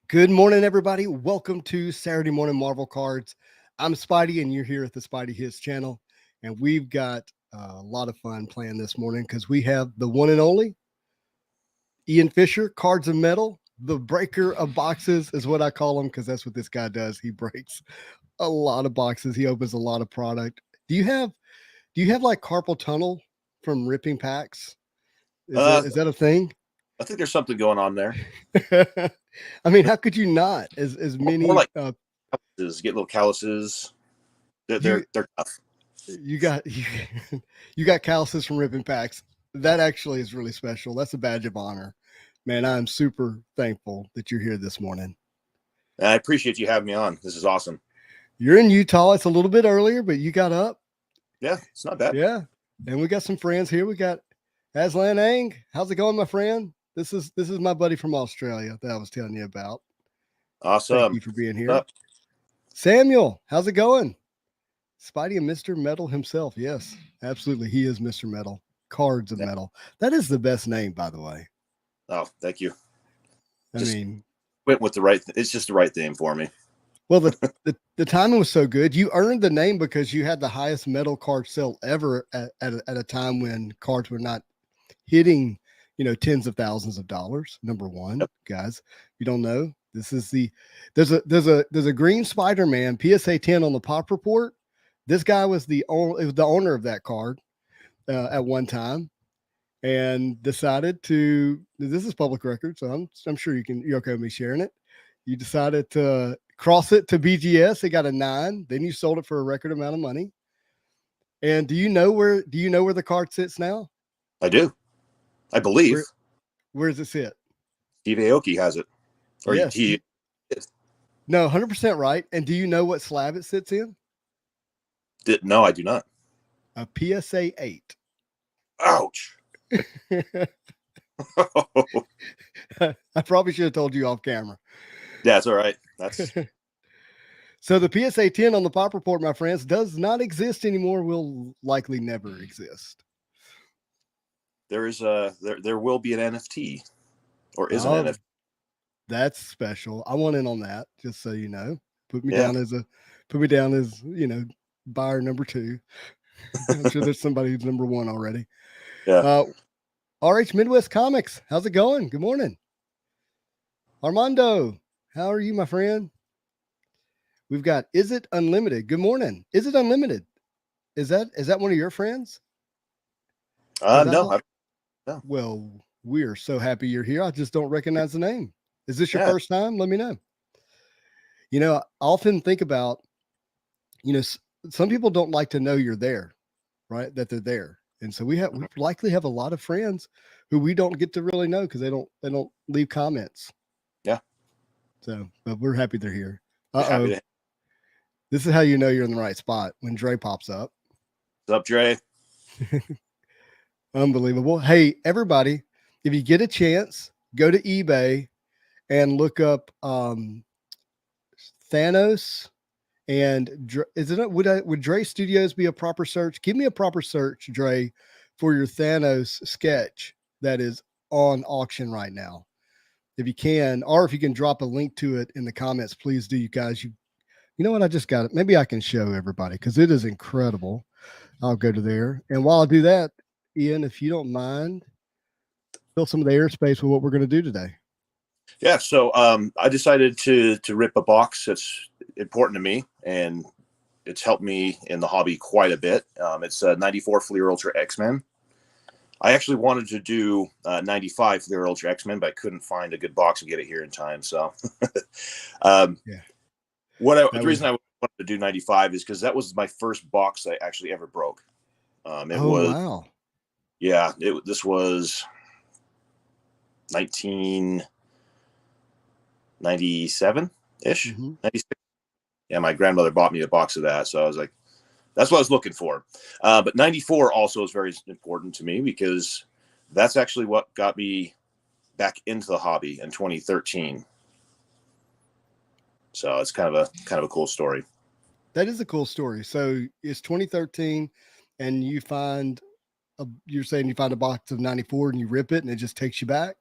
Good morning, everybody. Welcome to Saturday Morning Marvel Cards. I'm Spidey, and you're here at the Spidey Hits channel. And we've got a lot of fun playing this morning because we have the one and only Ian Fisher, Cards of Metal, the breaker of boxes, is what I call him because that's what this guy does. He breaks a lot of boxes. He opens a lot of product. Do you have like carpal tunnel from ripping packs? Is Uh, that is that a thing? I think there's something going on there. I mean, how could you not? As More many like calluses, get little calluses. They're you they're, they're tough. you got you got calluses from ripping packs. That actually is really special. That's a badge of honor, man. I'm super thankful that you're here this morning. And I appreciate you having me on. This is awesome. You're in Utah. It's a little bit earlier, but you got up. Yeah, it's not bad. Yeah, and we got some friends here. We got Aslan Ang. How's it going, my friend? This is my buddy from Australia that I was telling you about. Thank Awesome. you for being here. Up. Samuel, how's it going? Spidey and Mr. Metal himself. Yes, absolutely. He is Mr. Metal. Cards of Yeah. Metal. That is the best name, by the way. Oh, thank you. I Just mean, went with the right. It's just the right thing for me. well, the timing was so good. You earned the name because you had the highest metal card sale ever at a time when cards were not hitting, tens of thousands of dollars. Number one, Yep. guys, if you don't know, this is there's a green Spider-Man PSA 10 on the pop report. This guy was the owner of that card at one time, and decided to. This is public record, so I'm sure you're okay with me sharing it. You decided to cross it to BGS. It got a 9. Then you sold it for a record amount of money. And do you know where the card sits now? I do. I believe Where does it sit? Steve Aoki has it, or Yes. he. No, 100% right. And do you know what slab it sits in? Did no, I do not. A PSA 8. Ouch. I probably should have told you off camera. That's all right. That's So the PSA 10 on the pop report, my friends, does not exist anymore. Will likely never exist. there will be an NFT, or is an Oh, NFT. that's special. I want in on that, just so you know. Put me Yeah. down as buyer number 2. I'm sure there's somebody who's number 1 already. Yeah. RH Midwest Comics, how's it going? Good morning. Armando, how are you, my friend? We've got Is It Unlimited. Good morning. Is It Unlimited? Is that one of your friends? No. No. Well, we are so happy you're here. I just don't recognize the name. Is this your Yeah. first time? Let me know. I often think about, some people don't like to know you're there, right? That they're there. And so we likely have a lot of friends who we don't get to really know because they don't leave comments. Yeah. So, but we're happy they're here. Happy to. This is how you know you're in the right spot when Dre pops up. What's up, Dre? Unbelievable. Hey, everybody, if you get a chance, go to eBay and look up Thanos and would Dre Studios be a proper search? Give me a proper search, Dre, for your Thanos sketch that is on auction right now. If you can, or if you can drop a link to it in the comments, please do, you guys. You know what? I just got it. Maybe I can show everybody because it is incredible. I'll go to there. And while I do that, Ian, if you don't mind, fill some of the airspace with what we're going to do today. Yeah, so I decided to rip a box that's important to me, and it's helped me in the hobby quite a bit. It's 94 Fleer Ultra X-Men. I actually wanted to do 95 Fleer Ultra X-Men, but I couldn't find a good box and get it here in time. So, Yeah. the reason I wanted to do 95 is because that was my first box I actually ever broke. Wow. Yeah, this was 1997 ish. 96. Yeah, my grandmother bought me a box of that, so I was like, that's what I was looking for. But 94 also is very important to me because that's actually what got me back into the hobby in 2013. So it's kind of a cool story. That is a cool story. So it's 2013, and you're saying you find a box of 94 and you rip it, and it just takes you back.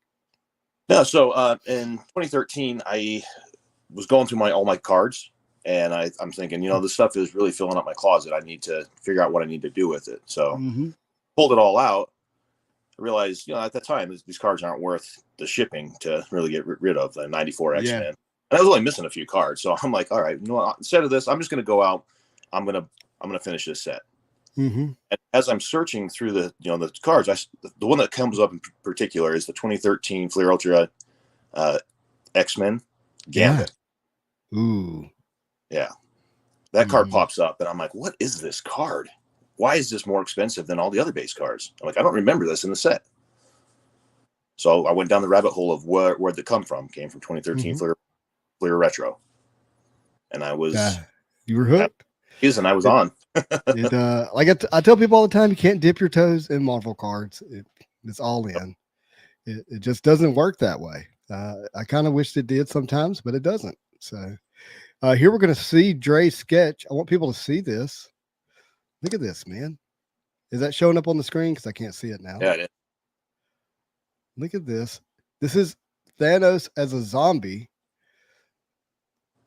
No, so in 2013, I was going through all my cards, and I'm thinking, this stuff is really filling up my closet. I need to figure out what I need to do with it. So Mm-hmm. pulled it all out. I realized, at that time, these cards aren't worth the shipping to really get rid of the 94 Yeah. X-Men. And I was only missing a few cards. So I'm like, all right, instead of this, I'm just going to go out. I'm going to finish this set. Mm-hmm. And as I'm searching through the cards, the one that comes up in particular is the 2013 Fleer Ultra X-Men Yeah. Gambit. Ooh. Yeah. That card Mm-hmm. pops up, and I'm like, what is this card? Why is this more expensive than all the other base cards? I'm like, I don't remember this in the set. So I went down the rabbit hole of where'd it come from. Came from 2013 Mm-hmm. Fleer Retro. And I was You were hooked. and I was on. Like I tell people all the time, you can't dip your toes in Marvel cards. It's all in. It just doesn't work that way. I kind of wished it did sometimes, but it doesn't. So here we're going to see Dre's sketch. I want people to see this. Look at this, man. Is that showing up on the screen? Because I can't see it now. Yeah, it is. Look at this. This is Thanos as a zombie.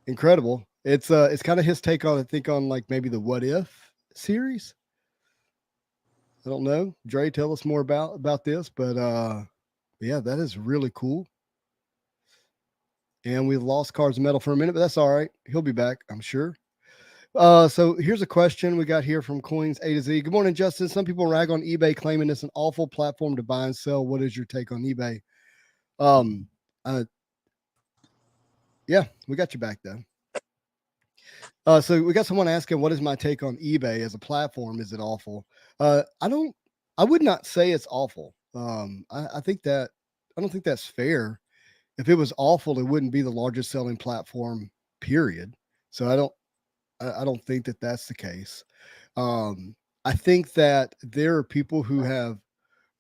Incredible. It's kind of his take on, I think, on like maybe the What If series. I don't know. Dre, tell us more about this, but yeah, that is really cool. And we lost Cards Metal for a minute, but that's all right. He'll be back, I'm sure. So here's a question we got here from Coins A to Z. Good morning, Justin. Some people rag on eBay, claiming it's an awful platform to buy and sell. What is your take on eBay? Yeah, we got you back though. So we got someone asking, what is my take on eBay as a platform? Is it awful? I would not say it's awful. I think that I don't think that's fair. If it was awful, it wouldn't be the largest selling platform, period. So I don't think that that's the case. I think that there are people who have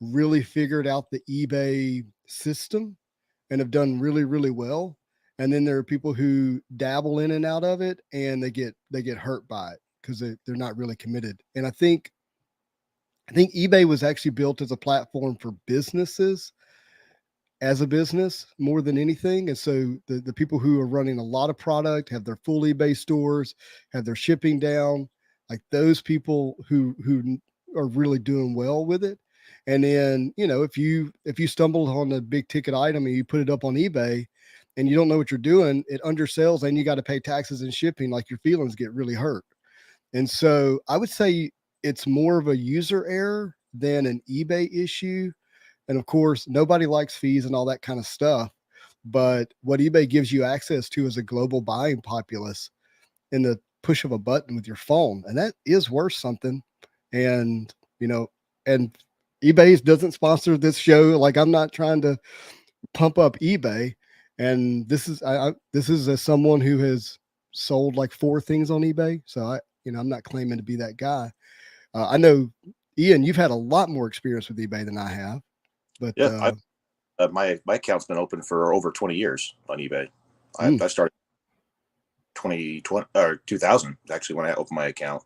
really figured out the eBay system and have done really, really well. And then there are people who dabble in and out of it and they get hurt by it because they're not really committed. And I think eBay was actually built as a platform for businesses as a business more than anything. And so the people who are running a lot of product, have their full eBay stores, have their shipping down, like those people who are really doing well with it. And then, if you stumbled on a big ticket item and you put it up on eBay and you don't know what you're doing, it undersells and you got to pay taxes and shipping, like your feelings get really hurt. And so I would say it's more of a user error than an eBay issue. And of course, nobody likes fees and all that kind of stuff. But what eBay gives you access to is a global buying populace in the push of a button with your phone. And that is worth something. And, and eBay doesn't sponsor this show. Like I'm not trying to pump up eBay. And this is as someone who has sold like 4 things on eBay. So I'm not claiming to be that guy. I know, Ian, you've had a lot more experience with eBay than I have. But Yeah, my account's been open for over 20 years on eBay. I started 2020 or 2000 actually when I opened my account.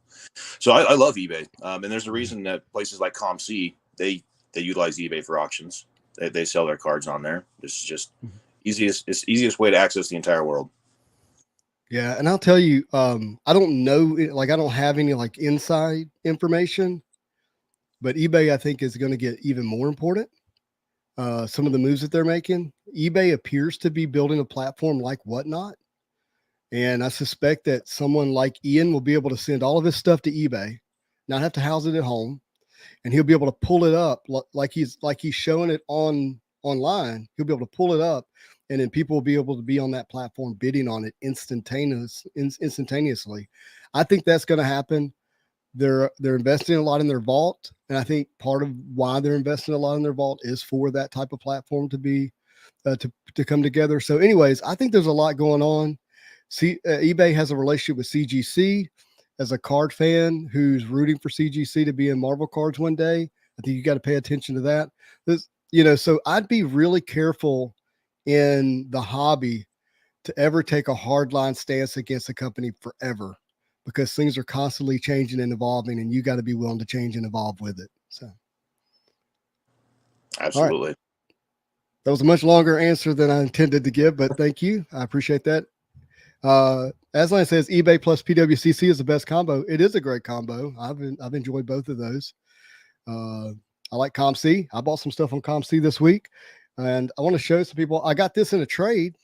So I love eBay, and there's a reason that places like ComC they utilize eBay for auctions. They sell their cards on there. This is just easiest way to access the entire world. Yeah, and I'll tell you, I don't know, like I don't have any like inside information, but eBay I think is going to get even more important. Some of the moves that they're making, eBay appears to be building a platform like Whatnot, and I suspect that someone like Ian will be able to send all of his stuff to eBay, not have to house it at home, and he'll be able to pull it up like he's showing it online. He'll be able to pull it up, and then people will be able to be on that platform bidding on it instantaneously. I think that's going to happen. They're investing a lot in their vault, and I think part of why they're investing a lot in their vault is for that type of platform to be to come together. So, anyways, I think there's a lot going on. eBay has a relationship with CGC. As a card fan who's rooting for CGC to be in Marvel cards one day, I think you got to pay attention to that. So I'd be really careful in the hobby to ever take a hardline stance against a company forever, because things are constantly changing and evolving, and you got to be willing to change and evolve with it. So, Absolutely. That was a much longer answer than I intended to give, but thank you. I appreciate that. Aslan says eBay plus PWCC is the best combo. It is a great combo. I've enjoyed both of those. I like ComC. I bought some stuff on ComC this week, and I want to show some people. I got this in a trade.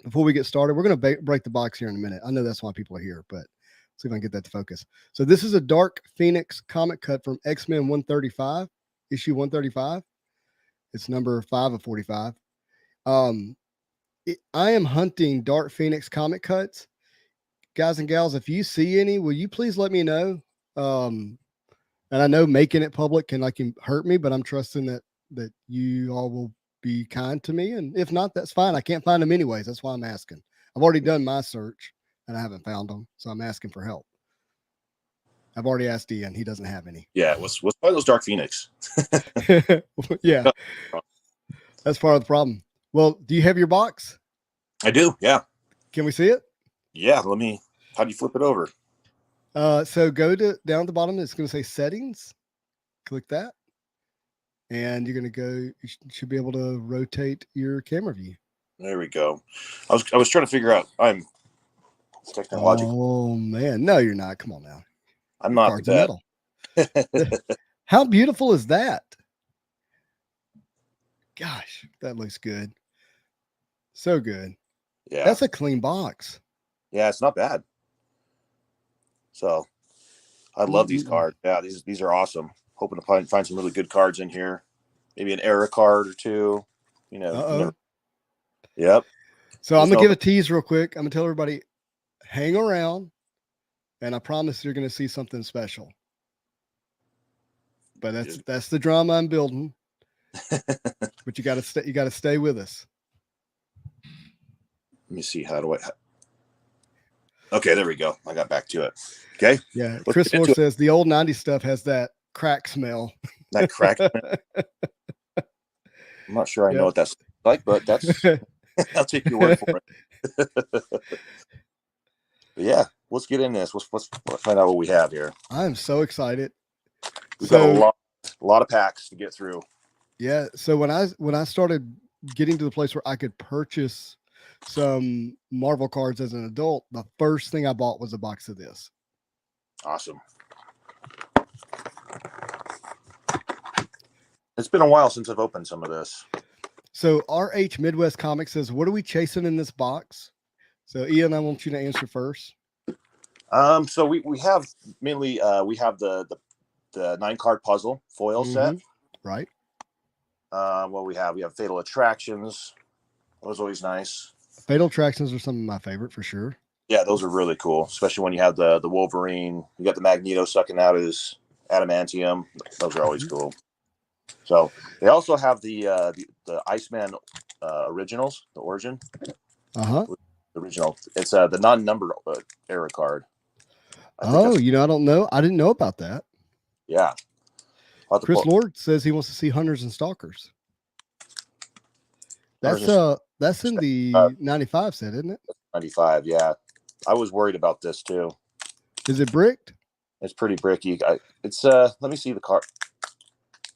Before we get started, we're going to break the box here in a minute. I know that's why people are here, but see if I can get that to focus. So this is a Dark Phoenix comic cut from X-Men 135, issue 135. It's number 5 of 45. I am hunting Dark Phoenix comic cuts. Guys and gals, if you see any, will you please let me know? And I know making it public can hurt me, but I'm trusting that you all will be kind to me. And if not, that's fine. I can't find them anyways. That's why I'm asking. I've already done my search and I haven't found them. So I'm asking for help. I've already asked Ian. He doesn't have any. Yeah. What's one of those Dark Phoenix? Yeah. That's part of the problem. Well, do you have your box? I do. Yeah. Can we see it? Yeah. How do you flip it over? So go down at the bottom. It's going to say settings. Click that. And you're going to go, you should be able to rotate your camera view. There we go. I was trying to figure out, I'm technological. Oh man. No, you're not. Come on now. I'm not Cards of metal. How beautiful is that? Gosh, that looks good. So good. Yeah. That's a clean box. Yeah, it's not bad. So I love these cards. Yeah, these are awesome. Hoping to find some really good cards in here. Maybe an era card or two. You know. Yep. So I'm gonna give a tease real quick. I'm gonna tell everybody, hang around, and I promise you're gonna see something special. But that's the drama I'm building. But you gotta stay with us. Let me see. How do I? Okay, there we go. I got back to it. Okay. Yeah. Chris Moore says the old 90s stuff has that crack smell. That crack. I'm not sure I know what that's like, but that's I'll take your word for it. But yeah, let's get in this. Let's find out what we have here. I'm so excited. We've got a lot of packs to get through. Yeah. So when I started getting to the place where I could purchase some Marvel cards as an adult, the first thing I bought was a box of this. Awesome. It's been a while since I've opened some of this. So RH Midwest Comics says, what are we chasing in this box? So Ian, I want you to answer first. So we have mainly we have the 9-card puzzle foil set. Right. What we have Fatal Attractions. Those are always nice. Fatal Attractions are some of my favorite for sure. Yeah, those are really cool, especially when you have the Wolverine. You got the Magneto sucking out his adamantium. Those are always cool. So they also have the Iceman originals, the origin. The original. It's the non-numbered era card. I don't know. I didn't know about that. Yeah. Chris Lord says he wants to see Hunters and Stalkers. That's in the 95 set, isn't it? 95, yeah. I was worried about this too. Is it bricked? It's pretty bricky. It's let me see the card.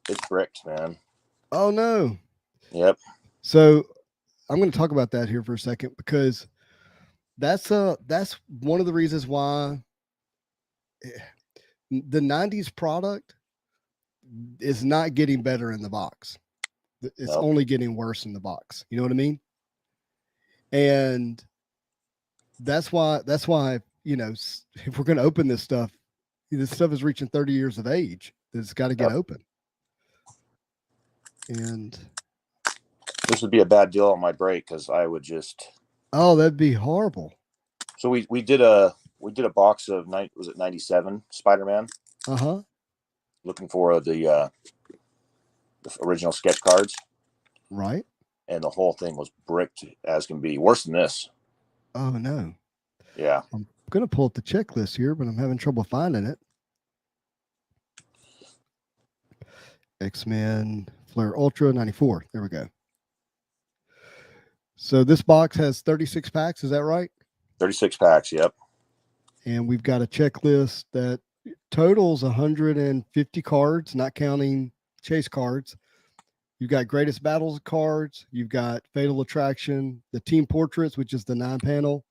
It's bricked, man. Oh no. Yep. So I'm going to talk about that here for a second, because that's one of the reasons why the 90s product is not getting better in the box. It's only getting worse in the box. You know what I mean? And that's why, you know, if we're going to open this stuff is reaching 30 years of age. It's got to get open. And this would be a bad deal on my break, because I would just. Oh, that'd be horrible. So we did a box of 97 Spider-Man. Looking for the original sketch cards. Right. And the whole thing was bricked as can be. Worse than this. Oh no. Yeah. I'm gonna pull up the checklist here, but I'm having trouble finding it. X-Men Flare Ultra 94. There we go. So this box has 36 packs, is that right? 36 packs, yep. And we've got a checklist that totals 150 cards, not counting chase cards. You've got Greatest Battles cards. You've got Fatal Attraction, the Team Portraits, which is the 9-panel.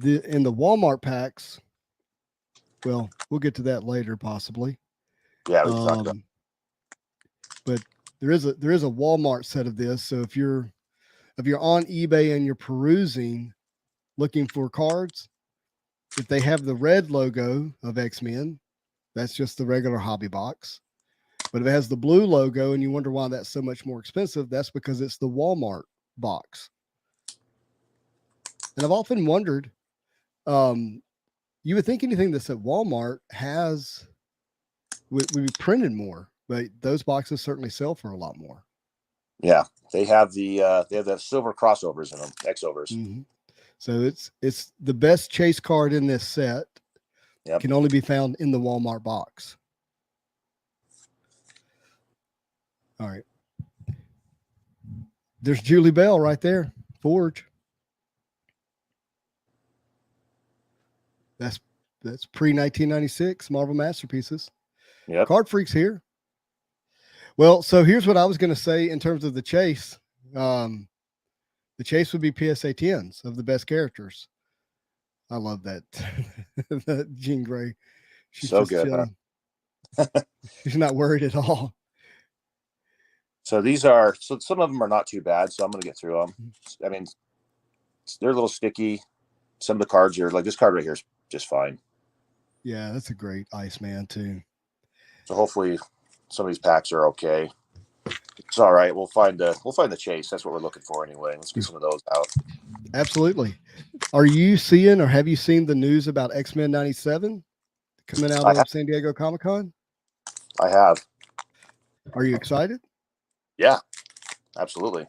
In the Walmart packs, well, we'll get to that later, possibly. Yeah, we can talk about. But there is a Walmart set of this. So if you're on eBay and you're perusing, looking for cards, if they have the red logo of X-Men, that's just the regular hobby box. But if it has the blue logo and you wonder why that's so much more expensive, that's because it's the Walmart box. And I've often wondered, you would think anything that's at Walmart would be printed more, but those boxes certainly sell for a lot more. Yeah, they have the silver crossovers in them, X-overs. Mm-hmm. So it's the best chase card in this set. Yep. Can only be found in the Walmart box. All right. There's Julie Bell right there. Forge. That's pre-1996 Marvel Masterpieces. Yep. Card Freak's here. Well, so here's what I was going to say in terms of the chase. The chase would be PSA 10s of the best characters. I love that. That Jean Grey. She's so just good. chilling. Huh? She's not worried at all. So some of them are not too bad. So I'm going to get through them. I mean, they're a little sticky. Some of the cards are like this card right here is just fine. Yeah, that's a great Iceman too. So hopefully some of these packs are okay. It's all right. We'll find the chase. That's what we're looking for anyway. Let's get some of those out. Absolutely. Are you seeing or have you seen the news about X-Men 97 coming out of San Diego Comic-Con? I have. Are you excited? Yeah, absolutely.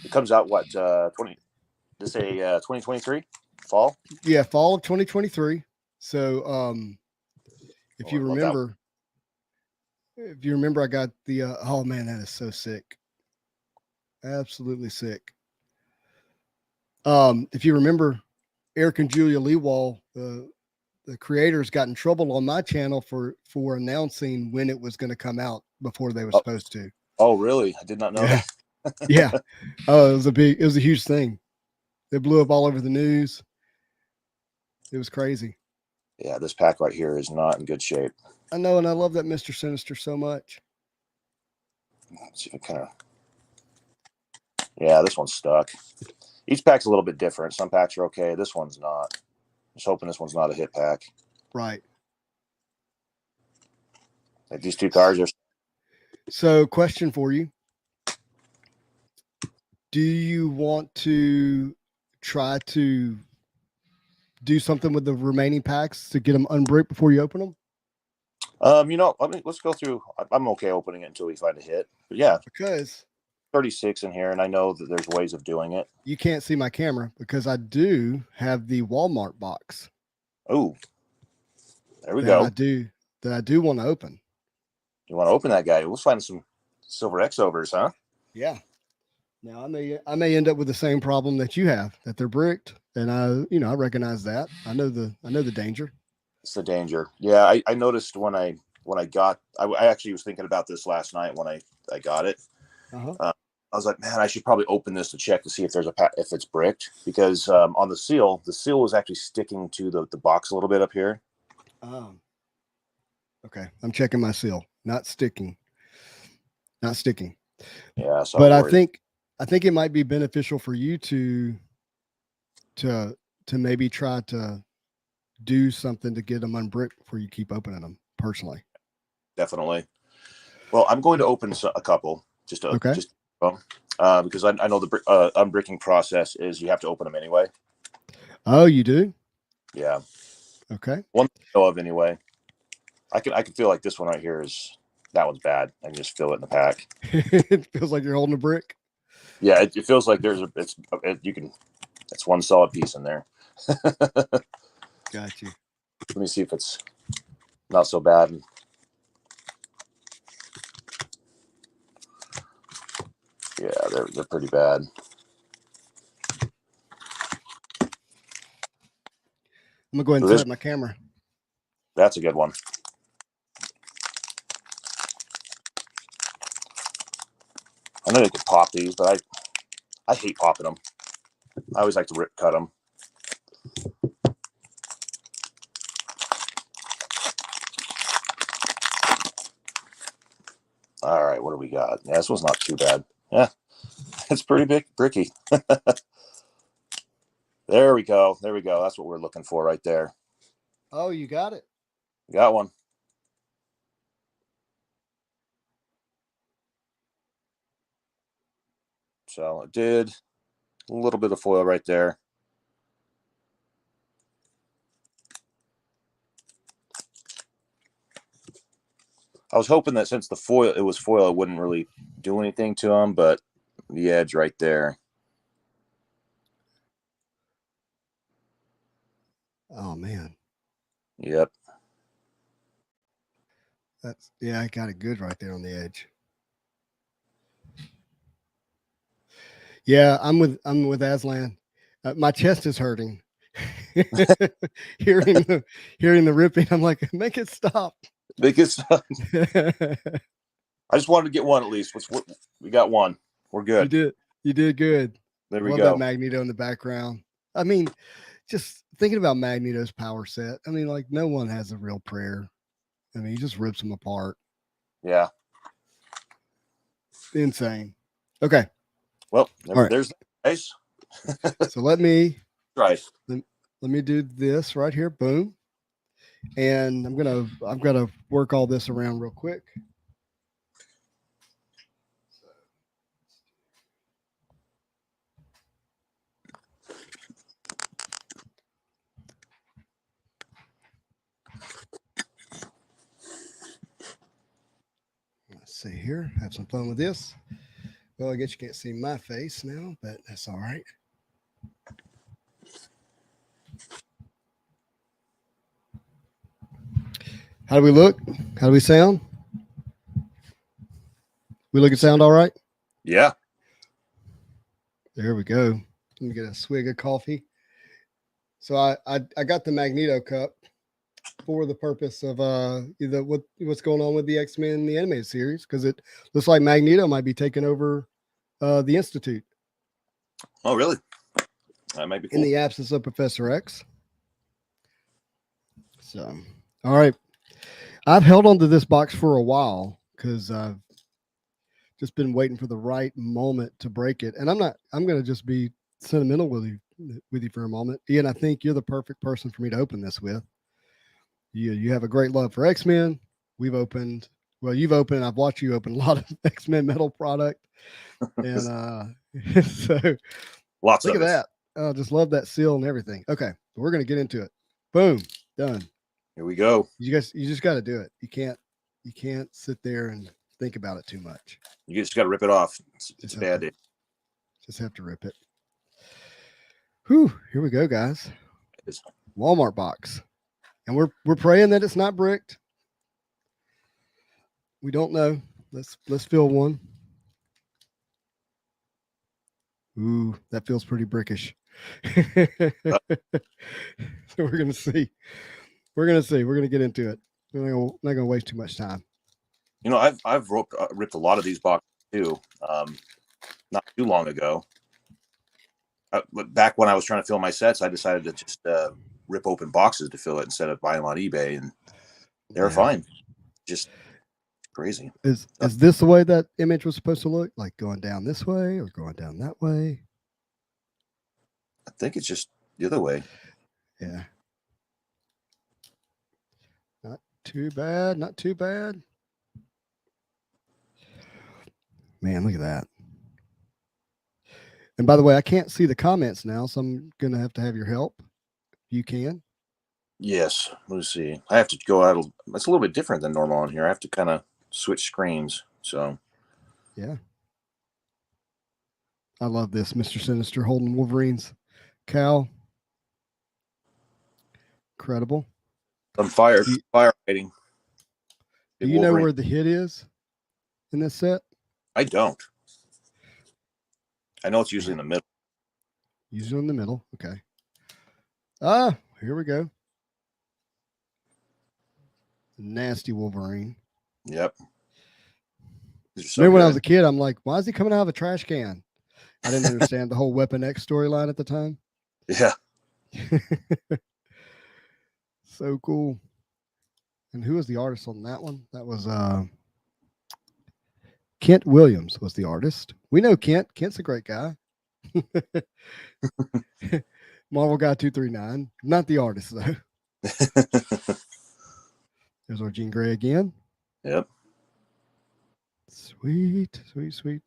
It comes out what 2023 fall? Yeah, fall of 2023. So if you remember, I got the oh man, that is so sick. Absolutely sick. If you remember, Eric and Julia Leewall, the creators, got in trouble on my channel for announcing when it was going to come out before they were supposed to. Oh, really? I did not know that. Yeah. Oh, it was a huge thing. It blew up all over the news. It was crazy. Yeah, this pack right here is not in good shape. I know, and I love that Mr. Sinister so much. Let's see if it kind of. Yeah, this one's stuck. Each pack's a little bit different. Some packs are okay. This one's not. Just hoping this one's not a hit pack. Right. Like these two cards are. So, question for you. Do you want to try to do something with the remaining packs to get them unbricked before you open them? Let's go through. I'm okay opening it until we find a hit. But yeah, because 36 in here, and I know that there's ways of doing it. You can't see my camera because I do have the Walmart box. Oh, there we go. That I do want to open. You want to open that guy? We'll find some silver X-overs, huh? Yeah. Now I may end up with the same problem that you have, that they're bricked, and I recognize that. I know the danger. It's the danger. Yeah, I noticed when I got. I actually was thinking about this last night when I got it. Uh-huh. I was like, man, I should probably open this to check to see if if it's bricked, because on the seal was actually sticking to the box a little bit up here. Okay, I'm checking my seal. Not sticking. Yeah, so but I think it might be beneficial for you to maybe try to do something to get them unbricked before you keep opening them. Personally, definitely. Well, I'm going to open a couple because I know the unbricking process is you have to open them anyway. Oh, you do? Yeah. Okay. One I know of anyway. I can feel like this one right here that one's bad. I can just feel it in the pack. It feels like you're holding a brick. Yeah, it feels like it's one solid piece in there. Got you. Let me see if it's not so bad. Yeah, they're pretty bad. I'm gonna go ahead and set up my camera. That's a good one. I know they could pop these, but I hate popping them. I always like to cut them. All right, what do we got? Yeah, this one's not too bad. Yeah, it's pretty big, bricky. There we go. There we go. That's what we're looking for right there. Oh, you got it. Got one. So it did a little bit of foil right there. I was hoping that since it was foil, it wouldn't really do anything to them, but the edge right there. Oh man. Yep. I got it good right there on the edge. Yeah, I'm with Aslan. My chest is hurting. hearing the ripping, I'm like, make it stop. Because I just wanted to get one at least. We got one. We're good. You did good. There we Love go. that Magneto in the background. I mean, just thinking about Magneto's power set. I mean, like no one has a real prayer. I mean, he just rips them apart. Yeah. Insane. Okay. Well, All right. There's nice. So let me Right. let me do this right here. Boom. And I'm gonna work all this around real quick. Let's see here. Have some fun with this. Well, I guess you can't see my face now, but that's all right. How do we look? How do we sound? We look and sound all right? Yeah. There we go. Let me get a swig of coffee. So I got the Magneto cup for the purpose of either what's going on with the X-Men the animated series, because it looks like Magneto might be taking over the Institute. Oh, really? That might be cool. In the absence of Professor X. So, all right. I've held onto this box for a while because I've just been waiting for the right moment to break it. And I'm going to just be sentimental with you for a moment. Ian, I think you're the perfect person for me to open this with. You have a great love for X-Men. You've opened, I've watched you open a lot of X-Men metal product. And so look at that. I just love that seal and everything. Okay. We're going to get into it. Boom. Done. Here we go. You just got to do it. You can't sit there and think about it too much. You just got to rip it off. It's a bad day. Just have to rip it. Whew, here we go, guys. Walmart box. And we're praying that it's not bricked. We don't know. Let's fill one. Ooh, that feels pretty brickish. So we're gonna see. We're gonna get into it. We're not gonna waste too much time. You know, I've ripped a lot of these boxes too. Not too long ago. Back when I was trying to fill my sets, I decided to just rip open boxes to fill it instead of buying them on eBay, and they were fine. Just crazy. Is this the way that image was supposed to look? Like going down this way or going down that way? I think it's just the other way. Yeah. Not too bad. Not too bad. Man, look at that. And by the way, I can't see the comments now, so I'm going to have your help. You can. Yes. Let's see. I have to go out. It's a little bit different than normal on here. I have to kind of switch screens. So. Yeah. I love this. Mr. Sinister holding Wolverine's cow. Incredible. I'm firefighting. Do you know where the hit is in this set? I don't. I know it's usually in the middle. Usually in the middle. Okay. Ah, here we go. Nasty Wolverine. Yep. These are so Remember when I was good. a kid, I'm like, why is he coming out of a trash can? I didn't understand the whole Weapon X storyline at the time. Yeah. So cool. And who was the artist on that one? That was Kent Williams was the artist. We know Kent. Kent's a great guy. Marvel Guy 239. Not the artist though. There's our Jean Grey again. Yep. Sweet, sweet, sweet.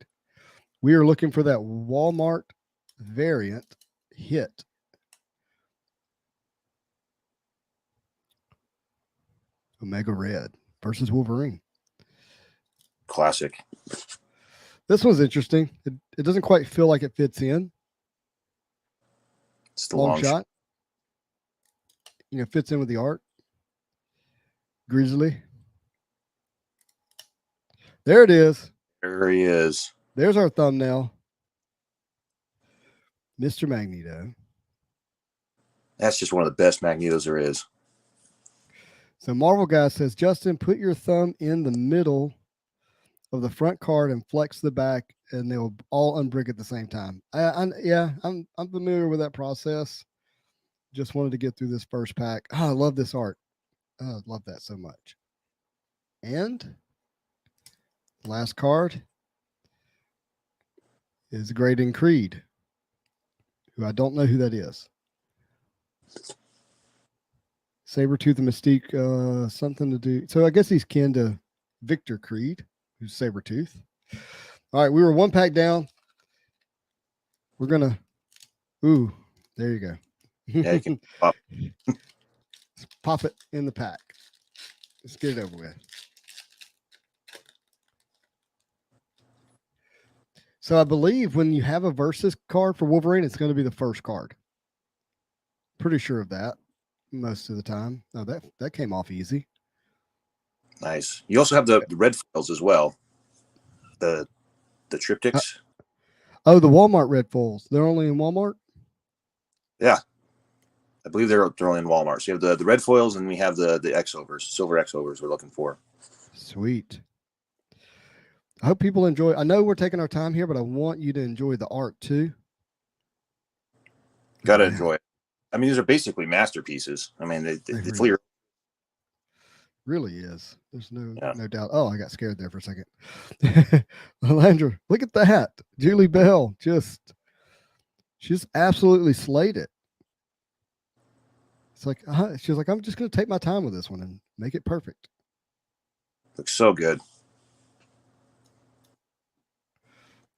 We are looking for that Walmart variant hit. Omega Red versus Wolverine. Classic. This one's interesting. It doesn't quite feel like it fits in. It's the Long long shot. shot. Fits in with the art. Grizzly. There it is. There he is. There's our thumbnail. Mr. Magneto. That's just one of the best Magnetos there is. So Marvel Guy says, Justin, put your thumb in the middle of the front card and flex the back, and they'll all unbrick at the same time. I'm familiar with that process. Just wanted to get through this first pack. Oh, I love this art. Oh, I love that so much. And last card is Graydon Creed, who I don't know who that is. Sabretooth and Mystique, something to do. So I guess he's kin to Victor Creed, who's Sabretooth. All right, we were one pack down. We're going to, ooh, there you go. Yeah, you can pop. Pop it in the pack. Let's get it over with. So I believe when you have a versus card for Wolverine, it's going to be the first card. Pretty sure of that most of the time. Oh, that came off easy. Nice. You also have the red foils as well. The triptychs. Oh, the Walmart red foils. They're only in Walmart? Yeah. I believe they're only in Walmart. So you have the red foils, and we have the X-overs, silver X-overs we're looking for. Sweet. I hope people enjoy. I know we're taking our time here, but I want you to enjoy the art too. Gotta enjoy it. I mean, these are basically masterpieces. I mean, it's really is. There's no doubt. Oh, I got scared there for a second. Landra, look at that. Julie Bell she's absolutely slayed it. It's like she's like, I'm just going to take my time with this one and make it perfect. Looks so good.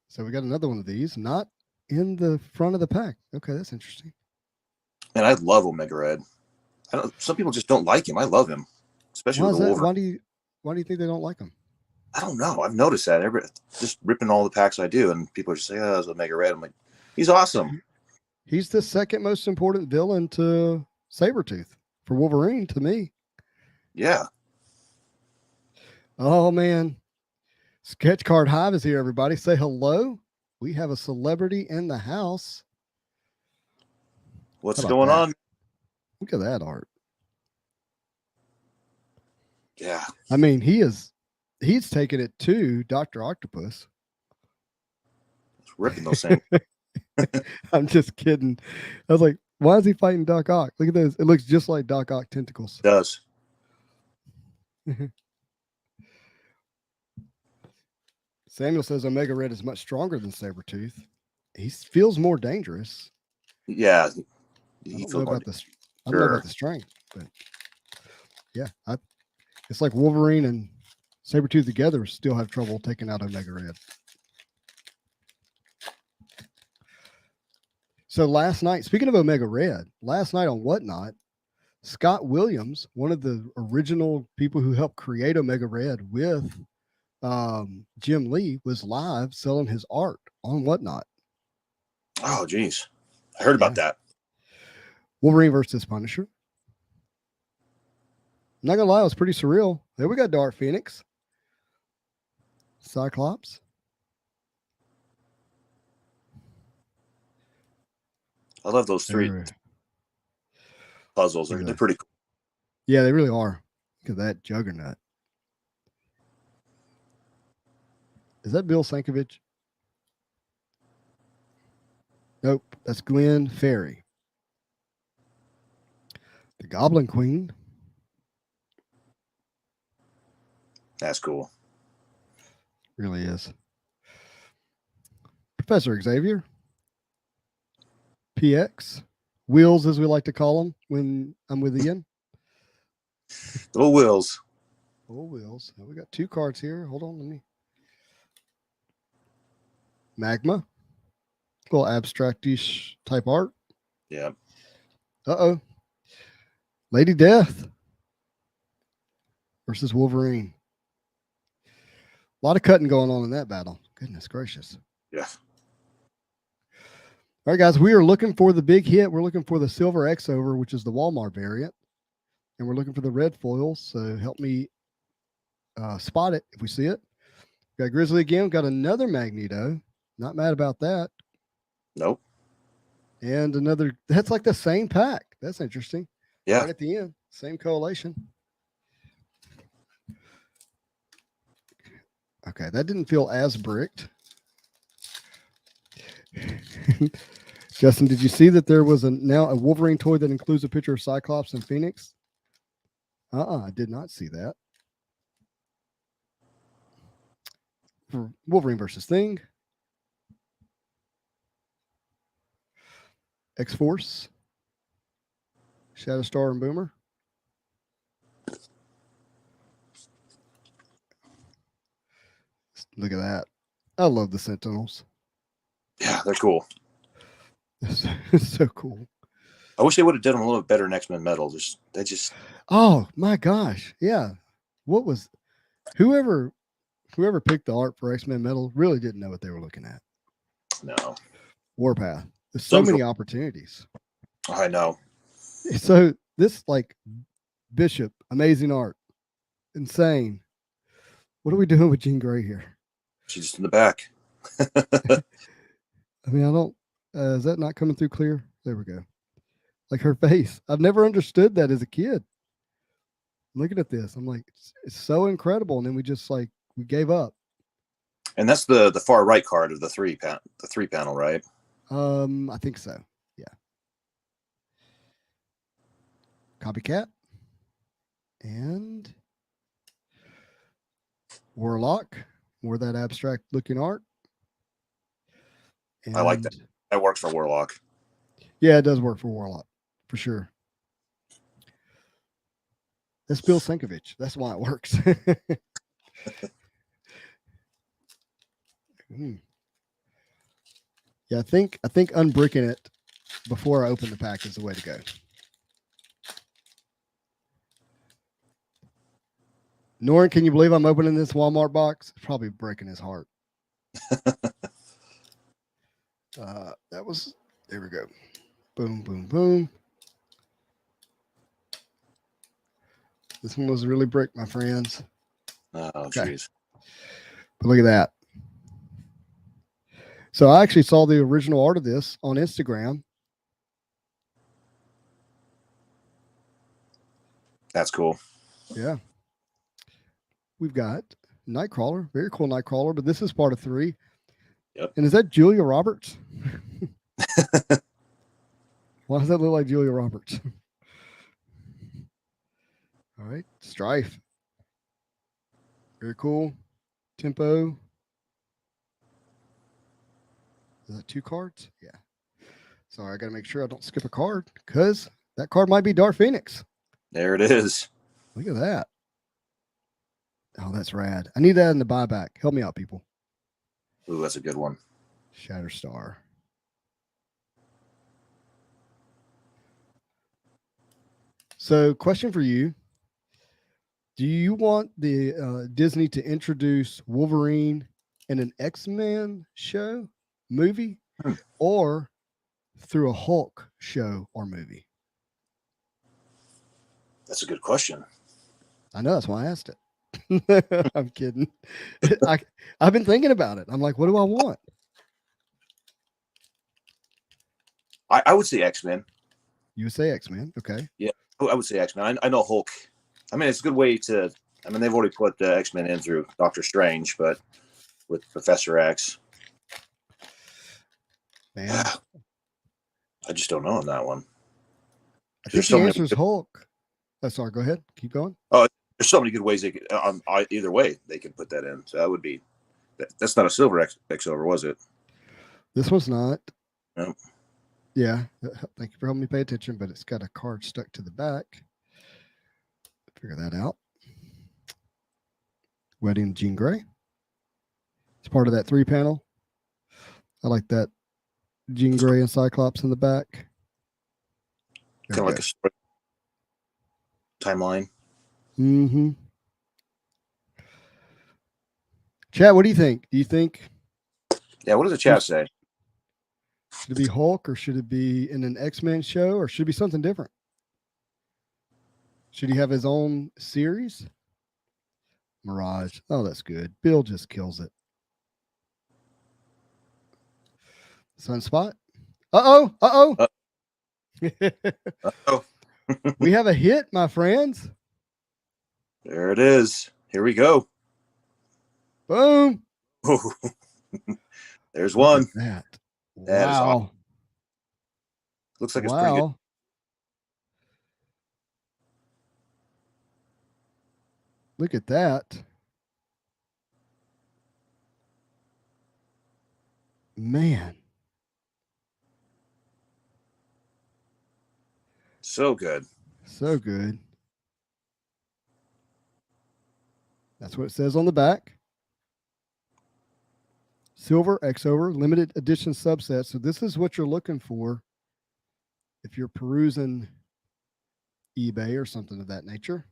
So we got another one of these, not in the front of the pack. Okay, that's interesting. And I love Omega Red. Some people just don't like him. I love him, especially with the Wolverine. Why do you think they don't like him? I don't know. I've noticed that just ripping all the packs I do, and people are just saying, "Oh, it's Omega Red." I'm like, he's awesome. He's the second most important villain to Sabretooth for Wolverine to me. Yeah. Oh man. Sketch Card Hive is here, everybody. Say hello. We have a celebrity in the house. What's going on? Look at that art. Yeah. I mean, he's taken it to Dr. Octopus. It's ripping those things. I'm just kidding. I was like, why is he fighting Doc Ock? Look at those. It looks just like Doc Ock tentacles. It does. Samuel says Omega Red is much stronger than Sabretooth. He feels more dangerous. Yeah. I don't know about the strength, but yeah, it's like Wolverine and Sabretooth together still have trouble taking out Omega Red. So last night, speaking of Omega Red, last night on Whatnot, Scott Williams, one of the original people who helped create Omega Red with Jim Lee, was live selling his art on Whatnot. Oh, geez. I heard about that. Wolverine versus Punisher. I'm not going to lie, it was pretty surreal. There we got Dark Phoenix. Cyclops. I love those three puzzles. They're pretty cool. Yeah, they really are. Look at that Juggernaut. Is that Bill Sankovich? Nope, that's Glenn Ferry. The Goblin Queen. That's cool. Really is. Professor Xavier. PX. Wheels, as we like to call them when I'm with Ian. Little Wills. Oh, Wheels. Now we got 2 cards here. Hold on, let me. Magma. Little abstract-ish type art. Yeah. Uh-oh. Lady Death versus Wolverine. A lot of cutting going on in that battle. Goodness gracious. Yeah. All right, guys, we are looking for the big hit. We're looking for the Silver X over, which is the Wal-Mart variant. And we're looking for the red foils. So help me spot it if we see it. Got Grizzly again. Got another Magneto. Not mad about that. Nope. And another. That's like the same pack. That's interesting. Yeah. Right at the end. Same correlation. Okay, that didn't feel as bricked. Justin, did you see that there was now a Wolverine toy that includes a picture of Cyclops and Phoenix? I did not see that. For Wolverine versus Thing. X-Force. Shatterstar and Boomer. Look at that. I love the Sentinels. Yeah, they're cool. It's so cool. I wish they would have done them a little bit better in X-Men Metal. They just. Oh my gosh. Yeah. What was whoever picked the art for X-Men Metal really didn't know what they were looking at. No. Warpath. There's so many opportunities. I know. So this like Bishop, amazing art. Insane. What are we doing with Jean Grey here? She's just in the back. I mean, I don't. Is that not coming through clear? There we go. Like her face. I've never understood that as a kid. Looking at this, I'm like, it's so incredible. And then we just like we gave up. And that's the far right card of the three panel, right? I think so. Yeah. Copycat and Warlock. More that abstract looking art. And I like that. That works for Warlock. Yeah, it does work for Warlock for sure. That's Bill Sankovich. That's why it works. Yeah, I think unbricking it before I open the pack is the way to go. Norin, can you believe I'm opening this Walmart box? It's probably breaking his heart. That was, there we go. Boom, boom, boom. This one was really brick, my friends. Oh, jeez. But look at that. So I actually saw the original art of this on Instagram. That's cool. Yeah. We've got Nightcrawler, very cool Nightcrawler, but this is part of 3. Yep. And is that Julia Roberts? Why does that look like Julia Roberts? All right. Strife. Very cool. Tempo. Is that 2 cards? Yeah. Sorry, I got to make sure I don't skip a card because that card might be Dark Phoenix. There it is. Look at that. Oh, that's rad. I need that in the buyback. Help me out, people. Ooh, that's a good one. Shatterstar. So, question for you. Do you want the Disney to introduce Wolverine in an X-Men show, movie, or through a Hulk show or movie? That's a good question. I know. That's why I asked it. I'm kidding. I've been thinking about it. I'm like, what do I want? I would say X-Men. You would say X-Men. Okay. Yeah, I would say X-Men. I know Hulk. I mean, it's a good way to. I mean, they've already put the X-Men in through Doctor Strange, but with Professor X. Man, I just don't know on that one. I There's think so the many. answer is Hulk. Oh, sorry. Go ahead. Keep going. Oh, there's so many good ways they could. Either way, they can put that in. So that would be. That's not a silver X over, was it? This one's not. No. Yeah. Thank you for helping me pay attention, but it's got a card stuck to the back. Figure that out. Wedding Jean Grey. It's part of that 3-panel. I like that Jean Grey and Cyclops in the back. Kind of like a timeline. Mm-hmm. Chad, what do you think? Do you think? Yeah, what does the chat say? Should it be Hulk or should it be in an X-Men show or should it be something different? Should he have his own series? Mirage. Oh, that's good. Bill just kills it. Sunspot. Uh-oh. Oh, We have a hit, my friends. there it is. Here we go. Boom. There's Look one. at that. That is Wow. awesome. Looks like it's pretty good. Look at that. Man. So good. So good. That's what it says on the back. Silver X over limited edition subset. So this is what you're looking for if you're perusing eBay or something of that nature.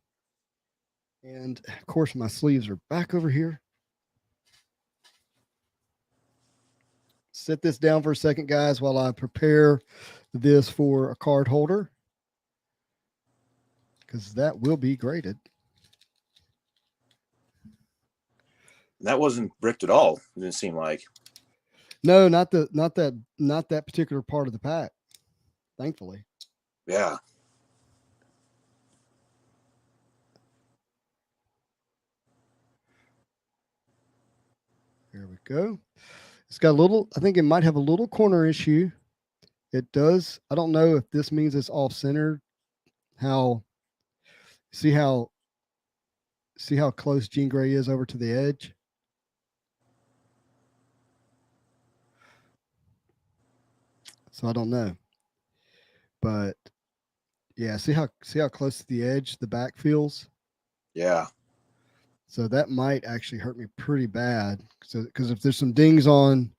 And of course, my sleeves are back over here. Set this down for a second, guys, while I prepare this for a card holder, because that will be graded. That wasn't bricked at all. It didn't seem like. No, not that particular part of the pack. Thankfully. Yeah. Here we go. It's got a little, I think it might have a little corner issue. It does. I don't know if this means it's off centered. See how close Jean Grey is over to the edge? So I don't know. But yeah, see how close to the edge the back feels? Yeah. So that might actually hurt me pretty bad. So because if there's some dings on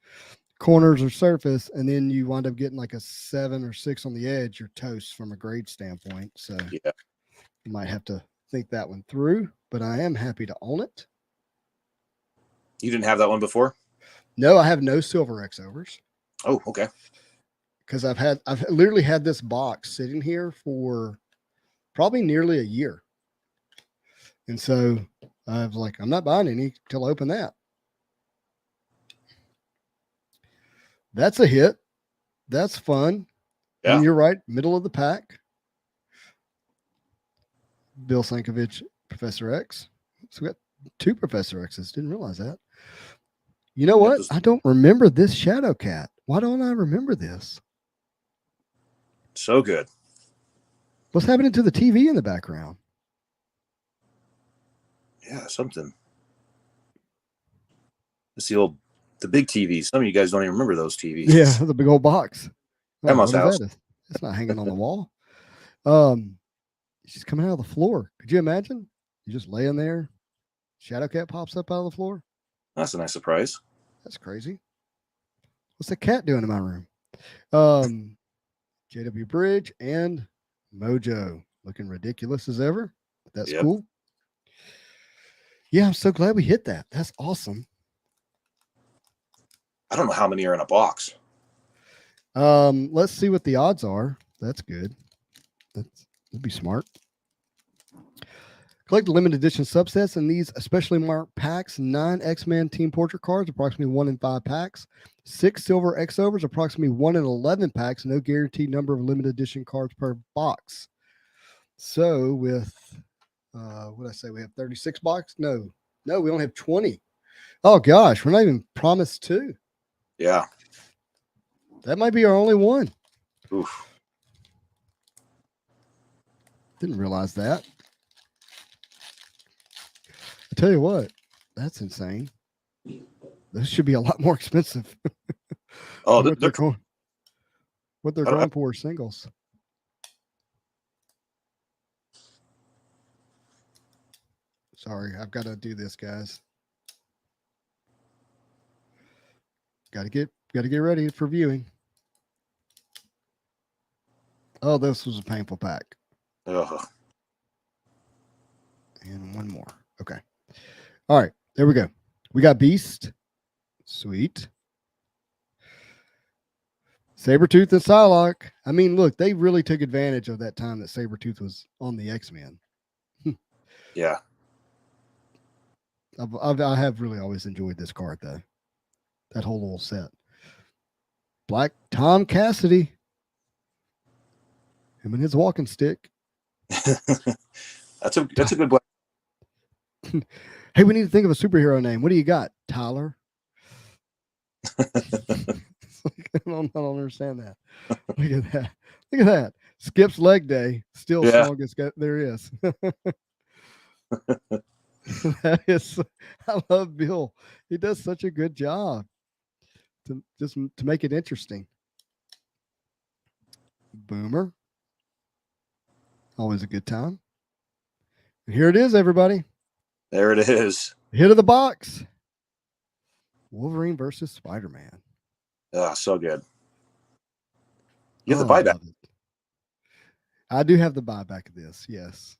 corners or surface, and then you wind up getting like a 7 or 6 on the edge, you're toast from a grade standpoint. So Yeah. you might have to think that one through. But I am happy to own it. You didn't have that one before? No, I have no silver X overs. Oh, okay. Because I've literally had this box sitting here for probably nearly a year. And so I was like, I'm not buying any till I open that. That's a hit. That's fun. Yeah. And you're right, middle of the pack. Bill Sankovich, Professor X. So we got 2 Professor X's. Didn't realize that. You know what? I don't remember this Shadow Cat. Why don't I remember this? So good. What's happening to the TV in the background? Yeah, something. It's the big TVs. Some of you guys don't even remember those TVs. Yeah, the big old box. Grandma's house. It's not hanging on the wall. She's coming out of the floor. Could you imagine? You're just laying there. Shadow Cat pops up out of the floor. That's a nice surprise. That's crazy. What's the cat doing in my room? JW Bridge and Mojo looking ridiculous as ever. That's cool. Yeah, I'm so glad we hit that. That's awesome. I don't know how many are in a box. Let's see what the odds are. That's good. That'd be smart. Collect limited edition subsets in these especially marked packs. 9 X-Men Team Portrait cards, approximately 1 in 5 packs. 6 silver X-overs, approximately 1 in 11 packs. No guaranteed number of limited edition cards per box. So with, what did I say? We have 36 boxes? No, we only have 20 Oh gosh, we're not even promised two. Yeah. That might be our only one. Oof. Didn't realize that. I tell you what, that's insane. This should be a lot more expensive. Oh, what they're going for singles. Sorry, I've got to do this, guys. Got to get ready for viewing. Oh, this was a painful pack. Ugh. And one more. Okay. All right, there we go. We got Beast. Sweet. Sabretooth and Psylocke. I mean, look, they really took advantage of that time that Sabretooth was on the X-Men. Yeah. I have really always enjoyed this card, though. That whole little set. Black Tom Cassidy. Him and his walking stick. That's a good black. Hey, we need to think of a superhero name. What do you got, Tyler? I don't understand that. Look at that. Look at that. Skip's leg day. Still strongest there is. That is. I love Bill. He does such a good job to make it interesting. Boomer. Always a good time. And here it is, everybody. There it is. Hit of the box. Wolverine versus Spider-Man. Ah, so good. You have the buyback. I do have the buyback of this. Yes.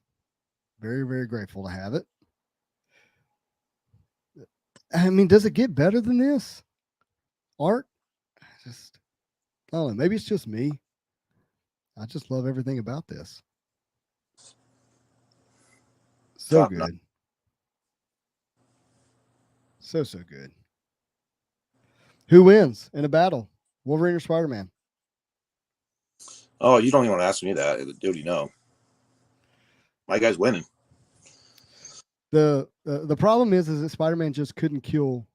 Very, very grateful to have it. I mean, does it get better than this? Art? I don't know. Maybe it's just me. I just love everything about this. So Top good. notch. So good. Who wins in a battle? Wolverine or Spider-Man? Oh, you don't even want to ask me that. Dude, you know. My guy's winning. The problem is that Spider-Man just couldn't kill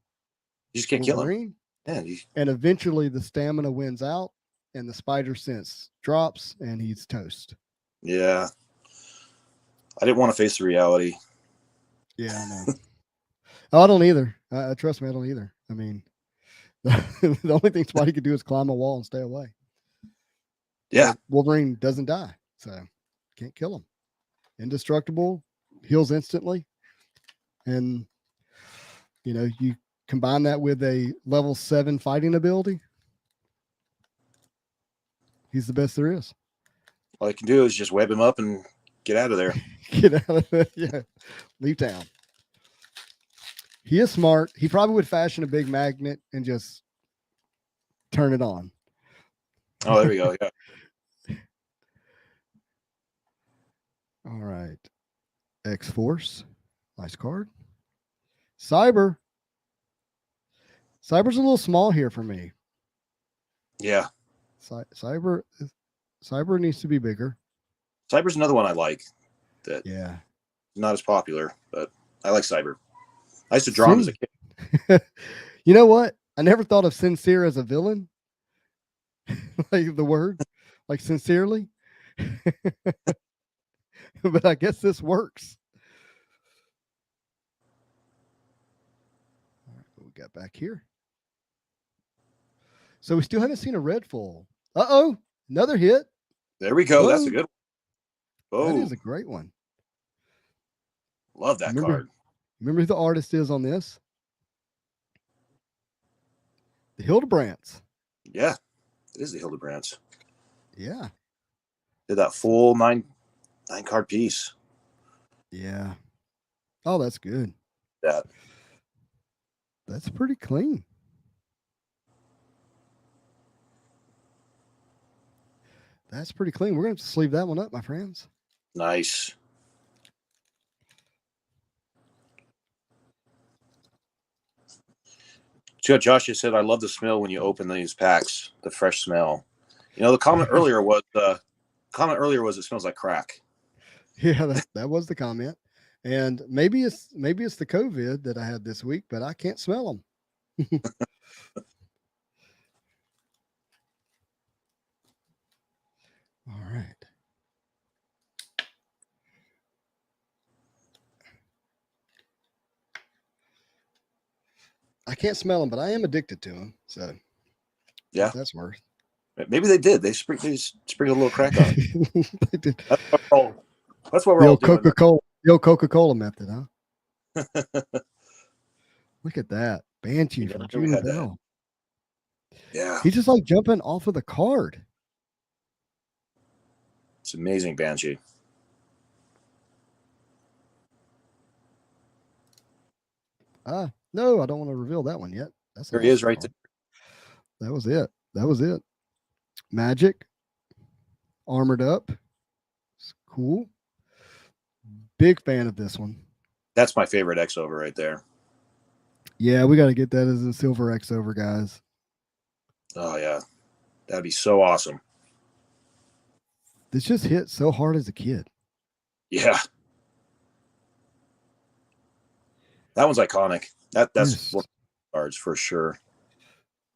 You just can't Wolverine. Kill him. Yeah, and eventually the stamina wins out and the spider sense drops and he's toast. Yeah. I didn't want to face the reality. Yeah, I know. I don't either. Trust me, I don't either. I mean, the only thing Spidey could do is climb a wall and stay away. Yeah. But Wolverine doesn't die, so can't kill him. Indestructible, heals instantly. And, you combine that with a level 7 fighting ability. He's the best there is. All I can do is just web him up and get out of there. Get out of there. Yeah. Leave town. He is smart. He probably would fashion a big magnet and just turn it on. Oh, there we go. Yeah. All right. X-Force. Nice card. Cyber's a little small here for me. Yeah. Cyber needs to be bigger. Cyber's another one I like. That Yeah. Not as popular, but I like Cyber. I used to draw him as a kid. You know what? I never thought of sincere as a villain. Like the word, like sincerely. But I guess this works. All right, what we got back here? So we still haven't seen a red full. Uh-oh, another hit. There we go. Whoa. That's a good one. That Oh, is a great one. Love that card. Remember who the artist is on this? The Hildebrands. Yeah, it is the Hildebrands. Yeah. Did that full nine card piece. Yeah. Oh, that's good. Yeah. That's pretty clean. That's pretty clean. We're going to sleeve that one up, my friends. Nice. Josh just said, "I love the smell when you open these packs. The fresh smell." The comment earlier was it smells like crack. Yeah, that was the comment. And maybe it's the COVID that I had this week, but I can't smell them. All right. I can't smell them, but I am addicted to them. So Yeah, that's worth. maybe they did. They sprinkled a little crack on it. They did. That's what we're The all old doing. Coca-Cola method, huh? Look at that. Banshee We from never June had that. Bell. Yeah, He's just like jumping off of the card. it's amazing, Banshee. No, I don't want to reveal that one yet. That's an There he is, awesome right there. card. That was it. That was it. Magic, armored up. It's cool. Big fan of this one. That's my favorite X over right there. Yeah, we got to get that as a silver X over, guys. Oh yeah, that'd be so awesome. This just hit so hard as a kid. Yeah, that one's iconic. That's This, one of the cards for sure.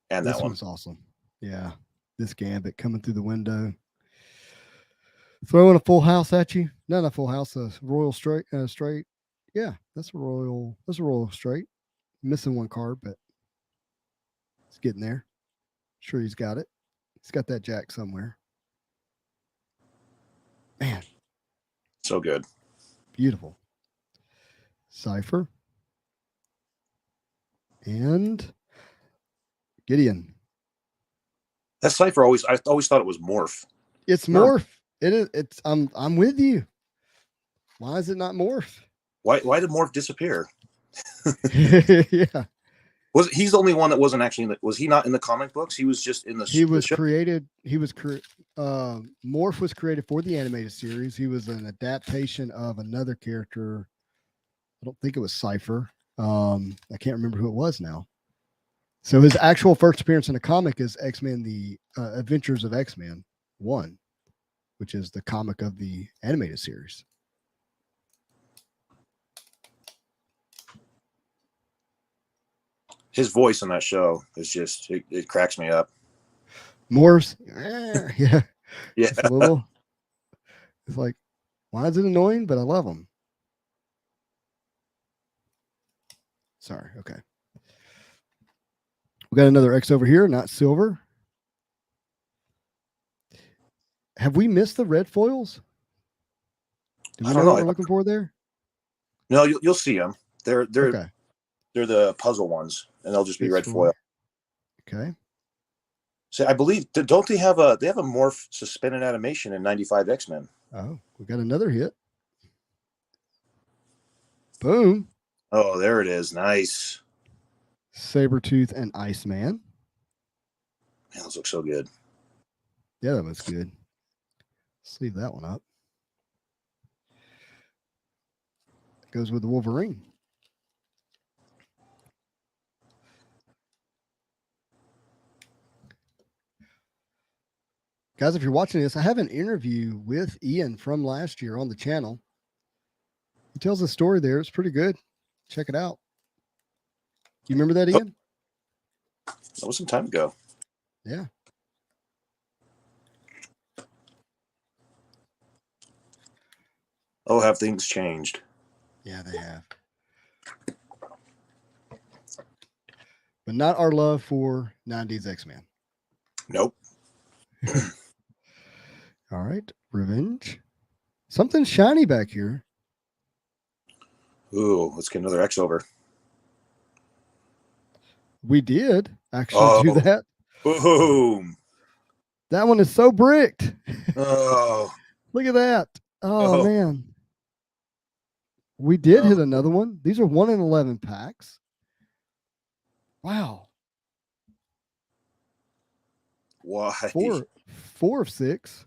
And this that one. one's awesome. Yeah, this Gambit coming through the window, throwing a full house at you. Not a full house, a royal straight. Straight. Yeah, that's a royal. That's a royal straight. Missing one card, but it's getting there. Sure, he's got it. He's got that jack somewhere. Man, So good. beautiful. Cipher and Gideon. That cipher I always thought it was Morph. It's Morph. It is. It's. I'm with you. Why is it not Morph? Why did Morph disappear? Yeah. He's the only one that wasn't actually was he not in the comic books? He was just in the He was show? created. Morph was created for the animated series. He was an adaptation of another character. I don't think it was Cipher. I can't remember who it was now. So his actual first appearance in a comic is X-Men: The Adventures of X-Men 1, which is the comic of the animated series. His voice on that show is just it cracks me up. Morph's, yeah, Yeah. it's a little. It's like, why is it annoying? But I love him. Sorry. Okay. We got another X over here, not silver. Have we missed the red foils? Do we I don't know know. what we're looking for there? No, you'll see them. They're Okay. they're the puzzle ones, and they'll just be It's red for- foil. Okay. So I believe don't they have a Morph suspended animation in 95 X-Men? Oh, we got another hit. Boom. Oh, there it is. Nice. Sabretooth and Iceman. Man, those look so good. Yeah, that was good. Let's leave that one up. Goes with the Wolverine. Guys, if you're watching this, I have an interview with Ian from last year on the channel. He tells a story there. It's pretty good. Check it out. You remember that, Ian? That was some time ago. Yeah. Oh, have things changed? Yeah, they have. But not our love for 90s X-Men. Nope. All right. Revenge. Something shiny back here. Ooh, let's get another X over. We did actually do that. Boom. That one is so bricked. Oh. Look at that. Oh, man. We did hit another one. These are 1 in 11 packs. Wow. Why? 4 of 6.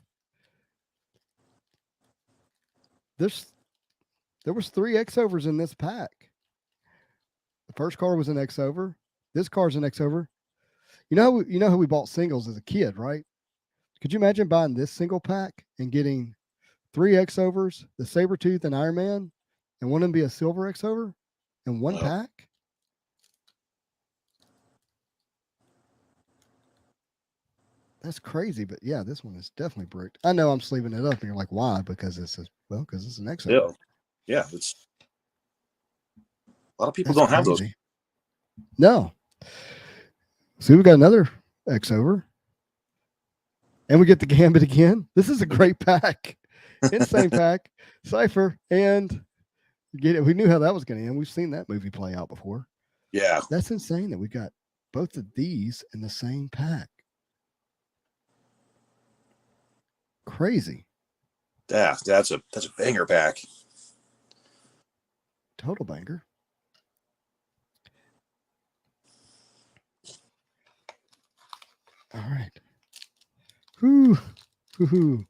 There was 3 X overs in this pack. The first card was an X over. This card's an X over. You know how we bought singles as a kid, right? Could you imagine buying this single pack and getting 3 X overs, the Sabretooth and Iron Man, and one of them be a silver X over in one Oh, pack. That's crazy, but yeah, this one is definitely bricked. I know I'm sleeving it up, and you're like, why? Because because it's an X over. yeah. It's a lot of people That's don't have those. crazy. No. See, we got another X over. And we get the Gambit again. This is a great pack. Insane pack. Cypher. And get it. We knew how that was going to end. We've seen that movie play out before. Yeah, That's insane that we got both of these in the same pack. Crazy. yeah. That's a banger pack. Total banger. All right. Whoo. Whoo.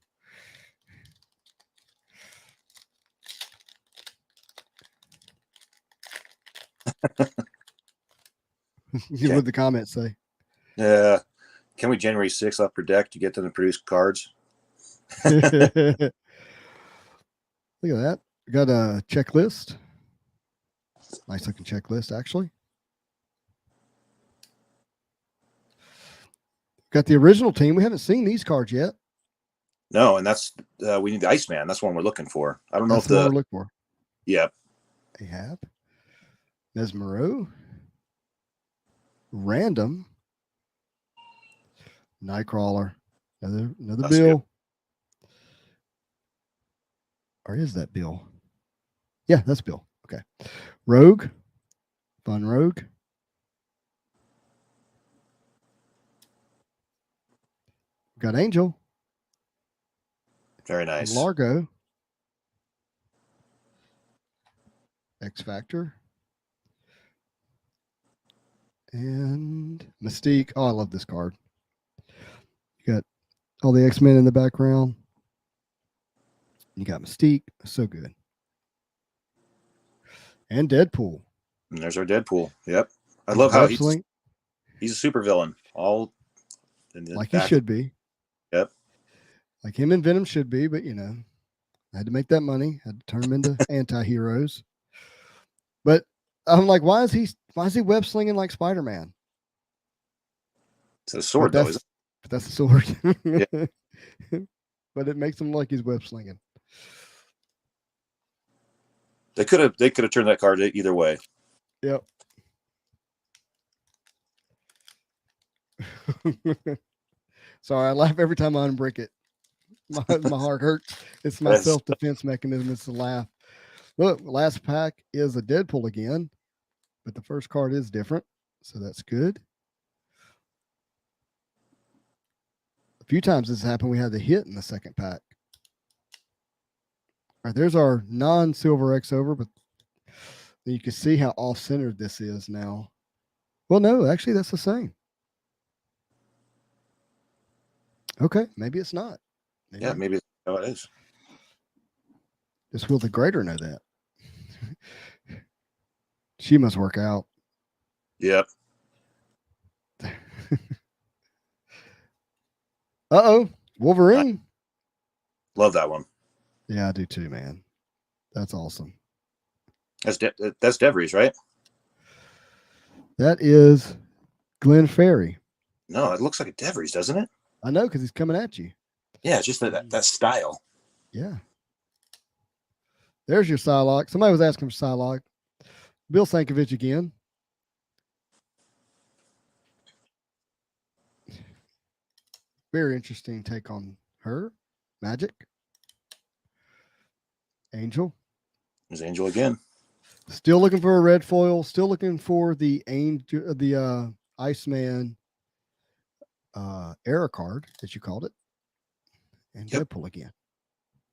What the comments say? Yeah. Can we January 6th up per deck to get them to produce cards? Look at that. We got a checklist. Nice looking checklist, actually. Got the original team. We haven't seen these cards yet. No, and that's we need the Iceman. That's one we're looking for. I don't know That's if the one we're looking for. Yeah. Ahab, Mesmero, Random, Nightcrawler, another Bill. Good. Or is that Bill? Yeah, that's Bill. Okay. Rogue, Fun Rogue. Got Angel. Very nice. Largo. X Factor. And Mystique. Oh, I love this card. You got all the X-Men in the background. You got Mystique. So good. And Deadpool. And there's our Deadpool. Yep. I love how he's a super villain. All like he should be. Yep. Like him and Venom should be, but I had to make that money. Had to turn them into anti-heroes. But I'm like, why is he web slinging like Spider-Man? It's a sword, though, isn't it? But that's a sword. Yeah. But it makes him like he's web slinging. They could have turned that card either way. Yep. Sorry, I laugh every time I unbrick it. My heart hurts. It's my self-defense mechanism. It's to laugh. Look, last pack is a Deadpool again, but the first card is different, so that's good. A few times this happened. We had the hit in the second pack. All right, there's our non-silver X over, but you can see how off-centered this is now. Well, no, actually, that's the same. Okay, maybe it's not. Maybe it's how it is. Does Will the Greater know that? She must work out. Yep. Uh-oh, Wolverine. Love that one. Yeah, I do too, man. That's awesome. That's DeVries, right? That is Glenn Ferry. No, it looks like a DeVries, doesn't it? I know, because he's coming at you. Yeah, it's just that style. Yeah. There's your Psylocke. Somebody was asking for Psylocke. Bill Sankovich again. Very interesting take on her. Magic. Angel. There's Angel again. Still looking for a red foil. Still looking for the Angel, the Iceman error card, as you called it. And Deadpool again.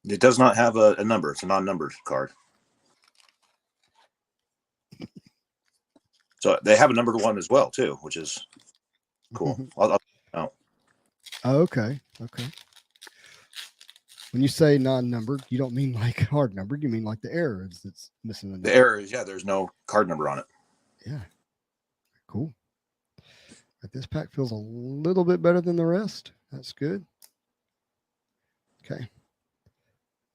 It does not have a number. It's a non-numbered card. So they have a numbered one as well, too, which is cool. Oh. Okay. When you say non-numbered, you don't mean like hard numbered. You mean like the error that's missing the number. The error is, there's no card number on it. Yeah. Cool. But this pack feels a little bit better than the rest. That's good. Okay.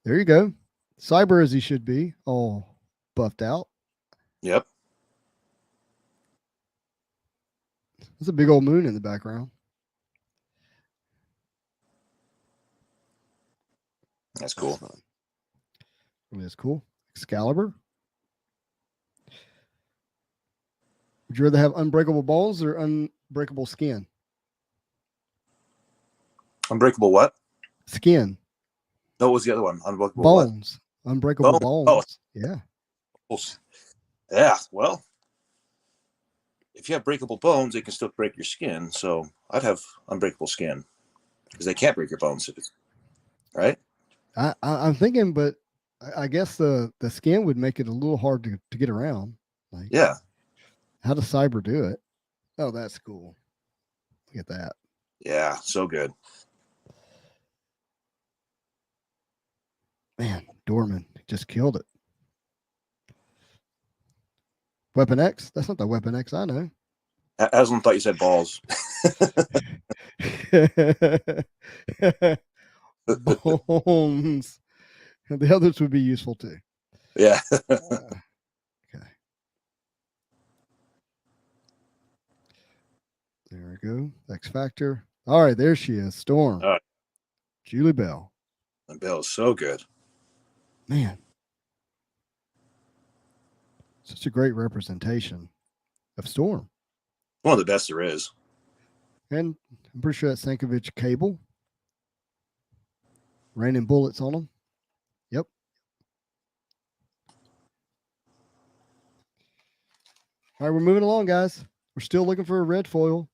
There you go. Cyber as he should be. Oh, buffed out. Yep. There's a big old moon in the background. That's cool. That's cool. Excalibur. Would you rather have unbreakable bones or unbreakable skin? Unbreakable what? Skin. No, what was the other one? Unbreakable bones. What? Unbreakable bones. bones. Yeah. Yeah. Well, if you have breakable bones, they can still break your skin. So I'd have unbreakable skin because they can't break your bones if it's right. I'm thinking, but I guess the skin would make it a little hard to get around. Like, yeah. How does Cyber do it? Oh, that's cool. Look at that. Yeah, so good. Man, Dorman just killed it. Weapon X? That's not the Weapon X I know. Aslan thought you said balls. Bones. The others would be useful too. Yeah. Okay. There we go. X Factor. All right, there she is. Storm. Julie Bell. And Bell is so good. Man. Such a great representation of Storm. One of the best there is. And I'm pretty sure that's Sankovic Cable. Raining bullets on them. Yep. All right, we're moving along, guys. We're still looking for a red foil.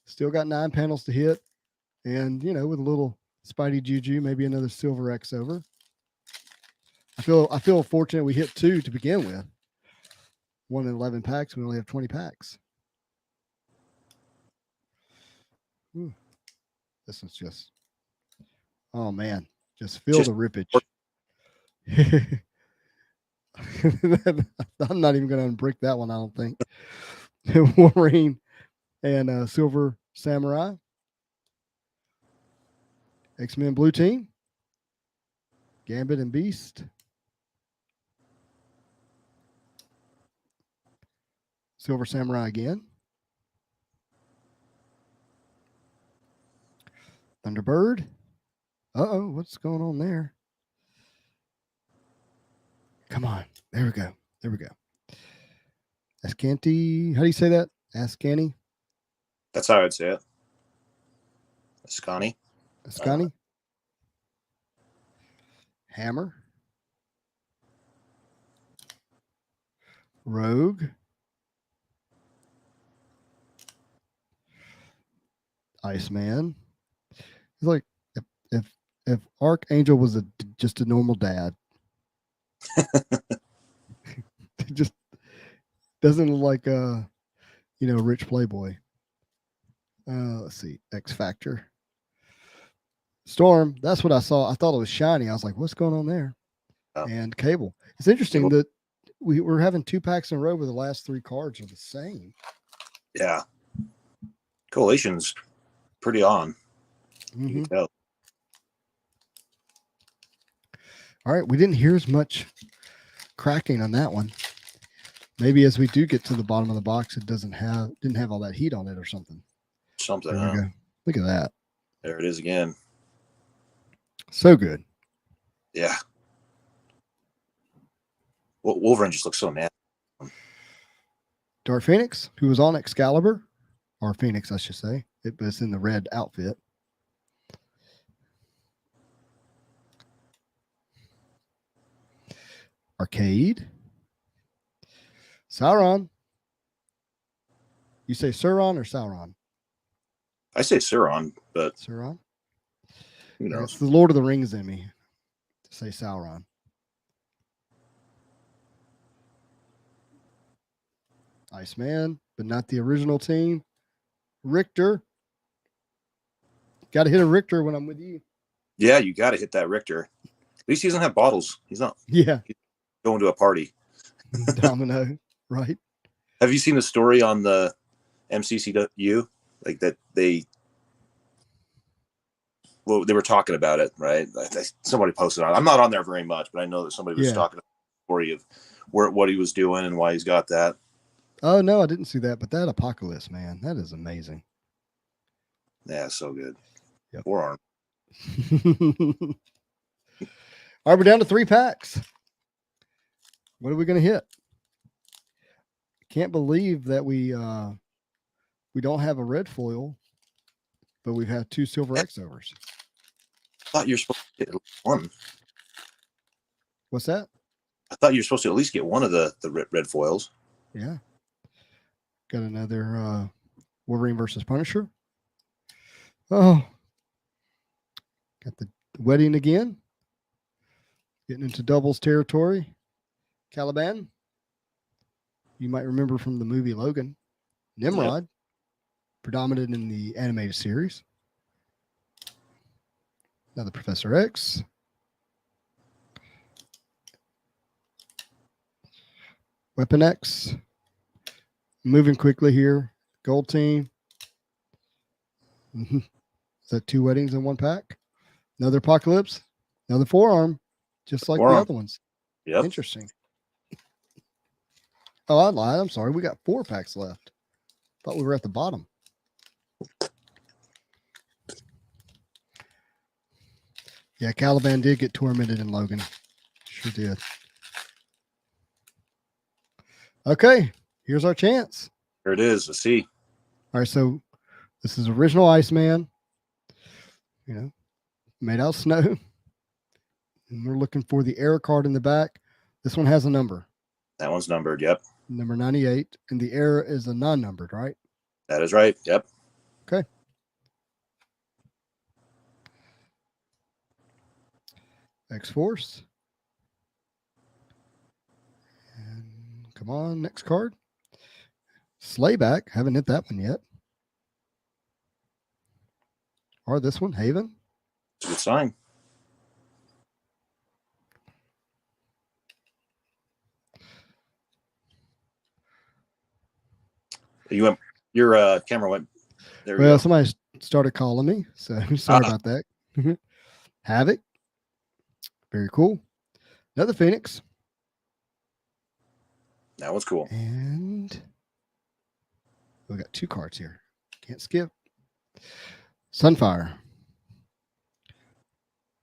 Still got 9 panels to hit. And, with a little Spidey Juju, maybe another silver X over. I feel fortunate we hit 2 to begin with. 1 in 11 packs. We only have 20 packs. Ooh. This is just, oh man, just feel the rippage. I'm not even going to unbrick that one, I don't think. Wolverine and Silver Samurai. X-Men Blue Team. Gambit and Beast. Silver Samurai again. Thunderbird. Uh-oh, what's going on there? Come on. There we go. There we go. Ascanti. How do you say that? Ascani? That's how I'd say it. Ascani. Ascani. Hammer. Rogue. Iceman. He's like if Archangel was just a normal dad. It just doesn't look like a rich playboy. Let's see. X Factor. Storm. That's what I saw. I thought it was shiny. I was like, what's going on there? Oh. And Cable. It's interesting that we're having 2 packs in a row where the last 3 cards are the same. Yeah. Collation's pretty on. Mm-hmm. You can tell. All right. We didn't hear as much cracking on that one. Maybe as we do get to the bottom of the box, it didn't have all that heat on it or something. Something. There we go. Look at that. There it is again. So good. Yeah. Wolverine just looks so mad. Dark Phoenix, who was on Excalibur, or Phoenix, I should say. It's in the red outfit. Arcade. Sauron. You say Sauron or Sauron? I say Sauron, but Sauron. Who knows? It's the Lord of the Rings in me to say Sauron. Iceman, but not the original team. Richter. Got to hit a Richter when I'm with you. Yeah, you got to hit that Richter. At least he doesn't have bottles. He's not. Yeah. He's going to a party. Domino, right? Have you seen the story on the MCCU? Like that they were talking about it, right? Somebody posted on it. I'm not on there very much, but I know that somebody was talking about the story of what he was doing and why he's got that. Oh no, I didn't see that, but that Apocalypse, man, that is amazing. Yeah, so good. Yep. Forearm. All right, we're down to 3 packs. What are we going to hit? Can't believe that we don't have a red foil, but we've had 2 silver X-overs. I thought you were supposed to get one. What's that? I thought you were supposed to at least get one of the red foils. Yeah. Got another Wolverine versus Punisher. Oh. Got the wedding again. Getting into doubles territory. Caliban. You might remember from the movie Logan. Nimrod. Yep. Predominant in the animated series. Another Professor X. Weapon X. Moving quickly here. Gold Team. Is that 2 weddings in 1 pack? Another Apocalypse. Another forearm. Just like the other ones. Yep. Interesting. Oh, I lied. I'm sorry. We got 4 packs left. Thought we were at the bottom. Yeah, Caliban did get tormented in Logan. Sure did. Okay, here's our chance. Here it is. Let's see. All right, so this is original Iceman. You know, made out of snow. And we're looking for the error card in the back. This one has a number. That one's numbered. Yep. Number 98. And the error is a non-numbered, right? That is right. Yep. Okay. X-Force. And come on, next card. Slayback. Haven't hit that one yet. Or this one, Haven. It's a good sign. Your camera went. There we go. Somebody started calling me, so sorry about that. Havoc. Very cool. Another Phoenix. That one's cool. And we got 2 cards here. Can't skip. Sunfire.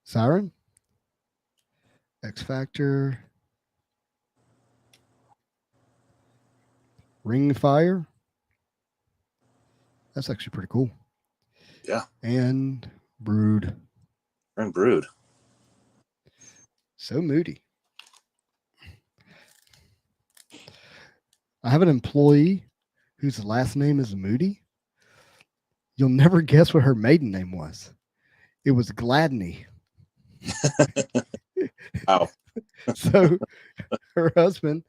Siren. X Factor. Ring Fire. That's actually pretty cool. Yeah. And Brood. And Brood. So moody. I have an employee whose last name is Moody. You'll never guess what her maiden name was. It was Gladney. Wow. So her husband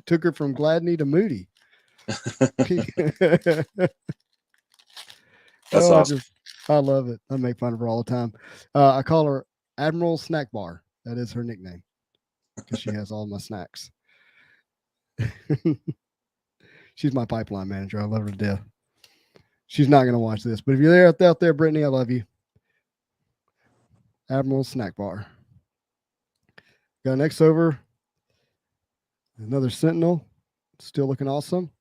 took her from Gladney to Moody. That's awesome. I love it. I make fun of her all the time. I call her Admiral Snack Bar. That is her nickname because she has all my snacks. She's my pipeline manager. I love her to death. She's not going to watch this, but if you're out there, Brittany, I love you. Admiral Snack Bar. Got an X-over. Another Sentinel. Still looking awesome.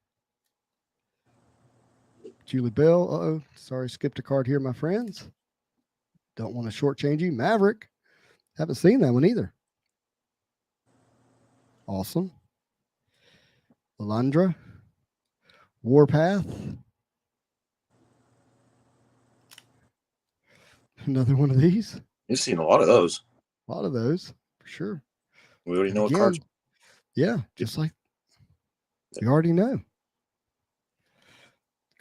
Julie Bell. Uh-oh. Sorry, skipped a card here, my friends. Don't want to shortchange you. Maverick. Haven't seen that one either. Awesome. Lalandra. Warpath. Another one of these. You've seen a lot of those. A lot of those, for sure. We already know what cards. Yeah, just like you already know.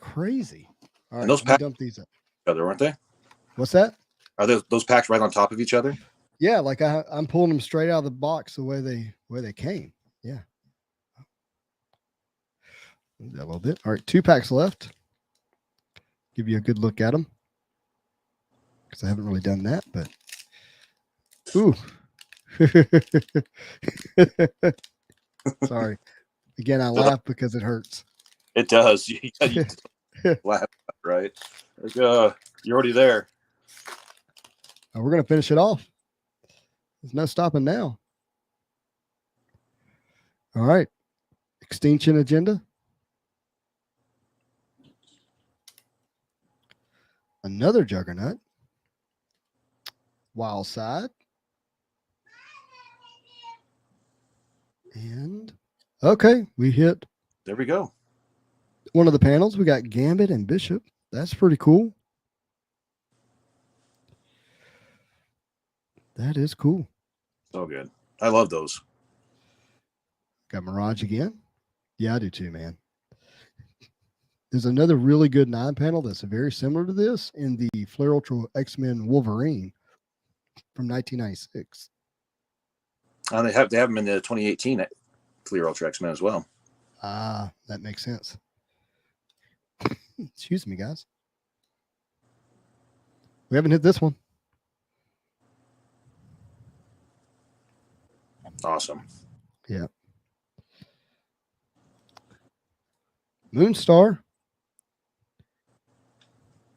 Crazy. All right, and those packs dump these up. Other, aren't they? What's that? Are those packs right on top of each other? Yeah, like I'm pulling them straight out of the box the way they came. Yeah. A little bit. All right, 2 packs left. Give you a good look at them because I haven't really done that, but ooh. Sorry. Again, I laugh because it hurts. It does. You laugh, right? Like, you're already there. We're going to finish it off. There's no stopping now. All right. Extinction agenda. Another juggernaut. Wild side. And okay, we hit There we go. one of the panels. We got Gambit and Bishop. That's pretty cool. That is cool. So good. I love those. Got Mirage again. Yeah, I do too, man. There's another really good 9 panel that's very similar to this in the Flare Ultra X-Men Wolverine from 1996. They have them in the 2018 Clear Ultra X-Men as well. Ah, that makes sense. Excuse me, guys. We haven't hit this one. Awesome. Yeah. Moonstar.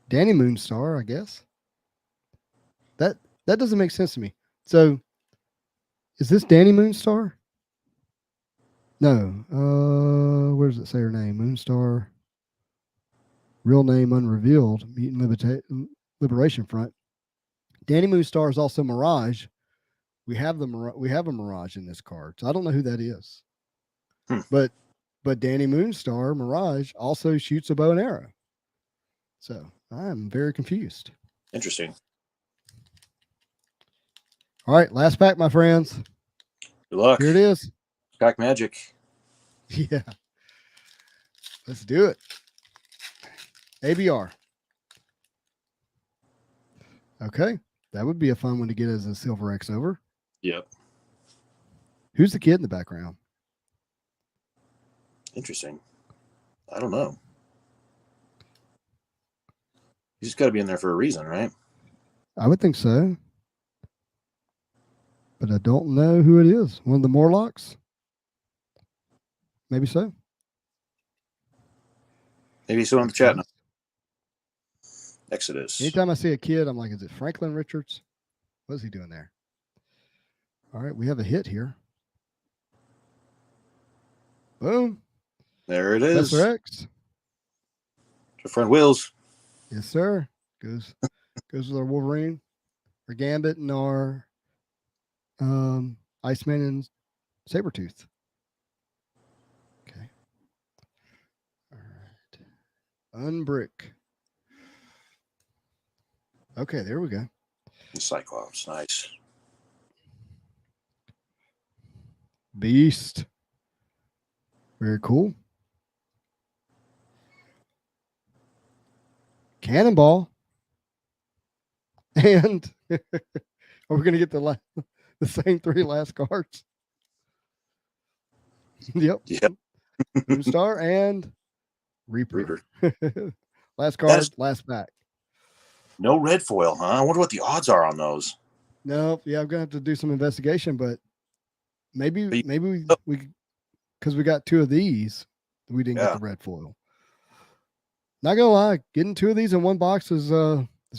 Danny Moonstar, I guess. That doesn't make sense to me. So, is this Danny Moonstar? No. Where does it say her name? Moonstar. Real name unrevealed. Mutant Liberation Front. Danny Moonstar is also Mirage. We have a Mirage in this card, so I don't know who that is. But Danny Moonstar Mirage also shoots a bow and arrow. So I'm very confused. Interesting. All right, last pack, my friends. Good luck. Here it is. Pack magic. Yeah. Let's do it. ABR. Okay. That would be a fun one to get as a Silver X over. Yep. Who's the kid in the background? Interesting. I don't know. He's just got to be in there for a reason, right? I would think so. But I don't know who it is. One of the Morlocks? Maybe so. Maybe he's still in the chat now. Exodus. Anytime I see a kid, I'm like, is it Franklin Richards? What is he doing there? All right, we have a hit here. Boom. There it is. Professor X. Your friend Wills. Yes, sir. Goes with our Wolverine, our Gambit, and our Iceman and Sabretooth. Okay. All right. Unbrick. Okay, there we go. The Cyclops. Nice. Beast. Very cool. Cannonball. And are we going to get the same 3 last cards? Yep. Moonstar and Reaper. Last card, last pack. No red foil, huh? I wonder what the odds are on those. No, yeah, I'm gonna have to do some investigation, but maybe we because we got 2 of these, we didn't get the red foil. Not gonna lie, getting 2 of these in one box is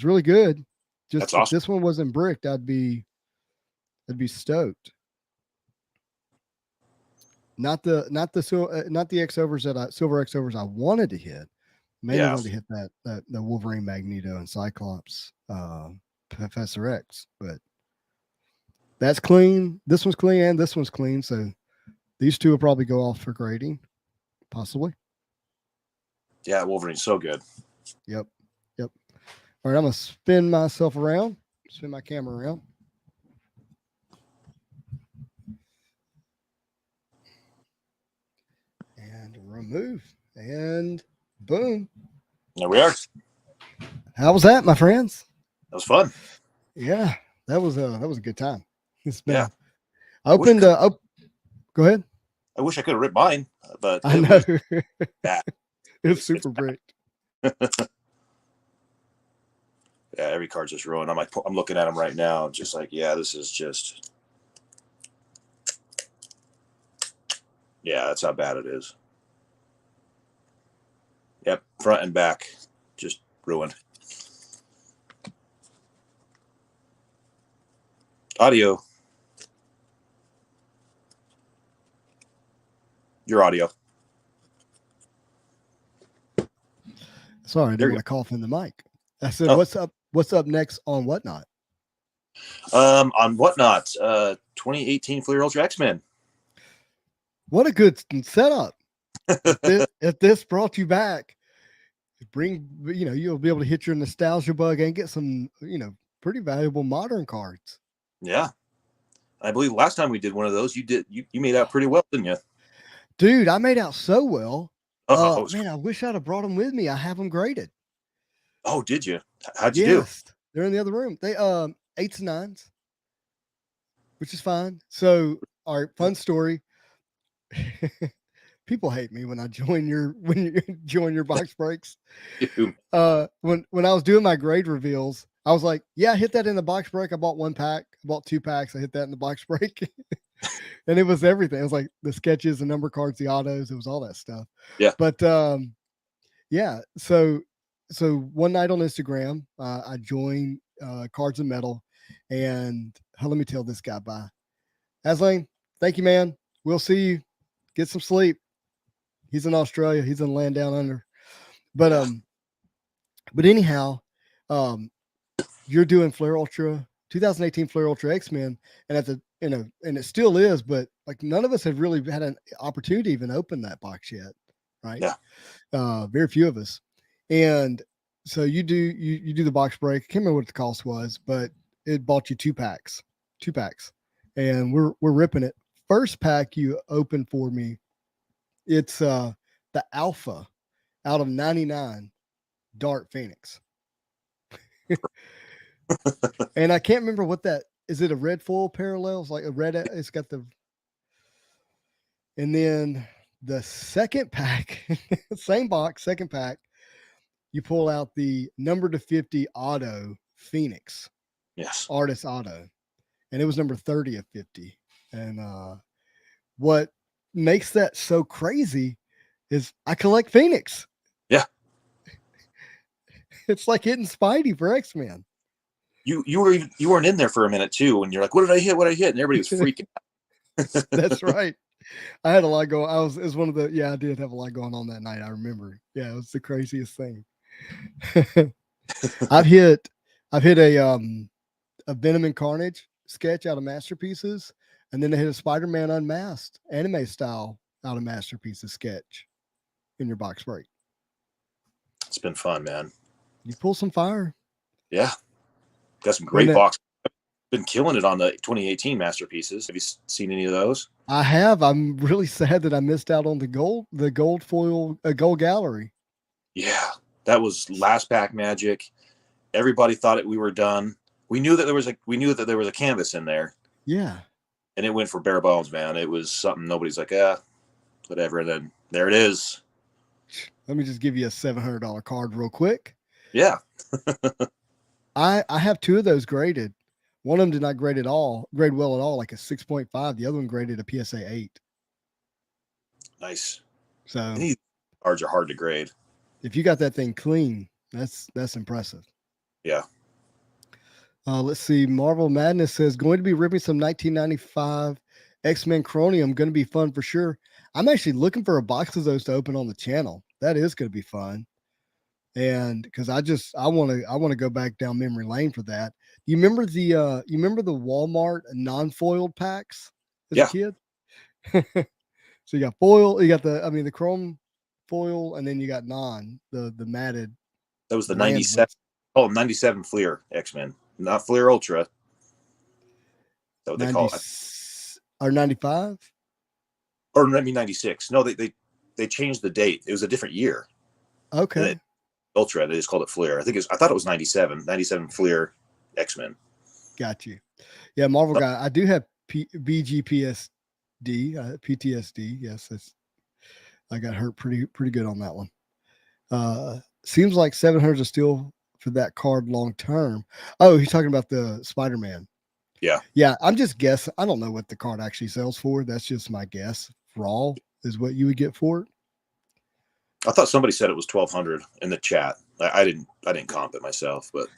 really good. Just That's awesome. If this one wasn't bricked, I'd be stoked. Not the X overs Silver X overs I wanted to hit. Maybe wanted to hit that the Wolverine, Magneto, and Cyclops, Professor X, but that's clean. This one's clean, and this one's clean. So these 2 will probably go off for grading, possibly. Yeah, Wolverine's so good. Yep. All right, I'm gonna spin myself around, spin my camera around. And remove. And boom. There we are. How was that, my friends? That was fun. Yeah, that was a good time. It's been I opened up. Go ahead. I wish I could have ripped mine, but I know. It's super bricked. Yeah, every card's just ruined. I'm looking at them right now, just like, this is just. Yeah, that's how bad it is. Yep, front and back, just ruined. Audio. your audio. Sorry, I There didn't you want to cough in the mic. I said, go. "What's up? What's up next on Whatnot?" On Whatnot, 2018 Fleer Ultra X-Men. What a good setup! If this brought you back, you'll be able to hit your nostalgia bug and get some pretty valuable modern cards. Yeah, I believe last time we did one of those, you made out pretty well, didn't you? Dude, I made out so well. Oh, Man, I wish I'd have brought them with me. I have them graded. oh, did you? How'd you do? Yes, they're in the other room. They 8s and 9s, which is fine. So, all right, fun story. People hate me when I join your join your box breaks. When I was doing my grade reveals, I was like, yeah, I hit that in the box break. I bought 1 pack, I bought 2 packs, I hit that in the box break. And it was everything. It was like the sketches, the number cards, the autos, it was all that stuff. Yeah. But yeah, so one night on Instagram, I joined Cards and Metal, and let me tell this guy bye. Aslan, thank you, man. We'll see you. Get some sleep. He's in Australia. He's in the land down under. But anyhow, you're doing Flair Ultra 2018 Flair Ultra X-Men, and at the and it still is, but like none of us have really had an opportunity to even open that box yet, right? Yeah. Very few of us. And so you do the box break. I can't remember what the cost was, but it bought you 2 packs. And we're ripping it. First pack you open for me, it's the Alpha out of 99 Dart Phoenix. And I can't remember what that is. It a red foil parallels, like a red, it's got the, and then the second pack, same box, second pack, you pull out the number to 50 auto Phoenix. Yes. Artist auto. And it was number 30 of 50. And what makes that so crazy is I collect Phoenix. Yeah. It's like hitting Spidey for X-Men. You weren't in there for a minute too, and you're like, what did I hit? And everybody was freaking out. That's right. I had a lot going. It was one of the, I did have a lot going on that night. I remember. Yeah, it was the craziest thing. I've hit a Venom and Carnage sketch out of Masterpieces, and then they hit a Spider-Man Unmasked anime style out of Masterpieces sketch in your box break. It's been fun, man. You pull some fire. Yeah. Got some great box. Been killing it on the 2018 Masterpieces. Have you seen any of those? I have. I'm really sad that I missed out on the gold foil, gold gallery. Yeah, that was last pack magic. Everybody thought we were done. We knew that there was a canvas in there. Yeah. And it went for bare bones, man. It was something nobody's like, whatever. And then there it is. Let me just give you a $700 card real quick. Yeah. I have 2 of those graded. One of them did not grade well at all, like a 6.5. The other one graded a PSA 8. Nice. So these cards are hard to grade. If you got that thing clean, that's impressive. Yeah. Let's see. Marvel Madness says going to be ripping some 1995 X-Men Chromium. Going to be fun for sure. I'm actually looking for a box of those to open on the channel. That is going to be fun. And because I want to go back down memory lane for that. You remember the Wal-Mart non-foiled packs as a kid? So you got foil, you got the chrome foil, and then you got the matted. That was the 97. 97 Fleer X-Men, not Fleer Ultra. That's what they call it. Or 95? Or maybe 96. No, they changed the date. It was a different year. Okay. Ultra, they just called it Fleer. I thought it was 97 Fleer X-Men. Got you. Yeah, Marvel guy. I do have BGPSD, PTSD. Yes, I got hurt pretty good on that one. Seems like 700 is still for that card long term. Oh, he's talking about the Spider-Man. Yeah. I'm just guessing. I don't know what the card actually sells for. That's just my guess. Raw is what you would get for it. I thought somebody said it was 1,200 in the chat. I didn't comp it myself, but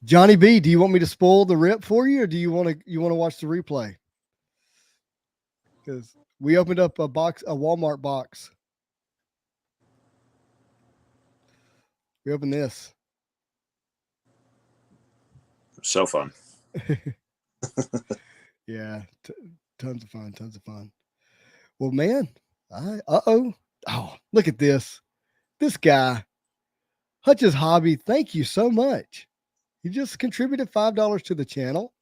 Johnny B, do you want me to spoil the rip for you, or do you want to watch the replay? Because we opened up a Walmart box. We opened this. So fun. Yeah, tons of fun, tons of fun. Well, man, oh, look at this. This guy, Hutch's Hobby. Thank you so much. He just contributed $5 to the channel,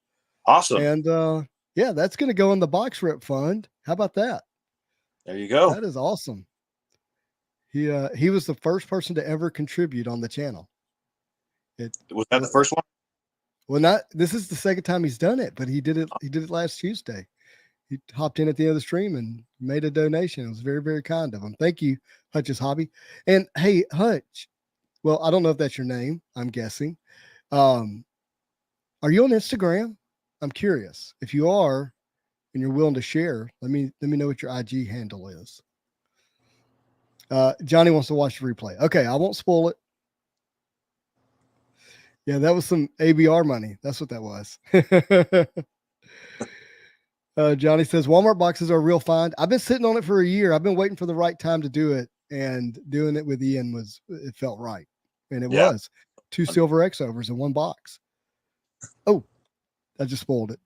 Awesome. and yeah, that's going to go in the box rip fund. How about that? There you go. That is awesome. He was the first person to ever contribute on the channel. Was that the first one? Well, not this is the second time he's done it, but he did it. He did it last Tuesday. He hopped in at the end of the stream and made a donation. It was very, very kind of him. Thank you, Hutch's Hobby. And hey, Hutch. Well, I don't know if that's your name. I'm guessing. Are you on Instagram? I'm curious. If you are, and you're willing to share, let me know what your IG handle is. Johnny wants to watch the replay. Okay, I won't spoil it. Yeah, that was some ABR money. That's what that was. Johnny says Walmart boxes are a real find. I've been sitting on it for a year. I've been waiting for the right time to do it, and doing it with Ian it felt right, and it was 2 silver X overs in one box. Oh, I just spoiled it.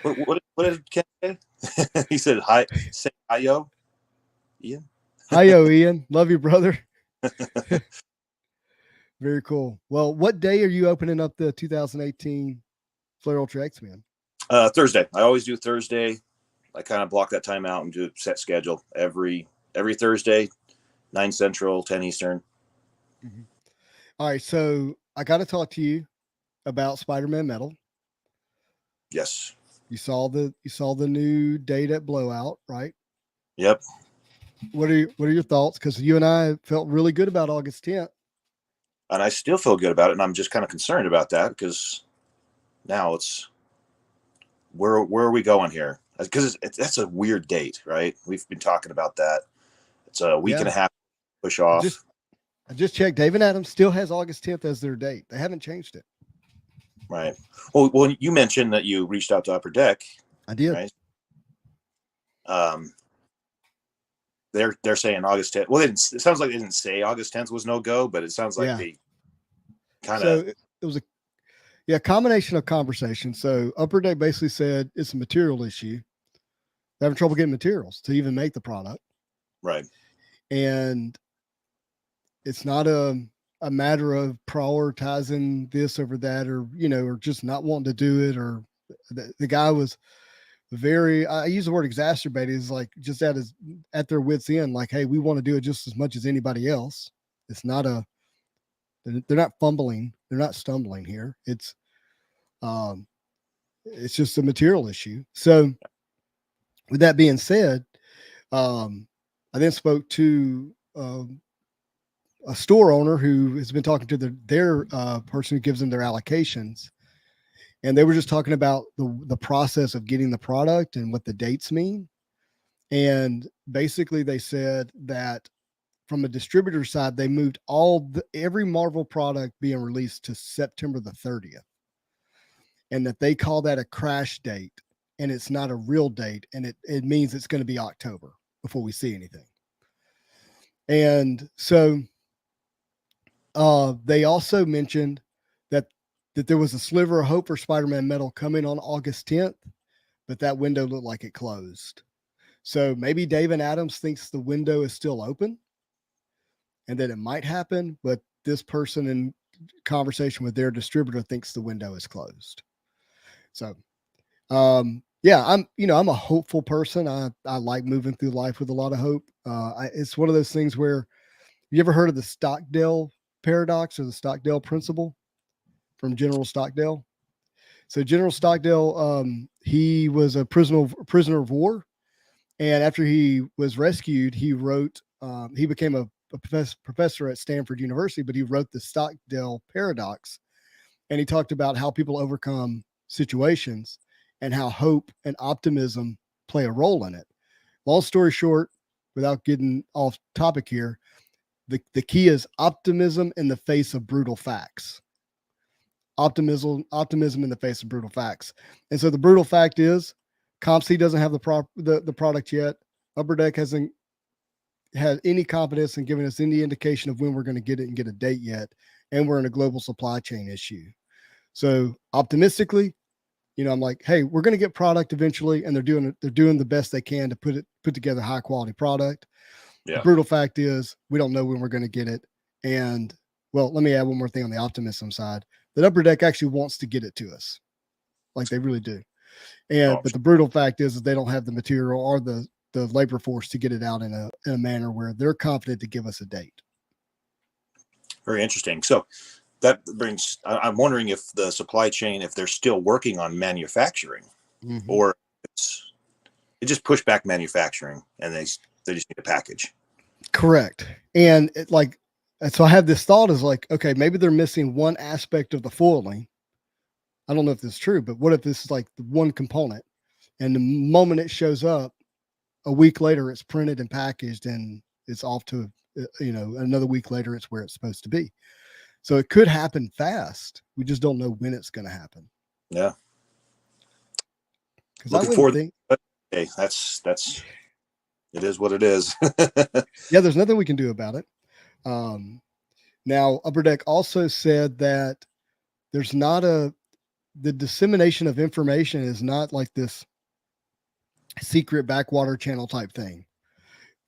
What did Ken say? He said hi. Say hi, yo, Ian. Hi, yo, Ian. Love you, brother. Very cool. Well, what day are you opening up the 2018 Flair Ultra X-Men? Thursday. I always do Thursday. I kind of block that time out and do a set schedule every Thursday, 9 Central, 10 Eastern. Mm-hmm. All right. So I got to talk to you about Spider-Man Metal. Yes. You saw the new date at Blowout, right? Yep. What are your thoughts? Because you and I felt really good about August 10th. And I still feel good about it. And I'm just kind of concerned about that because now it's where are we going here? Because that's a weird date, right? We've been talking about that. It's a week and a half push off. I just checked. David Adams still has August 10th as their date. They haven't changed it. Right. Well, you mentioned that you reached out to Upper Deck. I did. Right. They're saying August 10th. Well, it sounds like they didn't say August 10th was no go, but it sounds like they kind of. So it was a combination of conversations. So Upper Deck basically said it's a material issue. They're having trouble getting materials to even make the product. Right. And it's not a matter of prioritizing this over that, or or just not wanting to do it, or the guy was very, I use the word exacerbated, is like just at their wits end, like, hey, we want to do it just as much as anybody else. It's not they're not fumbling, they're not stumbling here. It's just a material issue. So with that being said, I then spoke to a store owner who has been talking to their person who gives them their allocations. And they were just talking about the process of getting the product and what the dates mean. And basically they said that from a distributor side, they moved every Marvel product being released to September the 30th. And that they call that a crash date, and it's not a real date. And it means it's going to be October before we see anything. And so they also mentioned that there was a sliver of hope for Spider-Man Metal coming on August 10th, but that window looked like it closed. So maybe David Adams thinks the window is still open and that it might happen, but this person in conversation with their distributor thinks the window is closed. So, yeah, I'm a hopeful person. I like moving through life with a lot of hope. It's one of those things where, you ever heard of the Stockdale paradox or the Stockdale principle from General Stockdale? So General Stockdale, he was a prisoner of war. And after he was rescued, he wrote, he became a professor at Stanford University, but he wrote the Stockdale paradox. And he talked about how people overcome situations and how hope and optimism play a role in it. Long story short, without getting off topic here, the key is optimism in the face of brutal facts. Optimism in the face of brutal facts. And so the brutal fact is CompC doesn't have the product yet. Upper Deck hasn't had any confidence in giving us any indication of when we're going to get it and get a date yet. And we're in a global supply chain issue. So optimistically, I'm like, hey, we're going to get product eventually, and they're doing the best they can to put together high quality product. Yeah. The brutal fact is we don't know when we're going to get it. And well, let me add one more thing on the optimism side. That Upper Deck actually wants to get it to us. Like they really do. But the brutal fact is that they don't have the material or the labor force to get it out in a manner where they're confident to give us a date. Very interesting. So that brings, I'm wondering if the supply chain, if they're still working on manufacturing, or it just pushed back manufacturing and they just need a package. Correct. And so I have this thought is like, okay, maybe they're missing one aspect of the foiling. I don't know if this is true, but what if this is like the one component, and the moment it shows up a week later, it's printed and packaged and it's off to, another week later, it's where it's supposed to be. So it could happen fast. We just don't know when it's going to happen. Yeah. Looking forward. Hey, that's it is what it is. Yeah, there's nothing we can do about it. Now, Upper Deck also said that there's not the dissemination of information is not like this secret backwater channel type thing.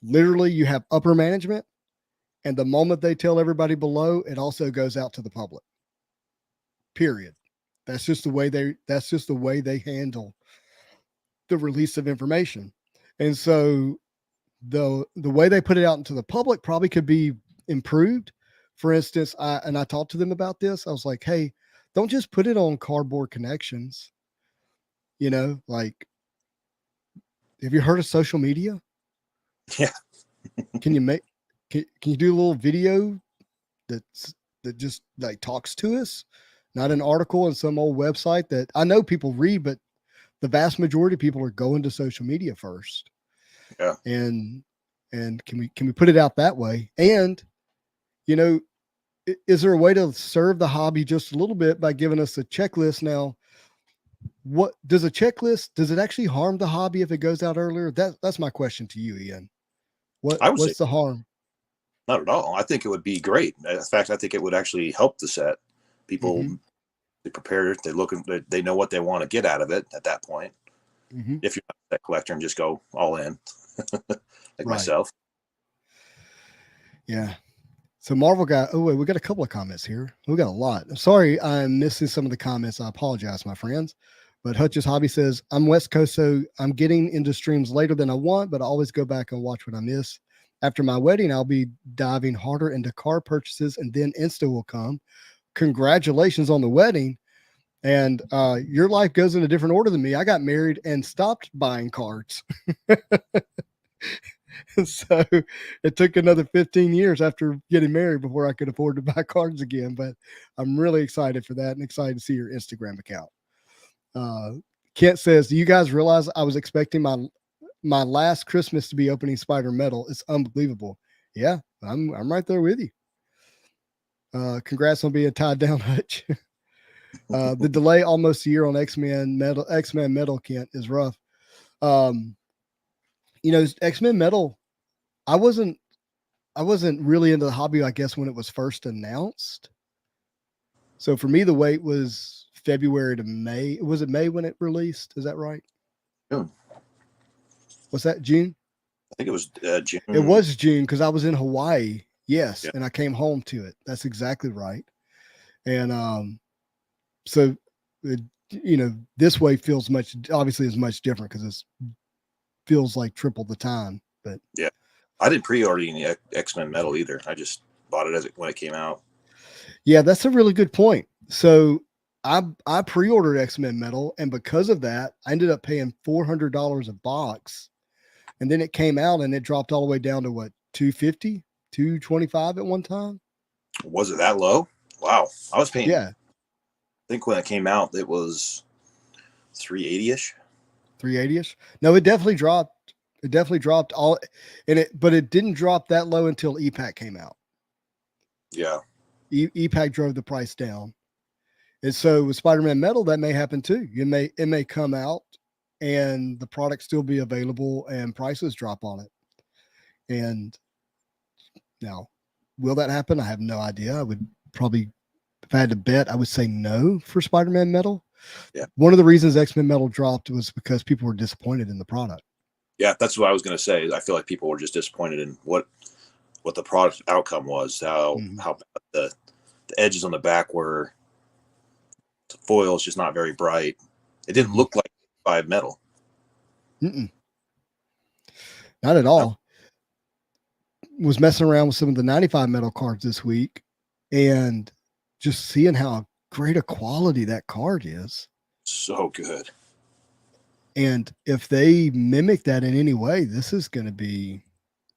Literally, you have upper management, and the moment they tell everybody below, it also goes out to the public. Period. That's just the way they handle the release of information. And so the way they put it out into the public probably could be improved. For instance, I talked to them about this. I was like, hey, don't just put it on Cardboard Connections. Like, have you heard of social media? Yeah. Can you do a little video that just like talks to us, not an article in some old website that I know people read, but the vast majority of people are going to social media first. Yeah. And can we put it out that way? And, is there a way to serve the hobby just a little bit by giving us a checklist? Now, what does a checklist, does it actually harm the hobby if it goes out earlier? That's my question to you, Ian. What's the harm? Not at all. I think it would be great. In fact, I think it would actually help the set. People, they prepare, they know what they want to get out of it at that point. If you're not a set collector and just go all in, like myself. Yeah. So Marvel got, oh wait, we got a couple of comments here. We got a lot. I'm sorry I'm missing some of the comments. I apologize, my friends. But Hutch's Hobby says, I'm West Coast, so I'm getting into streams later than I want, but I always go back and watch what I miss. After my wedding, I'll be diving harder into car purchases, and then Insta will come. Congratulations on the wedding. And your life goes in a different order than me. I got married and stopped buying cards. So it took another 15 years after getting married before I could afford to buy cards again. But I'm really excited for that and excited to see your Instagram account. Kent says, do you guys realize I was expecting my last Christmas to be opening Spider Metal? It's unbelievable. Yeah, I'm right there with you. Congrats on being tied down, Hutch. The delay almost a year on X-Men Metal, Kent, is rough. X-Men Metal, I wasn't really into the hobby, I guess, when it was first announced. So for me, the wait was February to May. Was it May when it released? Is that right? June. Was that June? I think it was June. It was June because I was in Hawaii. Yes. Yeah. And I came home to it. That's exactly right. And so, this way feels obviously is much different because it feels like triple the time. But yeah, I didn't pre-order any X-Men Metal either. I just bought it when it came out. Yeah, that's a really good point. So I pre-ordered X-Men Metal, and because of that, I ended up paying $400 a box. And then it came out and it dropped all the way down to what, $250, $225 at one time. Was it that low? Wow. I was paying. Yeah. I think when it came out, it was $380-ish. $380-ish. No, it definitely dropped. It definitely dropped all in it, but it didn't drop that low until EPAC came out. Yeah. EPAC drove the price down. And so with Spider-Man Metal, that may happen too. It may come out and the product still be available and prices drop on it. And now, will that happen? I have no idea. I would probably, if I had to bet, I would say no for Spider-Man metal. Yeah. One of the reasons X-Men metal dropped was because people were disappointed in the product. Yeah, that's what I was going to say. I feel like people were just disappointed in what the product outcome was. How the edges on the back were. The foil is just not very bright. It didn't look like 5 metal. Mm-mm. Not at all. Was messing around with some of the 95 metal cards this week and just seeing how great a quality that card is. So good. And if they mimic that in any way, this is going to be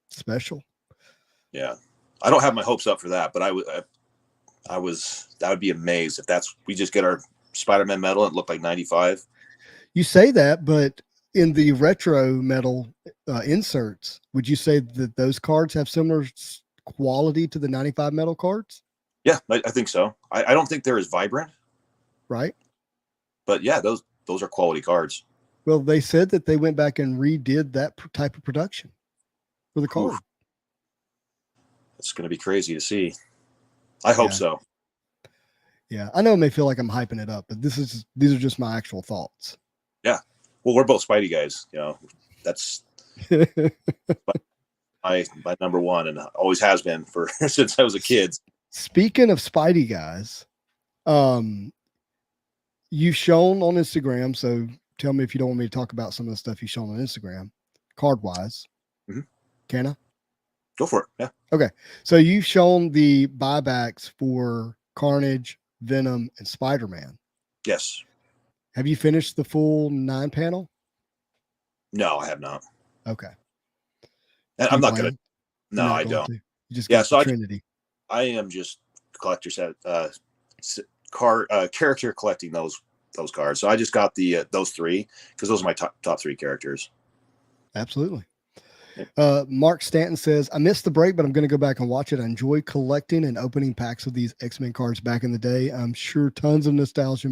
special. Yeah. I don't have my hopes up for that, but I would be amazed if we just get our Spider-Man metal and it looked like 95. You say that, but in the retro metal inserts, would you say that those cards have similar quality to the 95 metal cards? Yeah, I think so. I don't think they're as vibrant. Right. But yeah, those are quality cards. Well, they said that they went back and redid that type of production for the card. Oof. It's going to be crazy to see. I hope so. Yeah, I know it may feel like I'm hyping it up, but these are just my actual thoughts. Yeah. Well, we're both Spidey guys. That's my number one, and always has been since I was a kid. Speaking of Spidey guys, you've shown on Instagram, so tell me if you don't want me to talk about some of the stuff you've shown on Instagram, card wise. Mm-hmm. Can I? Go for it. Yeah. Okay. So you've shown the buybacks for Carnage, Venom, and Spider-Man. Yes. Have you finished the full 9 panel? No, I have not. Okay. And I'm not going to. No, I don't. You just got the Trinity. I am just collector set character collecting those cards. So I just got the those 3 because those are my top 3 characters. Absolutely. Mark Stanton says, I missed the break, but I'm going to go back and watch it. I enjoy collecting and opening packs of these X-Men cards back in the day. I'm sure tons of nostalgic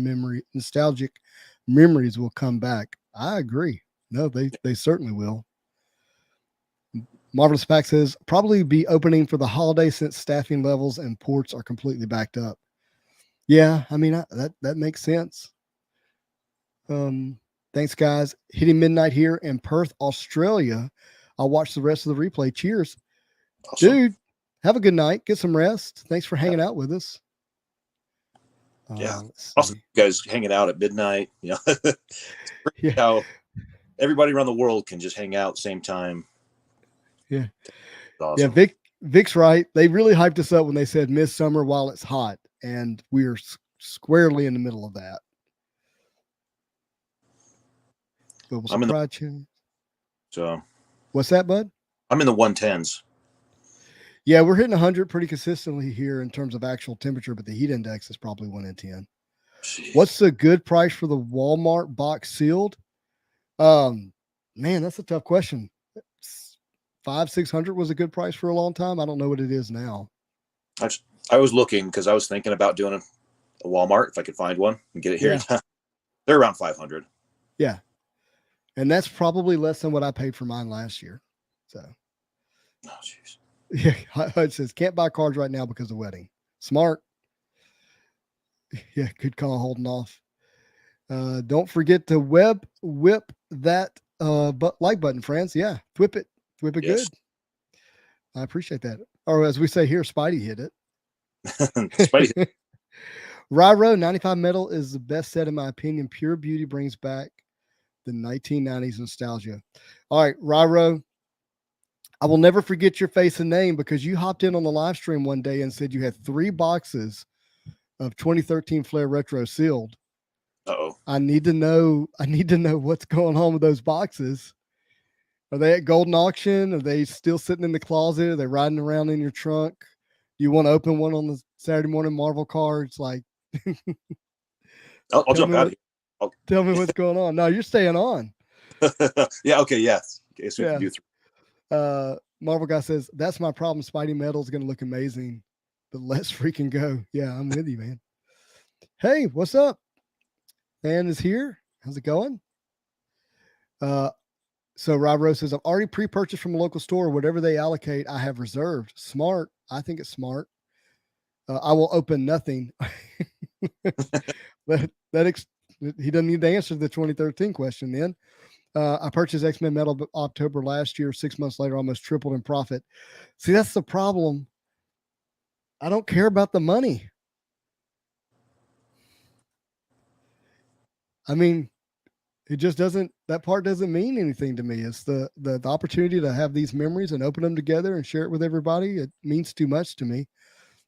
memories will come back. I agree. No, they certainly will. Marvelous Pack says, probably be opening for the holiday since staffing levels and ports are completely backed up. Yeah, I mean, that makes sense. Thanks, guys. Hitting midnight here in Perth, Australia. I'll watch the rest of the replay. Cheers. Awesome. Dude, have a good night. Get some rest. Thanks for hanging out with us. Yeah. Also, you guys hanging out at midnight. How everybody around the world can just hang out same time. Yeah. Awesome. Yeah, Vic's right. They really hyped us up when they said midsummer while it's hot, and we are squarely in the middle of that. So what's that, bud? I'm in the 110s. Yeah, we're hitting 100 pretty consistently here in terms of actual temperature, but the heat index is probably 1 in 10. Jeez. What's the good price for the Wal-Mart box sealed? Man, that's a tough question. 500-600 was a good price for a long time. I don't know what it is now. I was looking because I was thinking about doing a Walmart if I could find one and get it here. Yeah. They're around 500. Yeah. And that's probably less than what I paid for mine last year. So, oh, jeez. Yeah, it says can't buy cards right now because of wedding. Smart. Yeah, good call holding off. Don't forget to whip that like button, friends. Yeah, whip it yes. Good. I appreciate that. Or as we say here, Spidey hit it. Spidey. Ryro 95 metal is the best set in my opinion. Pure beauty brings back the 1990s nostalgia. All right, Ryro, I will never forget your face and name because you hopped in on the live stream one day and said you had 3 boxes of 2013 Flair Retro sealed. Uh-oh. I need to know what's going on with those boxes. Are they at Golden Auction? Are they still sitting in the closet? Are they riding around in your trunk? Do you want to open one on the Saturday morning Marvel cards? Like, I'll jump out of here. Tell me what's going on. No, you're staying on. Yeah. Okay. Yes. Okay, so yeah. Marvel guy says, that's my problem. Spidey metal is going to look amazing, but let's freaking go. Yeah, I'm with you, man. Hey, what's up? Man is here. How's it going? Uh, so Rob Rose says, I've already pre-purchased from a local store. Whatever they allocate, I have reserved. Smart. I think it's smart. I will open nothing. He doesn't need to answer the 2013 question then. I purchased X-Men Metal October last year. 6 months later, almost tripled in profit. See, that's the problem. I don't care about the money. I mean, it just doesn't, that part doesn't mean anything to me. It's the opportunity to have these memories and open them together and share it with everybody. It means too much to me.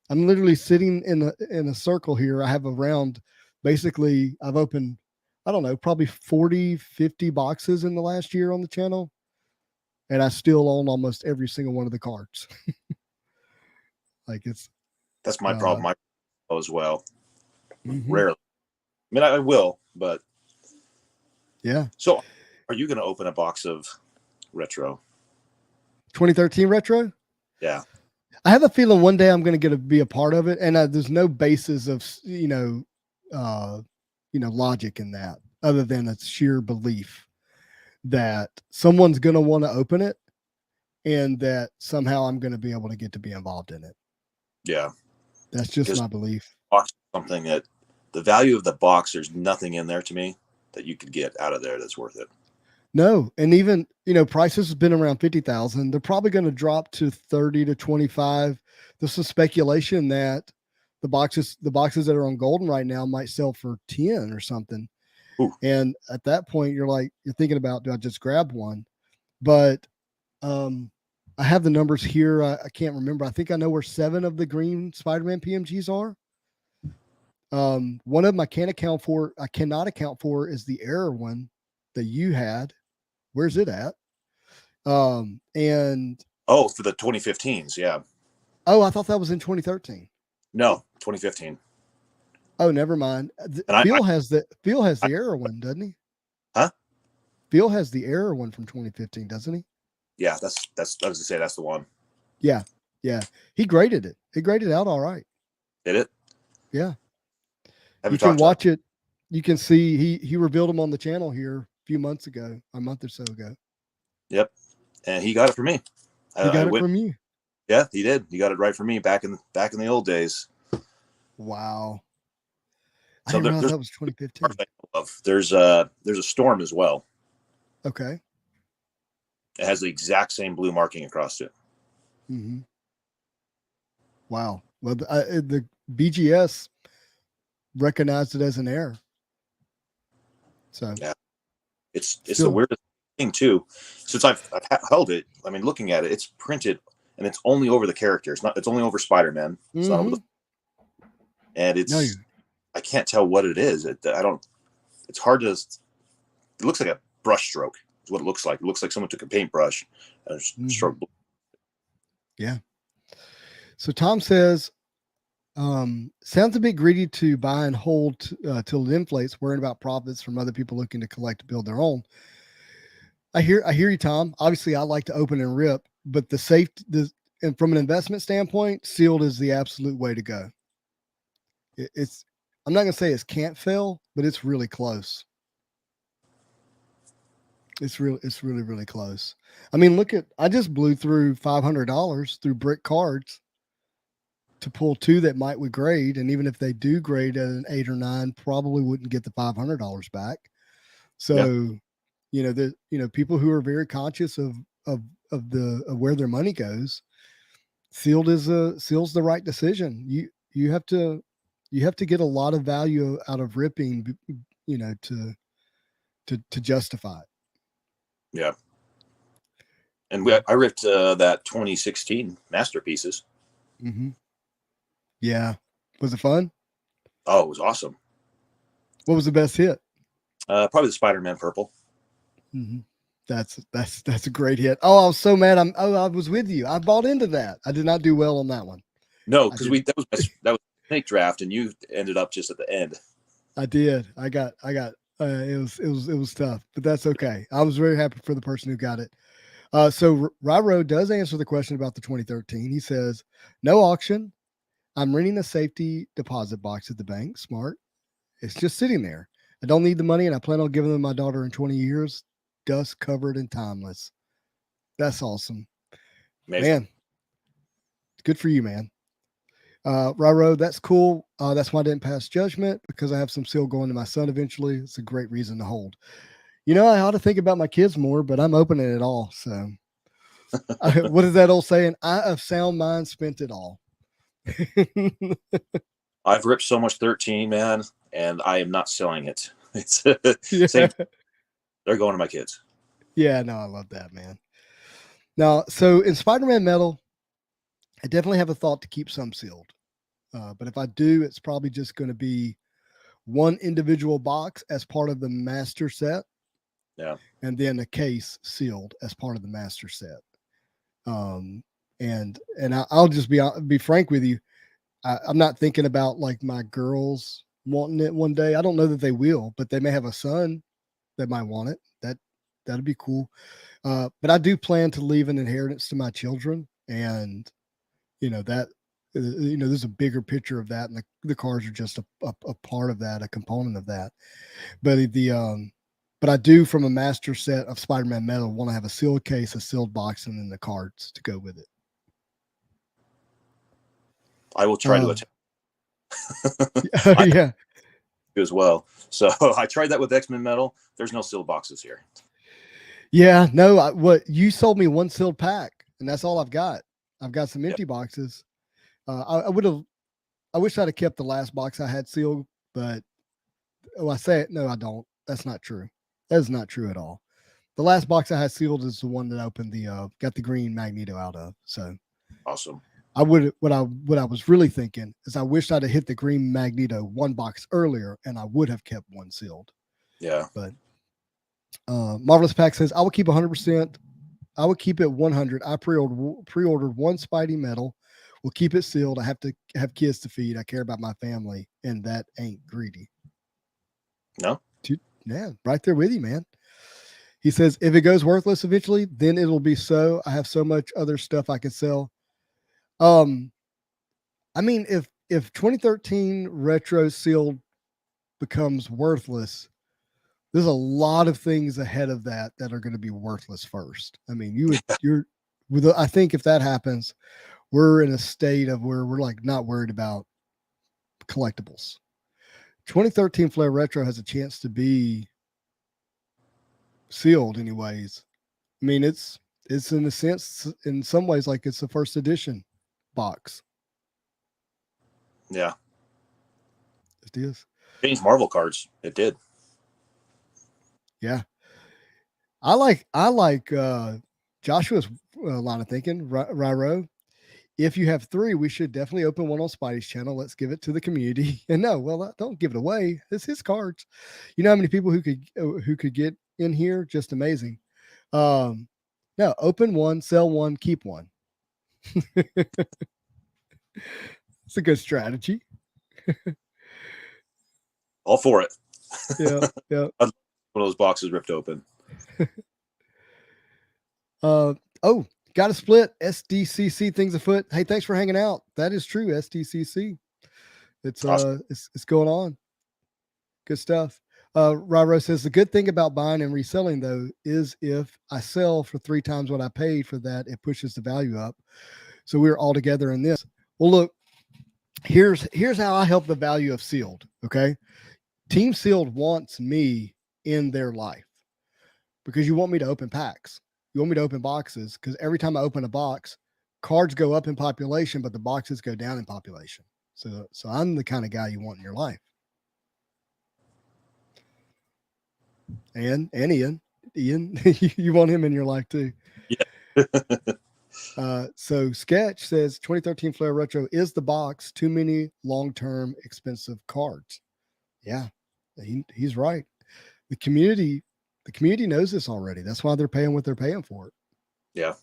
I'm literally sitting in a circle here. I have around, basically, I've opened, I don't know, probably 40, 50 boxes in the last year on the channel. And I still own almost every single one of the cards. Like That's my problem. I as well. Mm-hmm. Rarely. I mean, I will, but yeah. So, are you going to open a box of retro? 2013 retro? Yeah. I have a feeling one day I'm going to be a part of it, and there's no basis of logic in that, other than a sheer belief that someone's going to want to open it, and that somehow I'm going to be able to get to be involved in it. Yeah, that's just my belief. Box something that the value of the box, there's nothing in there to me that you could get out of there that's worth it. No, and even prices has been around 50,000. They're probably going to drop to 30 to 25. There's some speculation that the boxes that are on Golden right now might sell for 10 or something. Ooh. And at that point, you're thinking about, do I just grab one? But I have the numbers here. I can't remember. I think I know where 7 of the green Spider-Man PMGs are. One of them I cannot account for is the error one that you had. Where's it at? And for the 2015s, yeah. Oh, I thought that was in 2013. No, 2015. Oh, never mind. Phil has the error one, doesn't he? Huh? Phil has the error one from 2015, doesn't he? Yeah, that's I was gonna say that's the one. Yeah. He graded it. It graded out all right. Did it? Yeah. You can watch it. You can see he revealed them on the channel here a few months ago, a month or so ago. Yep. And he got it from me. He got it from you. Yeah, he did. He got it right from me back in the old days. Wow. So I didn't realize that was 2015. There's a storm as well. Okay. It has the exact same blue marking across it. Mm-hmm. Wow. Well, the BGS recognized it as an error. So yeah, it's the weirdest thing too. Since I've held it, I mean, looking at it, it's printed and it's only over the character. It's only over Spider-Man. It's not over and it's I can't tell what it is. It's hard to. It looks like a brush stroke. Is what it looks like. It looks like someone took a paintbrush and struck. Yeah. So Tom says, sounds a bit greedy to buy and hold till it inflates, worrying about profits from other people looking to collect to build their own. I hear you, Tom. Obviously, I like to open and rip, but and from an investment standpoint, sealed is the absolute way to go. I'm not going to say it's can't fail, but it's really close. It's really, really close. I mean, I just blew through $500 through brick cards to pull 2 that would grade. And even if they do grade at an 8 or 9, probably wouldn't get the $500 back. So, people who are very conscious of where their money goes, sealed seal's the right decision. You have to get a lot of value out of ripping, to justify it. Yeah. And I ripped that 2016 masterpieces. Mm-hmm. Yeah. Was it fun? Oh, it was awesome. What was the best hit? Probably the Spider-Man purple. Mm-hmm. That's a great hit. Oh, I was so mad. I was with you. I bought into that. I did not do well on that one. No, because that was snake draft, and you ended up just at the end. I did. I got. It was tough, but that's okay. I was very happy for the person who got it. So Ryro does answer the question about the 2013. He says, no auction. I'm renting a safety deposit box at the bank. Smart. It's just sitting there. I don't need the money, and I plan on giving them my daughter in 20 years. dust covered and timeless. That's awesome, Amazing. man. Good for you, man. Raro, that's cool. That's why I didn't pass judgment, because I have some seal going to my son eventually. It's a great reason to hold. I ought to think about my kids more, but I'm opening it all. So, what is that old saying? I of sound mind spent it all. I've ripped so much 13, man, and I am not selling it. It's Yeah. same. They're going to my kids. Yeah, no, I love that, man. Now, so in Spider-Man Metal, I definitely have a thought to keep some sealed. But if I do, it's probably just going to be one individual box as part of the master set. Yeah. And then a case sealed as part of the master set. Um, and I'll just be frank with you. I'm not thinking about like my girls wanting it one day. I don't know that they will, but they may have a son that might want it. That'd be cool. But I do plan to leave an inheritance to my children, and that there's a bigger picture of that, and the cars are just a part of that, a component of that. But I do, from a master set of Spider-Man Metal, want to have a sealed case, a sealed box, and then the cards to go with it. I will try to Yeah. as well. So I tried that with X-Men Metal. There's no sealed boxes here. Yeah, no, what you sold me one sealed pack, and that's all I've got. I've got some empty boxes. I wish I'd have kept the last box I had sealed, but I say it. No, I don't. That's not true. That is not true at all. The last box I had sealed is the one that I opened got the green Magneto out of. So awesome. what I was really thinking is I wish I'd have hit the green Magneto one box earlier, and I would have kept one sealed. Yeah. But Marvelous Pack says I will keep 100%. I would keep it 100. I pre-ordered one Spidey Metal. We'll keep it sealed. I have to have kids to feed. I care about my family, and that ain't greedy. No. Yeah, right there with you, man. He says if it goes worthless eventually, then it'll be so. I have so much other stuff I could sell. I mean, if 2013 retro sealed becomes worthless, there's a lot of things ahead of that are going to be worthless first. I mean, I think if that happens, we're in a state of where we're like not worried about collectibles. 2013 Flair Retro has a chance to be sealed anyways. I mean, it's in a sense, in some ways, like it's the first edition box. Yeah. It is. Changed Marvel cards. It did. Yeah. I like Joshua's line of thinking, Ryro. If you have 3, we should definitely open one on Spidey's channel. Let's give it to the community. And no, well, don't give it away. It's his cards. You know how many people who could get in here? Just amazing. No, open one, sell one, keep one. It's a good strategy. All for it. Yeah, yeah. One of those boxes ripped open. Oh, got to split. SDCC things afoot. Hey, thanks for hanging out. That is true. SDCC. It's awesome. it's going on. Good stuff. Raro says the good thing about buying and reselling though is if I sell for 3 times what I paid for that, it pushes the value up. So we're all together in this. Well, look, here's how I help the value of sealed. Okay, Team Sealed wants me in their life because you want me to open packs. You want me to open boxes because every time I open a box, cards go up in population, but the boxes go down in population. So I'm the kind of guy you want in your life. And Ian, you want him in your life too. Yeah. So Sketch says 2013 Flair Retro is the box. Too many long-term expensive cards. Yeah, he's right. The community knows this already. That's why they're paying what they're paying for it. Yeah.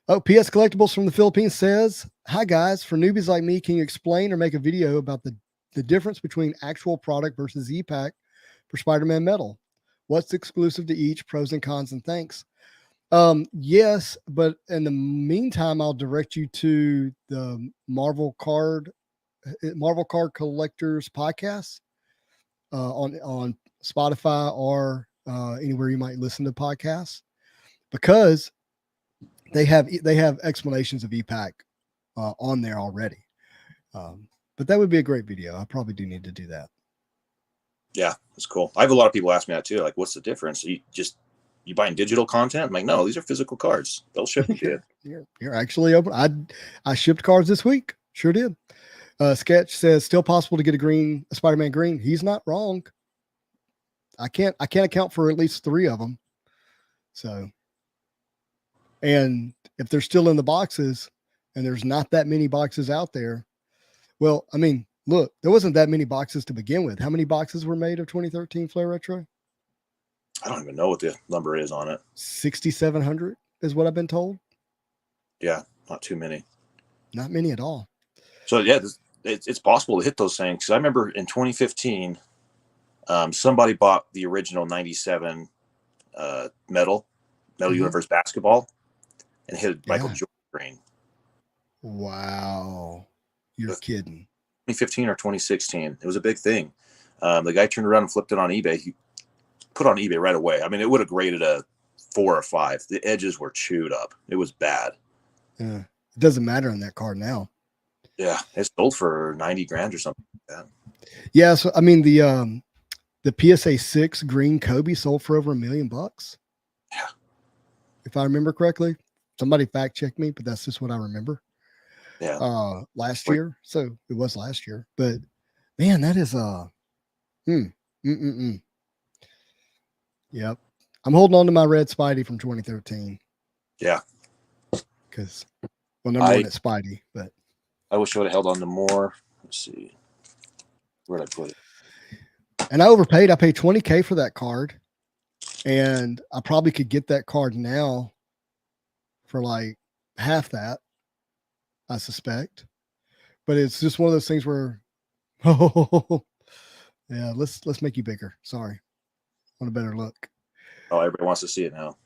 Oh, PS Collectibles from the Philippines says, hi guys, for newbies like me, can you explain or make a video about the difference between actual product versus Z-Pack for Spider-Man Metal? What's exclusive to each, pros and cons, and thanks. Yes, but in the meantime, I'll direct you to the Marvel Card Collectors podcast on Spotify or anywhere you might listen to podcasts, because they have explanations of EPAC on there already. But that would be a great video. I probably do need to do that. Yeah, it's cool. I have a lot of people ask me that too. Like, what's the difference? You buying digital content? I'm like, no, these are physical cards. They'll ship them to you. You're actually open. I shipped cards this week. Sure did. Sketch says still possible to get a Spider-Man green. He's not wrong. I can't account for at least 3 of them. So, and if they're still in the boxes, and there's not that many boxes out there, well, I mean, look, there wasn't that many boxes to begin with. How many boxes were made of 2013 Flair Retro? I don't even know what the number is on it. 6,700 is what I've been told. Yeah, not too many. Not many at all. So yeah, it's possible to hit those things. Because I remember in 2015, somebody bought the original 97 Metal Universe basketball and hit Michael Jordan green. Wow. You're kidding. 2015 or 2016. It was a big thing. The guy turned around and flipped it on eBay. He put it on eBay right away. I mean, it would have graded a 4 or 5. The edges were chewed up. It was bad. Yeah. It doesn't matter on that card now. Yeah. It sold for 90 grand or something like that. Yeah. So, I mean, the PSA 6 green Kobe sold for over $1 million. Yeah. If I remember correctly. Somebody fact check me, but that's just what I remember. Yeah. Last year. So it was last year, but man, that is Yep. I'm holding on to my red Spidey from 2013. Yeah. Because, well, number one, it's Spidey, but I wish I would have held on to more. Let's see. Where'd I put it? And I overpaid. I paid $20K for that card. And I probably could get that card now for like half that, I suspect. But it's just one of those things where, oh, yeah, let's make you bigger. Sorry. Want a better look. Oh, everybody wants to see it now.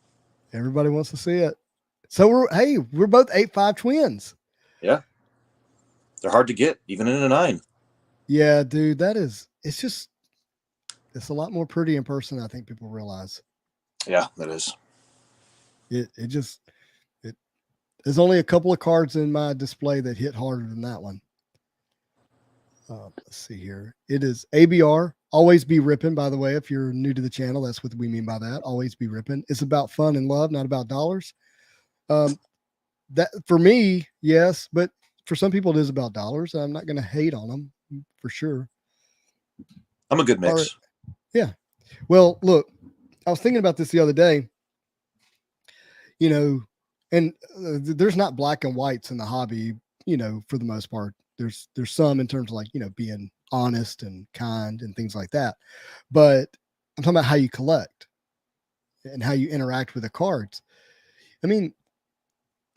Everybody wants to see it. So we're both 8'5" twins. Yeah. They're hard to get, even in a 9. Yeah, dude, it's a lot more pretty in person than I think people realize. Yeah, that is. There's only a couple of cards in my display that hit harder than that one. Let's see here. It is ABR. Always be ripping, by the way. If you're new to the channel, that's what we mean by that. Always be ripping. It's about fun and love, not about dollars. That for me, yes, but for some people it is about dollars. I'm not going to hate on them for sure. I'm a good mix. Right. Yeah. Well, look, I was thinking about this the other day, and there's not black and whites in the hobby, for the most part. There's some in terms of like, being honest and kind and things like that. But I'm talking about how you collect and how you interact with the cards. I mean,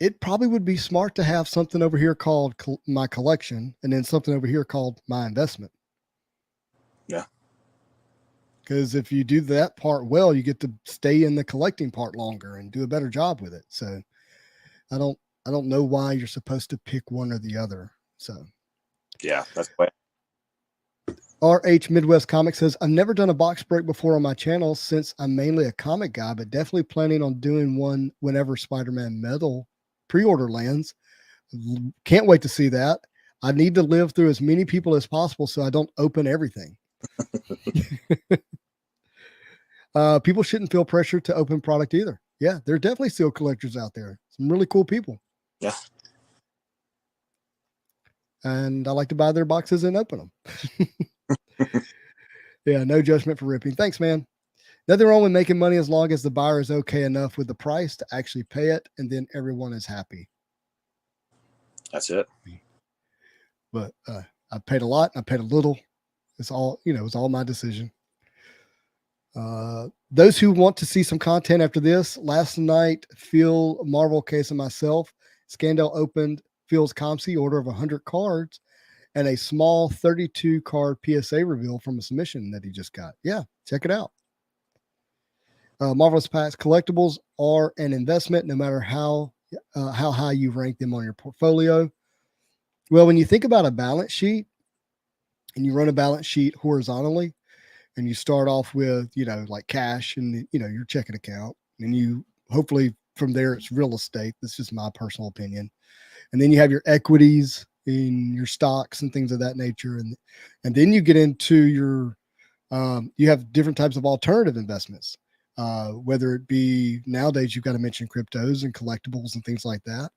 it probably would be smart to have something over here called my collection and then something over here called my investment. Yeah. Because if you do that part well, you get to stay in the collecting part longer and do a better job with it. So I don't know why you're supposed to pick one or the other. So yeah, that's why. RH Midwest Comics says, I've never done a box break before on my channel since I'm mainly a comic guy, but definitely planning on doing one whenever Spider-Man Metal pre-order lands. Can't wait to see that. I need to live through as many people as possible so I don't open everything. People shouldn't feel pressure to open product either. Yeah, there are definitely still collectors out there. Some really cool people. Yeah. And I like to buy their boxes and open them. Yeah, no judgment for ripping. Thanks, man. Nothing wrong with making money as long as the buyer is okay enough with the price to actually pay it, and then everyone is happy. That's it. But I paid a lot, I paid a little. It's all, it's all my decision. Those who want to see some content after this, last night, Phil Marvel case and myself, Scandal opened Phil's Comsi order of 100 cards and a small 32 card PSA reveal from a submission that he just got. Yeah, check it out. Marvelous Packs collectibles are an investment, no matter how high you rank them on your portfolio. Well, when you think about a balance sheet and you run a balance sheet horizontally, and you start off with, like cash and, your checking account. And you hopefully from there, it's real estate. That's just my personal opinion. And then you have your equities in your stocks and things of that nature. And then you get into you have different types of alternative investments, whether it be nowadays, you've got to mention cryptos and collectibles and things like that.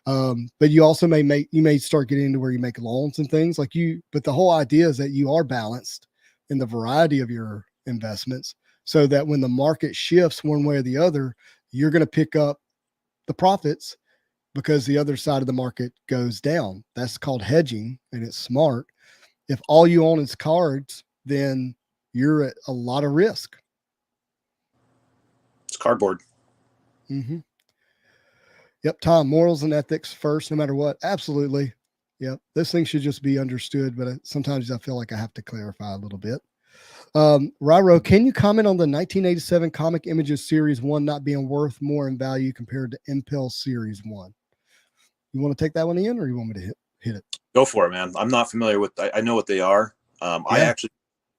But you also you may start getting into where you make loans and things but the whole idea is that you are balanced in the variety of your investments so that when the market shifts one way or the other, you're going to pick up the profits because the other side of the market goes down. That's called hedging, and it's smart. If all you own is cards, then you're at a lot of risk. It's cardboard. Mm-hmm. Yep, Tom, morals and ethics first, no matter what. Absolutely. Yep, this thing should just be understood, but sometimes I feel like I have to clarify a little bit. Ryro, can you comment on the 1987 Comic Images Series 1 not being worth more in value compared to Impel Series 1? You want to take that one in, or you want me to hit it? Go for it, man. I'm not familiar with. I know what they are. I Yeah. actually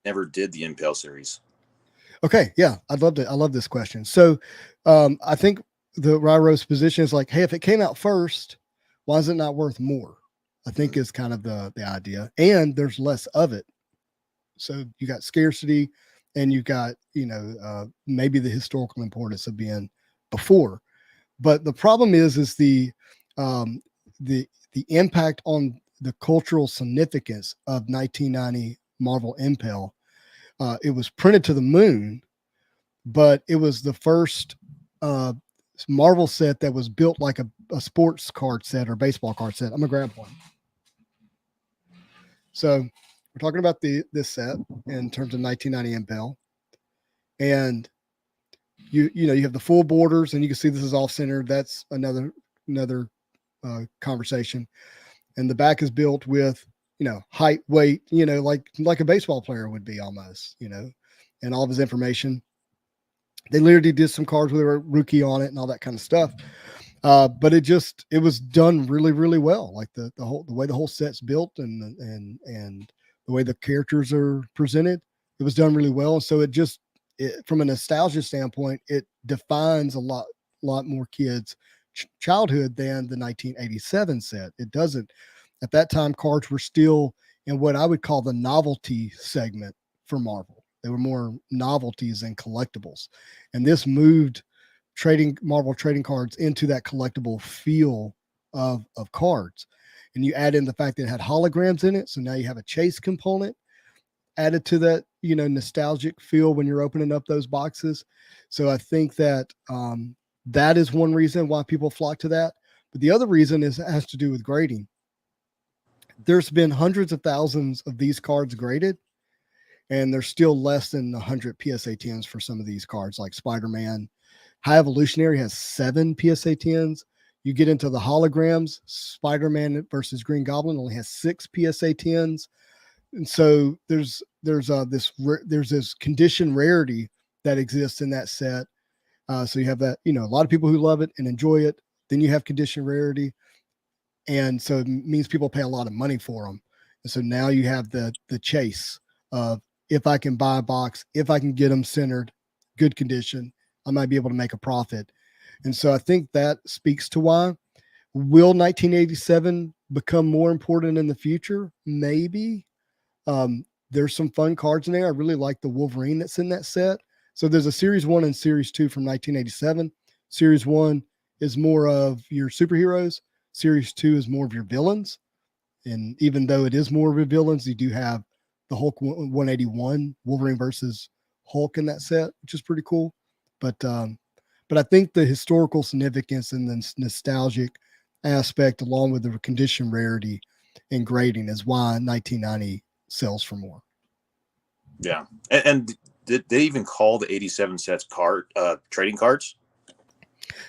never did the Impale series. Okay, yeah, I'd love to. I love this question. So, I think the Ryro's position is like, hey, if it came out first, why is it not worth more? I think is kind of the idea, and there's less of it. So you got scarcity, and you got maybe the historical importance of being before. But the problem is um, the impact on the cultural significance of 1990 Marvel Impel. It was printed to the moon, but it was the first uh, Marvel set that was built like a sports card set or baseball card set. I'm gonna grab one. So we're talking about this set in terms of 1990 Impel, and you have the full borders, and you can see this is off centered. That's another conversation. And the back is built with height, weight, like a baseball player would be almost, and all of his information. They literally did some cards with a rookie on it and all that kind of stuff. But it was done really, really well. Like the way the whole set's built and the way the characters are presented, it was done really well. And so from a nostalgia standpoint, it defines a lot more kids' childhood than the 1987 set. It doesn't. At that time, cards were still in what I would call the novelty segment for Marvel. They were more novelties than collectibles, and this moved Marvel trading cards into that collectible feel of cards. And you add in the fact that it had holograms in it, so now you have a chase component added to that nostalgic feel when you're opening up those boxes. So I think that that is one reason why people flock to that. But the other reason has to do with grading. There's been hundreds of thousands of these cards graded, and there's still less than 100 PSA 10s for some of these cards, like Spider-Man. High Evolutionary has 7 PSA 10s. You get into the holograms, Spider-Man versus Green Goblin only has 6 PSA 10s. And so there's this condition rarity that exists in that set. So you have that, a lot of people who love it and enjoy it. Then you have condition rarity, and so it means people pay a lot of money for them. And so now you have the chase of, if I can buy a box, if I can get them centered, good condition, I might be able to make a profit. And so I think that speaks to why. Will 1987 become more important in the future? Maybe. There's some fun cards in there. I really like the Wolverine that's in that set. So there's a Series 1 and Series 2 from 1987. Series 1 is more of your superheroes. Series 2 is more of your villains. And even though it is more of your villains, you do have the Hulk 181 Wolverine versus Hulk in that set, which is pretty cool. But I think the historical significance and the nostalgic aspect, along with the condition rarity and grading, is why 1990 sells for more. Yeah, and did they even call the 87 sets trading cards?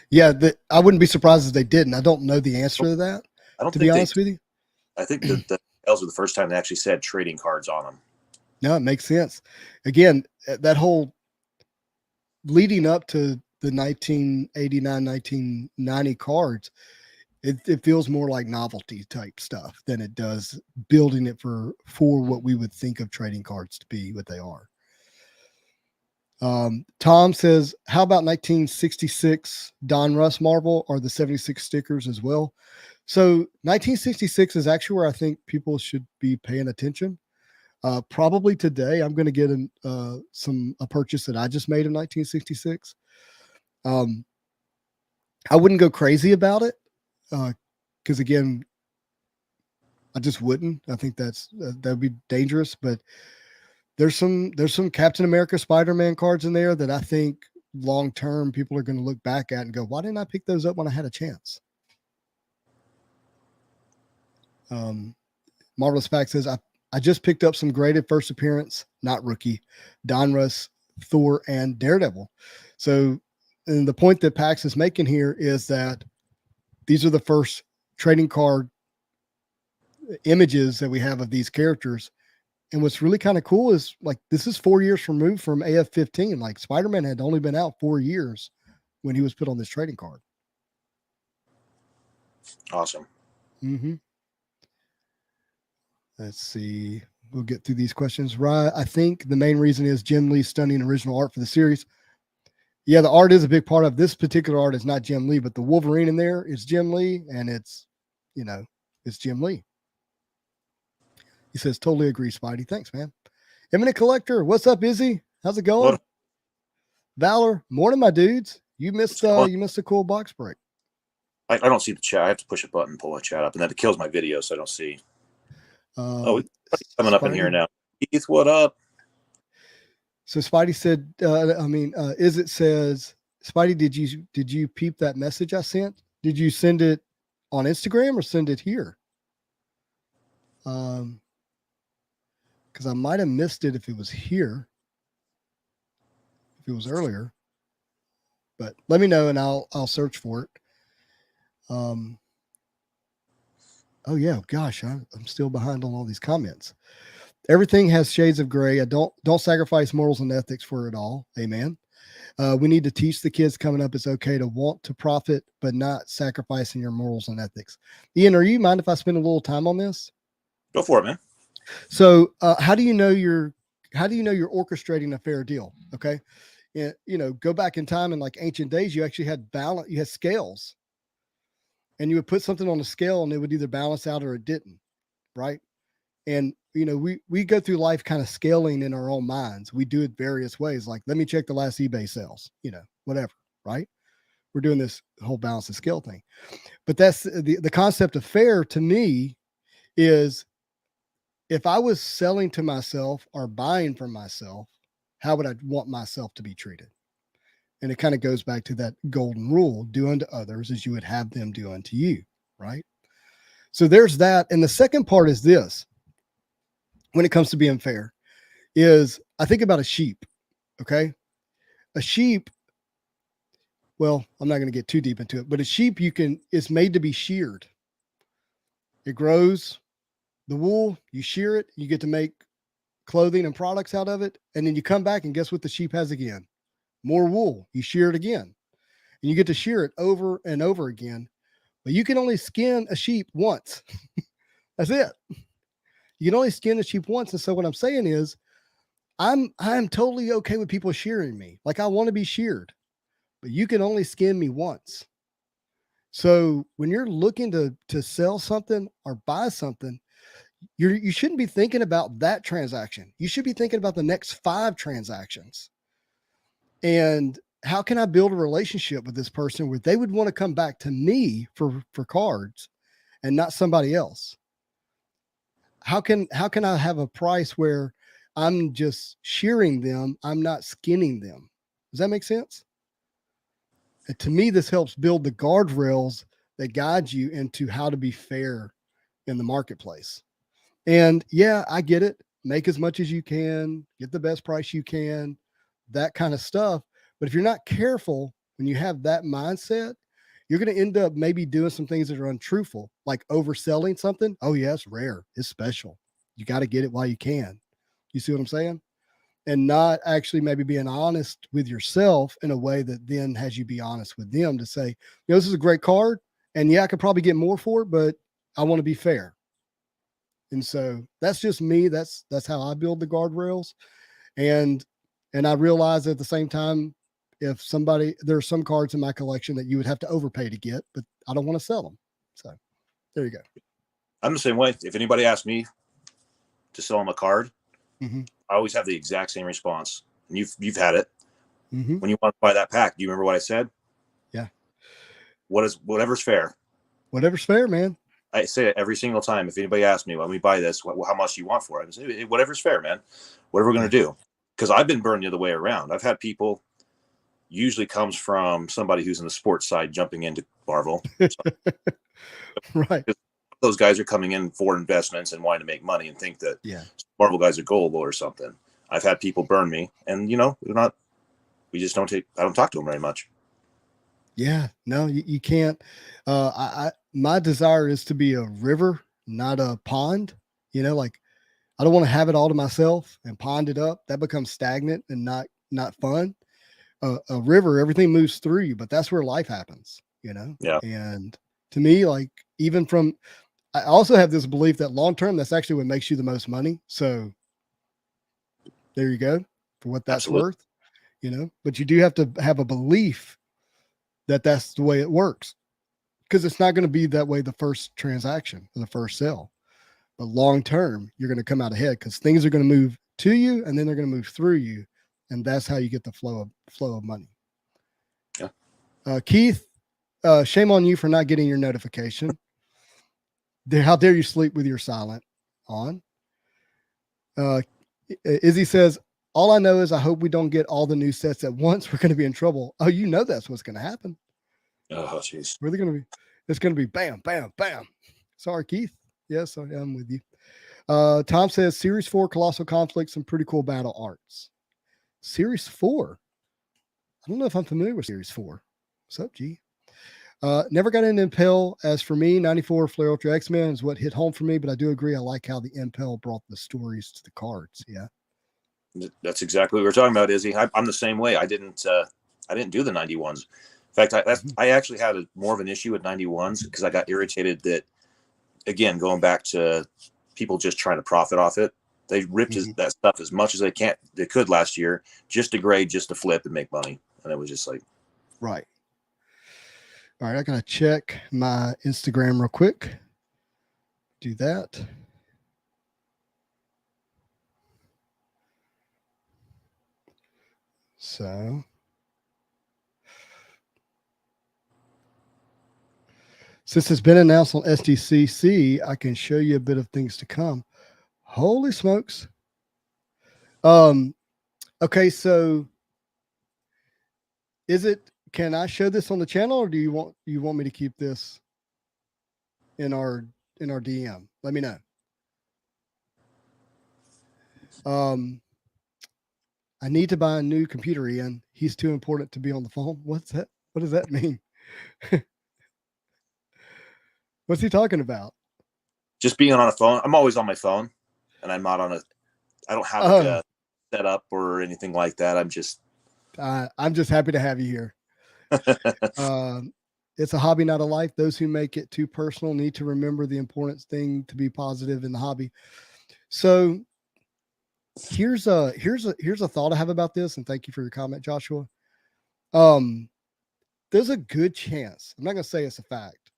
Yeah, I wouldn't be surprised if they didn't. I don't know the answer to that. I don't to think be honest with you. I think that those were the first time they actually said trading cards on them. No, it makes sense. Again, that whole leading up to the 1989, 1990 cards, it feels more like novelty type stuff than it does building it for what we would think of trading cards to be what they are. Tom says, how about 1966 Don Russ Marvel or the 76 stickers as well? So 1966 is actually where I think people should be paying attention. Probably today, I'm going to get a purchase that I just made in 1966. I wouldn't go crazy about it because again, I just wouldn't. I think that'd be dangerous. But there's some Captain America, Spider-Man cards in there that I think long term people are going to look back at and go, why didn't I pick those up when I had a chance? Marvelous Fact says, I just picked up some graded first appearance, not rookie, Donruss, Thor, and Daredevil. So, and the point that Pax is making here is that these are the first trading card images that we have of these characters. And what's really kind of cool is like this is 4 years removed from AF-15. Like Spider-Man had only been out 4 years when he was put on this trading card. Awesome. Mm-hmm. Let's see. We'll get through these questions. Right. I think the main reason is Jim Lee's stunning original art for the series. Yeah, the art is a big part of this particular art. Is not Jim Lee, but the Wolverine in there is Jim Lee, and it's Jim Lee. He says, totally agree, Spidey. Thanks, man. Eminent Collector, what's up, Izzy? How's it going? What? Valor, morning, my dudes. You missed a cool box break. I don't see the chat. I have to push a button, pull a chat up, and then it kills my video, so I don't see. Coming Spidey, up in here now. Keith, what up? So Spidey said, Is it says, Spidey, did you peep that message I sent? Did you send it on Instagram or send it here? Because I might have missed it if it was here, if it was earlier. But let me know and I'll search for it. Oh yeah, gosh, I'm still behind on all these comments. Everything has shades of gray. I don't sacrifice morals and ethics for it all. Amen. We need to teach the kids coming up it's okay to want to profit, but not sacrificing your morals and ethics. Ian, are you mind if I spend a little time on this? Go for it, man. So, how do you know you're orchestrating a fair deal? Okay, go back in time in like ancient days, you actually had balance. You had scales, and you would put something on a scale, and it would either balance out or it didn't, right? And we go through life kind of scaling in our own minds. We do it various ways. Like, let me check the last eBay sales, whatever, right? We're doing this whole balance and scale thing. But that's the concept of fair to me is if I was selling to myself or buying from myself, how would I want myself to be treated? And it kind of goes back to that golden rule, do unto others as you would have them do unto you, right? So there's that. And the second part is this. When it comes to being fair, is I think about a sheep. Okay. A sheep, well, I'm not going to get too deep into it, but a sheep is made to be sheared. It grows the wool, you shear it, you get to make clothing and products out of it. And then you come back and guess what the sheep has again? More wool. You shear it again. And you get to shear it over and over again. But you can only skin a sheep once. That's it. You can only skin a sheep once. And so what I'm saying is I'm totally okay with people shearing me. Like, I want to be sheared, but you can only skin me once. So when you're looking to sell something or buy something, you shouldn't be thinking about that transaction. You should be thinking about the next 5 transactions. And how can I build a relationship with this person where they would want to come back to me for cards and not somebody else? How can I have a price where I'm just shearing them, I'm not skinning them? Does that make sense? And to me, this helps build the guardrails that guide you into how to be fair in the marketplace. And yeah, I get it. Make as much as you can, get the best price you can, that kind of stuff. But if you're not careful, when you have that mindset, you're going to end up maybe doing some things that are untruthful, like overselling something. Oh, yeah, it's rare. It's special. You got to get it while you can. You see what I'm saying? And not actually maybe being honest with yourself in a way that then has you be honest with them to say, this is a great card. And yeah, I could probably get more for it, but I want to be fair. And so that's just me. That's how I build the guardrails. And And I realize at the same time, if there are some cards in my collection that you would have to overpay to get, but I don't want to sell them. So there you go. I'm the same way. If anybody asks me to sell them a card, Mm-hmm. I always have the exact same response. And you've had it. Mm-hmm. When you want to buy that pack, do you remember what I said? Yeah. Whatever's fair. Whatever's fair, man. I say it every single time. If anybody asks me, when we buy this, how much do you want for it? I say, whatever's fair, man. Whatever we're going to do. Because I've been burned the other way around. I've had people, usually comes from somebody who's in the sports side jumping into Marvel. Right. Those guys are coming in for investments and wanting to make money and think that Marvel guys are gullible or something. I've had people burn me, and I don't talk to them very much. Yeah, no, you can't. My desire is to be a river, not a pond. Like I don't want to have it all to myself and pond it up. That becomes stagnant and not fun. A river, everything moves through you, but that's where life happens. Yeah. And to me, like I also have this belief that long term, that's actually what makes you the most money. So there you go for what that's Absolutely. worth. But you do have to have a belief that that's the way it works, because it's not going to be that way the first transaction or the first sale. But long term, you're going to come out ahead because things are going to move to you and then they're going to move through you. And that's how you get the flow of money. Yeah. Keith, shame on you for not getting your notification. How dare you sleep with your silent on? Izzy says, all I know is I hope we don't get all the new sets at once. We're going to be in trouble. Oh, that's what's going to happen. Oh, jeez. It's going to be bam, bam, bam. Sorry, Keith. Yes, I'm with you. Tom says Series 4 Colossal Conflict, some pretty cool battle arts. Series 4. I don't know if I'm familiar with Series 4. What's up, G? Never got into Impel. As for me, 94 Flare Ultra X-Men is what hit home for me, but I do agree. I like how the Impel brought the stories to the cards. Yeah. That's exactly what we're talking about, Izzy. I'm the same way. I didn't do the 91s. In fact, I actually had more of an issue with 91s because I got irritated that, again, going back to people just trying to profit off it, they ripped that stuff as much as they could last year, just to grade, just to flip and make money. And it was just like, right. All right, I gotta check my Instagram real quick. Do that. So since it's been announced on SDCC, I can show you a bit of things to come. Holy smokes. Okay, so can I show this on the channel, or do you want me to keep this in our DM? Let me know. I need to buy a new computer, Ian. He's too important to be on the phone. What's that? What does that mean? What's he talking about? Just being on a phone. I'm always on my phone, and I'm not on I don't have like a setup or anything like that. I'm just happy to have you here. It's a hobby, not a life. Those who make it too personal need to remember the important thing to be positive in the hobby. So here's a thought I have about this, and thank you for your comment, Joshua. There's a good chance, I'm not going to say it's a fact,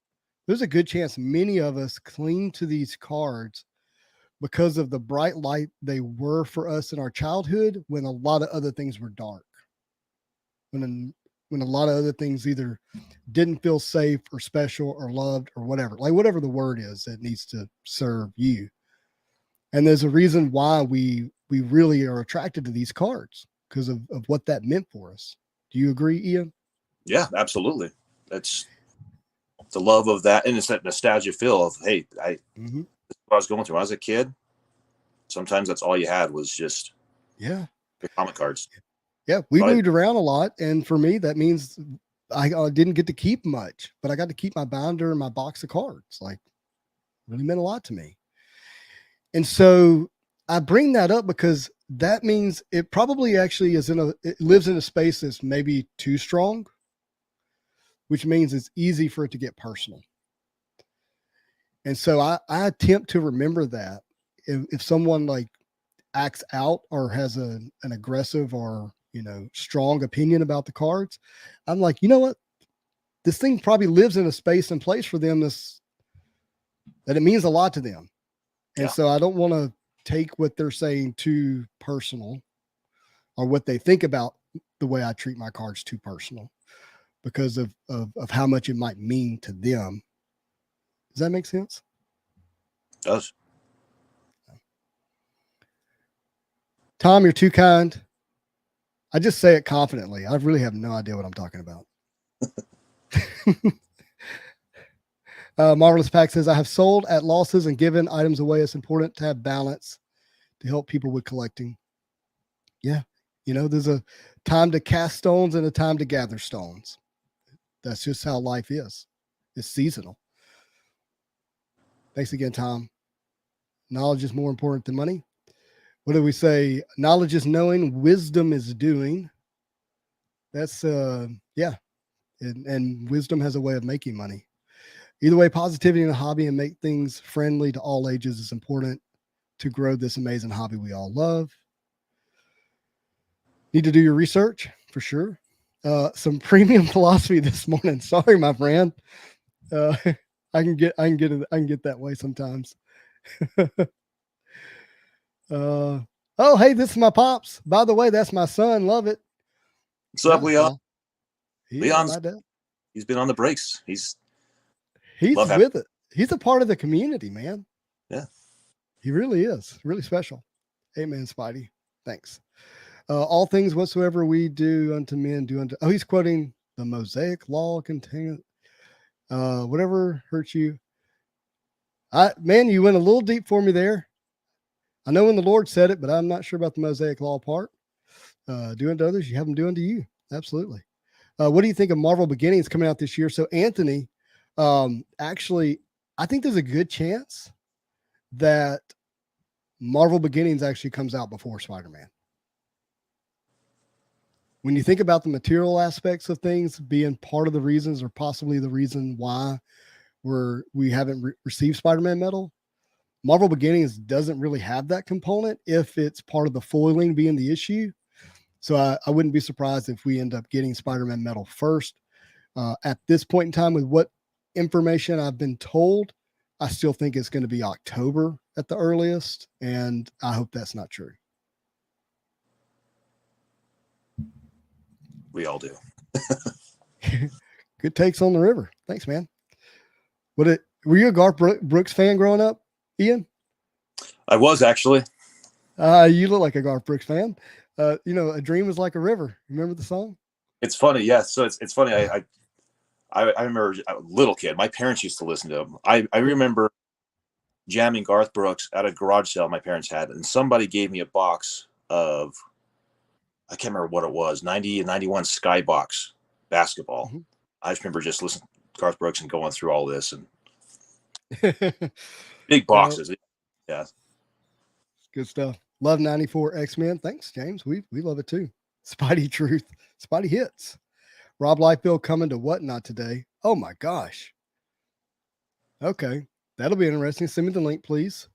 there's a good chance many of us cling to these cards because of the bright light they were for us in our childhood, when a lot of other things were dark, when a lot of other things either didn't feel safe or special or loved or whatever, like whatever the word is that needs to serve you. And there's a reason why we really are attracted to these cards, because of what that meant for us. Do you agree, Ian? Yeah, absolutely. That's the love of that, and it's that nostalgia feel of, hey, this is what I was going through when I was a kid. Sometimes that's all you had was just your comic cards. Yeah, we moved around a lot, and for me, that means I didn't get to keep much, but I got to keep my binder and my box of cards. Like, really meant a lot to me. And so I bring that up because that means it probably actually it lives in a space that's maybe too strong, which means it's easy for it to get personal. And so I attempt to remember that if someone, like, acts out or has an aggressive or, strong opinion about the cards, I'm like, you know what? This thing probably lives in a space and place for them that it means a lot to them. And Yeah. so I don't want to take what they're saying too personal, or what they think about the way I treat my cards too personal, because of how much it might mean to them. Does that make sense? It does. Tom, you're too kind. I just say it confidently. I really have no idea what I'm talking about. Marvelous Pack says, I have sold at losses and given items away. It's important to have balance to help people with collecting. Yeah. There's a time to cast stones and a time to gather stones. That's just how life is. It's seasonal. Thanks again, Tom. Knowledge is more important than money. What do we say? Knowledge is knowing, wisdom is doing. That's, yeah. And wisdom has a way of making money. Either way, positivity in a hobby and make things friendly to all ages is important to grow this amazing hobby we all love. Need to do your research for sure. Some premium philosophy this morning. Sorry, my friend. I can get that way sometimes. Oh, hey, this is my pops. By the way, that's my son. Love it. What's up, Leon? Well, Leon's he's been on the breaks. He's with it. He's a part of the community, man. Yeah. He really is. Really special. Amen, Spidey. Thanks. All things whatsoever we do unto men, do unto. Oh, he's quoting the Mosaic law contained. Whatever hurts you. Man, you went a little deep for me there. I know when the Lord said it, but I'm not sure about the Mosaic law part. Do unto others, you have them do unto you. Absolutely. What do you think of Marvel Beginnings coming out this year? So, Anthony, actually, I think there's a good chance that Marvel Beginnings actually comes out before Spider-Man. When you think about the material aspects of things being part of the reasons, or possibly the reason why we haven't received Spider-Man metal, Marvel Beginnings doesn't really have that component if it's part of the foiling being the issue. So I wouldn't be surprised if we end up getting Spider-Man metal first. At this point in time, with what information I've been told, I still think it's going to be October at the earliest, and I hope that's not true. We all do. Good takes on the river. Thanks, man. Were you a Garth Brooks fan growing up, Ian? I was actually. You look like a Garth Brooks fan. A dream is like a river. Remember the song? It's funny, yes. So it's funny. I remember a little kid. My parents used to listen to him. I remember jamming Garth Brooks at a garage sale my parents had, and somebody gave me a box of, I can't remember what it was, 90 and 91 Skybox basketball. Mm-hmm. I just remember just listening to Garth Brooks and going through all this, and big boxes. Yeah. Good stuff. Love 94 X-Men. Thanks, James. We love it too. Spidey Truth. Spidey hits. Rob Liefeld coming to Whatnot today. Oh my gosh. Okay. That'll be interesting. Send me the link, please.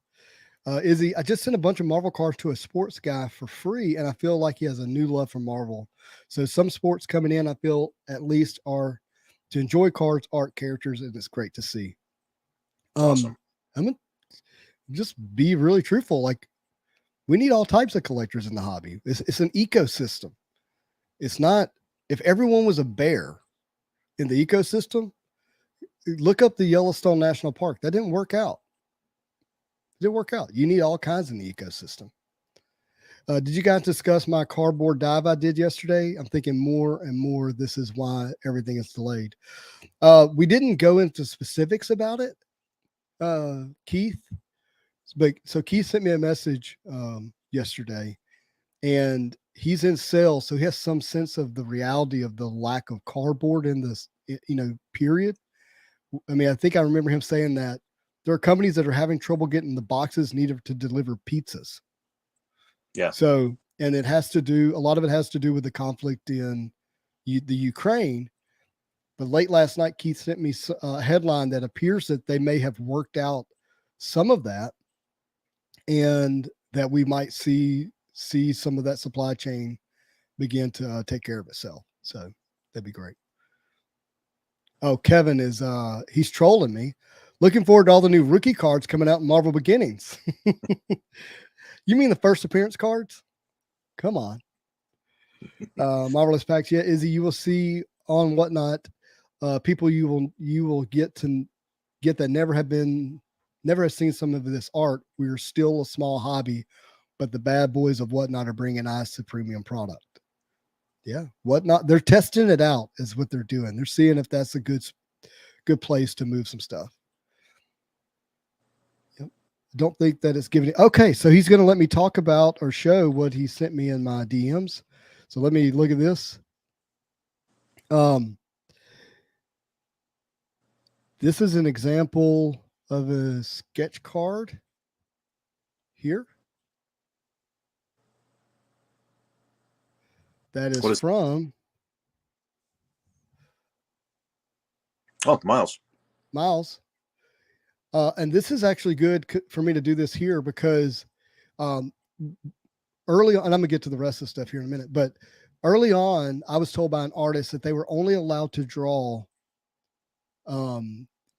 Izzy, I just sent a bunch of Marvel cards to a sports guy for free, and I feel like he has a new love for Marvel. So some sports coming in, I feel at least, are to enjoy cards, art, characters, and it's great to see. Awesome. I'm gonna just be really truthful. Like, we need all types of collectors in the hobby. It's an ecosystem. It's not, if everyone was a bear in the ecosystem, look up the Yellowstone National Park. That didn't work out. It didn't work out. You need all kinds in the ecosystem. Did you guys discuss my cardboard dive I did yesterday? I'm thinking more and more this is why everything is delayed. We didn't go into specifics about it, Keith. But so Keith sent me a message yesterday, and he's in sales, so he has some sense of the reality of the lack of cardboard in this, period. I mean, I think I remember him saying that there are companies that are having trouble getting the boxes needed to deliver pizzas. Yeah. So, and a lot of it has to do with the conflict in the Ukraine. But late last night, Keith sent me a headline that appears that they may have worked out some of that. And that we might see some of that supply chain begin to take care of itself. So that'd be great. Oh, Kevin is he's trolling me. Looking forward to all the new rookie cards coming out in Marvel Beginnings. You mean the first appearance cards? Come on. Marvelous packs. Yeah, Izzy, you will see on Whatnot people you will get that never have seen some of this art. We're still a small hobby, but the bad boys of Whatnot are bringing eyes to premium product. Yeah, Whatnot, they're testing it out is what they're doing. They're seeing if that's a good place to move some stuff. Yep. Don't think that it's giving. Okay, so he's going to let me talk about or show what he sent me in my DMs. So let me look at this. This is an example of a sketch card here. That is from Miles. And this is actually good for me to do this here because early on, and I'm gonna get to the rest of the stuff here in a minute, but early on, I was told by an artist that they were only allowed to draw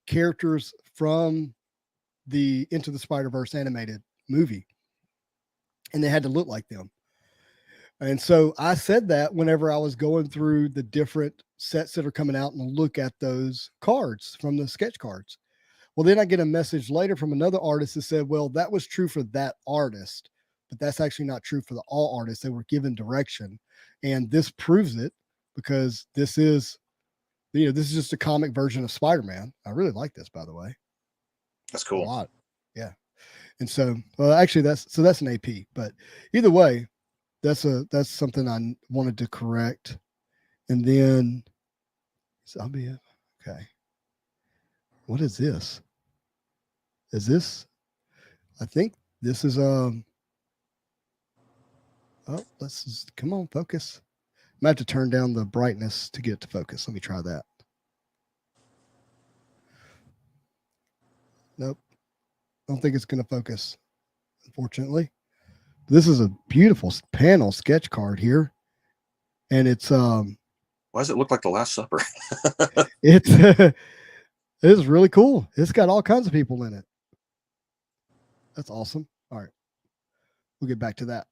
characters from the Into the Spider-Verse animated movie, and they had to look like them. And so I said that whenever I was going through the different sets that are coming out and look at those cards from the sketch cards. Well, then I get a message later from another artist that said, well, that was true for that artist, but that's actually not true for all artists. They were given direction. And this proves it because this is just a comic version of Spider-Man. I really like this, by the way. That's cool. A lot. Yeah. And so, well, actually that's an AP, but either way, that's something I wanted to correct. And then so I'll be okay. What is this? Is this? I think this is oh, let's just come on, focus. I might have to turn down the brightness to get it to focus. Let me try that. Nope. I don't think it's going to focus, unfortunately. This is a beautiful panel sketch card here. And it's why does it look like the Last Supper? it is really cool. It's got all kinds of people in it. That's awesome. All right. We'll get back to that.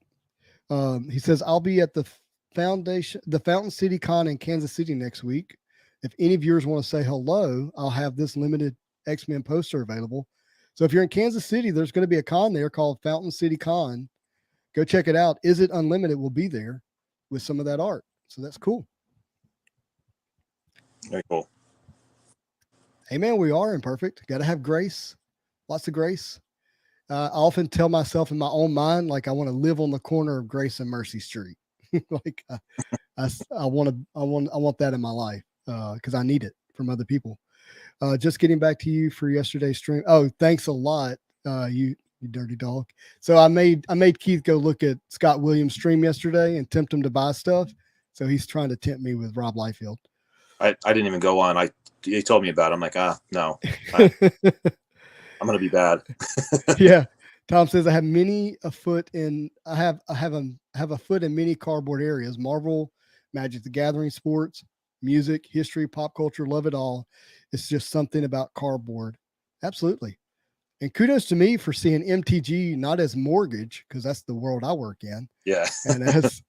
He says, I'll be at the Fountain City Con in Kansas City next week. If any viewers want to say hello, I'll have this limited X-Men poster available. So if you're in Kansas City, there's going to be a con there called Fountain City Con. Go check it out. Is It Unlimited will be there with some of that art. So that's cool. Very cool. Hey, man, we are imperfect. Got to have grace. Lots of grace. I often tell myself in my own mind, like I want to live on the corner of Grace and Mercy Street. Like I want that in my life because I need it from other people. Just getting back to you for yesterday's stream. Oh, thanks a lot, you dirty dog. So I made Keith go look at Scott Williams' stream yesterday and tempt him to buy stuff. So he's trying to tempt me with Rob Liefeld. I didn't even go on. He told me about it. I'm like, no. I'm gonna be bad. Yeah. Tom says I have a foot in many cardboard areas: Marvel, Magic the Gathering, sports, music, history, pop culture, love it all. It's just something about cardboard. Absolutely. And kudos to me for seeing MTG not as mortgage, because that's the world I work in. Yeah. And as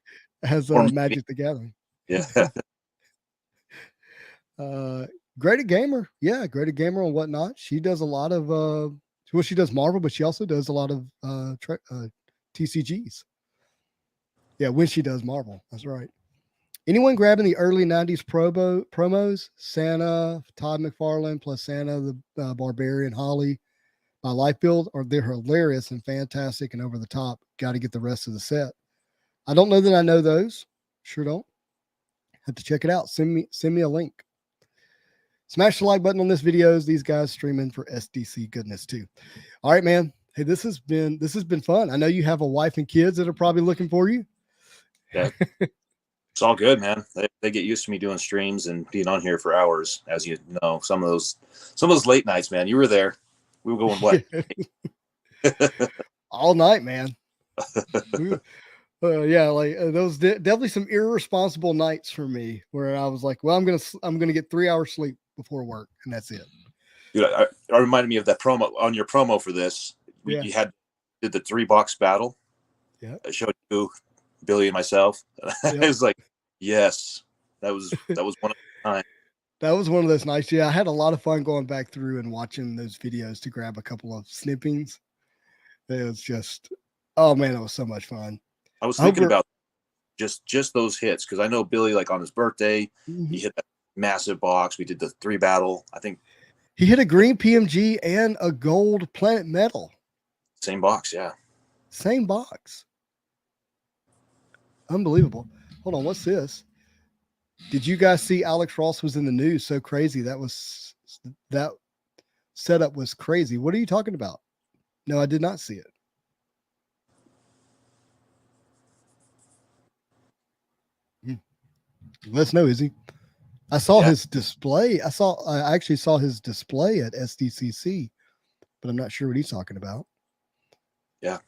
Magic the Gathering. Yeah. Great Gamer. Yeah, Great Gamer and Whatnot. She does a lot of she does Marvel, but she also does a lot of TCGs. Yeah, when she does Marvel. That's right. Anyone grabbing the early 90s promos? Santa, Todd McFarlane plus Santa, the Barbarian, Holly by Liefeld, or they're hilarious and fantastic and over the top. Got to get the rest of the set. I don't know that I know those. Sure don't. Have to check it out. Send me a link. Smash the like button on this video. These guys streaming for SDC goodness too. All right, man. Hey, this has been fun. I know you have a wife and kids that are probably looking for you. Yeah. It's all good, man. They get used to me doing streams and being on here for hours. As you know, some of those late nights, man. You were there. We were going what? All night, man. Yeah, like those definitely some irresponsible nights for me where I was like, well, I'm gonna get 3 hours sleep before work, and that's it. Dude, I reminded me of that promo on your promo for this. Yeah, You did the 3 box battle. yeah, I showed you, Billy, and myself. I yep. was like, yes, that was one of the time. That was one of those nights. Yeah, I had a lot of fun going back through and watching those videos to grab a couple of snippings. It was just, oh man, it was so much fun. I was I hope thinking we're. about just those hits because I know Billy, like on his birthday, he Mhm. hit that massive box. We did the 3 battle. I think He hit a green PMG and a gold Planet Metal. same box. Yeah. Same box. Unbelievable. Hold on, what's this? Did you guys see Alex Ross was in the news? So crazy. That setup was crazy. What are you talking about? No, I did not see it. Let us know, Izzy. I saw Yeah. his display. I actually saw his display at SDCC, but I'm not sure what he's talking about. Yeah.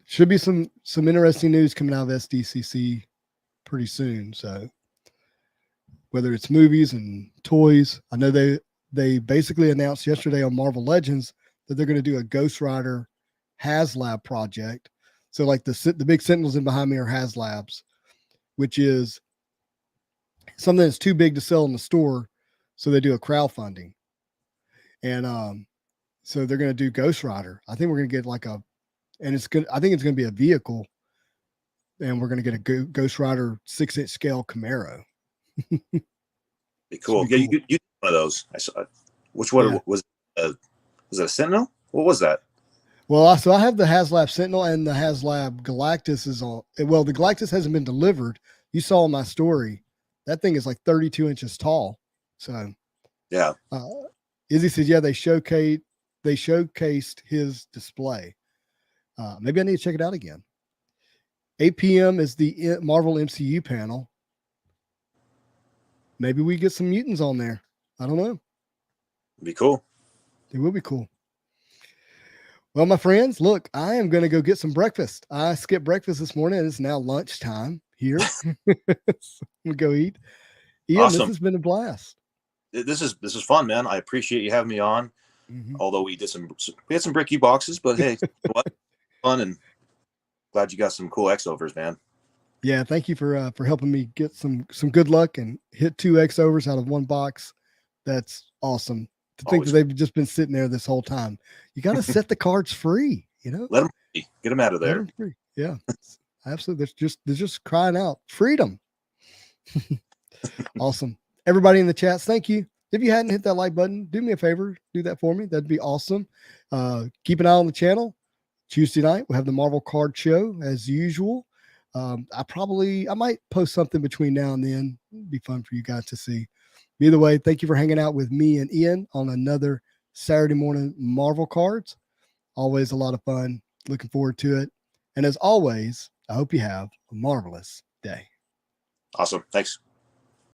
Should be some interesting news coming out of SDCC pretty soon. So whether it's movies and toys, I know they basically announced yesterday on Marvel Legends that they're going to do a Ghost Rider HasLab project. So like the big Sentinels in behind me are HasLabs, which is something that's too big to sell in the store, so they do a crowdfunding, and so they're going to do Ghost Rider. I think we're going to get like and it's good. I think it's going to be a vehicle, and we're going to get a Ghost Rider 6-inch scale Camaro. Be Should cool. be Yeah, cool. you one of those. I saw. Which Yeah. one was? Was it a Sentinel? What was that? Well, so I have the HasLab Sentinel and the HasLab Galactus is on. Well, the Galactus hasn't been delivered. You saw my story. That thing is like 32 inches tall. So, Yeah. uh, Izzy said, yeah, they showcased his display. Maybe I need to check it out again. 8 p.m. is the Marvel MCU panel. Maybe we get some mutants on there. I don't know. Be cool. It will be cool. Well, my friends, look, I am going to go get some breakfast. I skipped breakfast this morning. It's now lunchtime here. We'll go eat. Ian, this Awesome. has been a blast. This is fun, man. I appreciate you having me on. Mm-hmm. Although we had some bricky boxes, but hey, you know what? Fun, and glad you got some cool X overs, man. Yeah, thank you for helping me get some good luck and hit 2 X overs out of one box. That's awesome. To think that Always they've just been sitting there this whole time. You got to set the cards free, let them get them out of Let there. them free. Yeah, absolutely. They're just crying out freedom. Awesome. Everybody in the chats, thank you. If you hadn't hit that like button, do me a favor, do that for me. That'd be awesome. Keep an eye on the channel. Tuesday night, we'll have the Marvel card show as usual. I might post something between now and then. It'd be fun for you guys to see. Either way, thank you for hanging out with me and Ian on another Saturday morning Marvel cards. Always a lot of fun. Looking forward to it. And as always, I hope you have a marvelous day. Awesome. Thanks.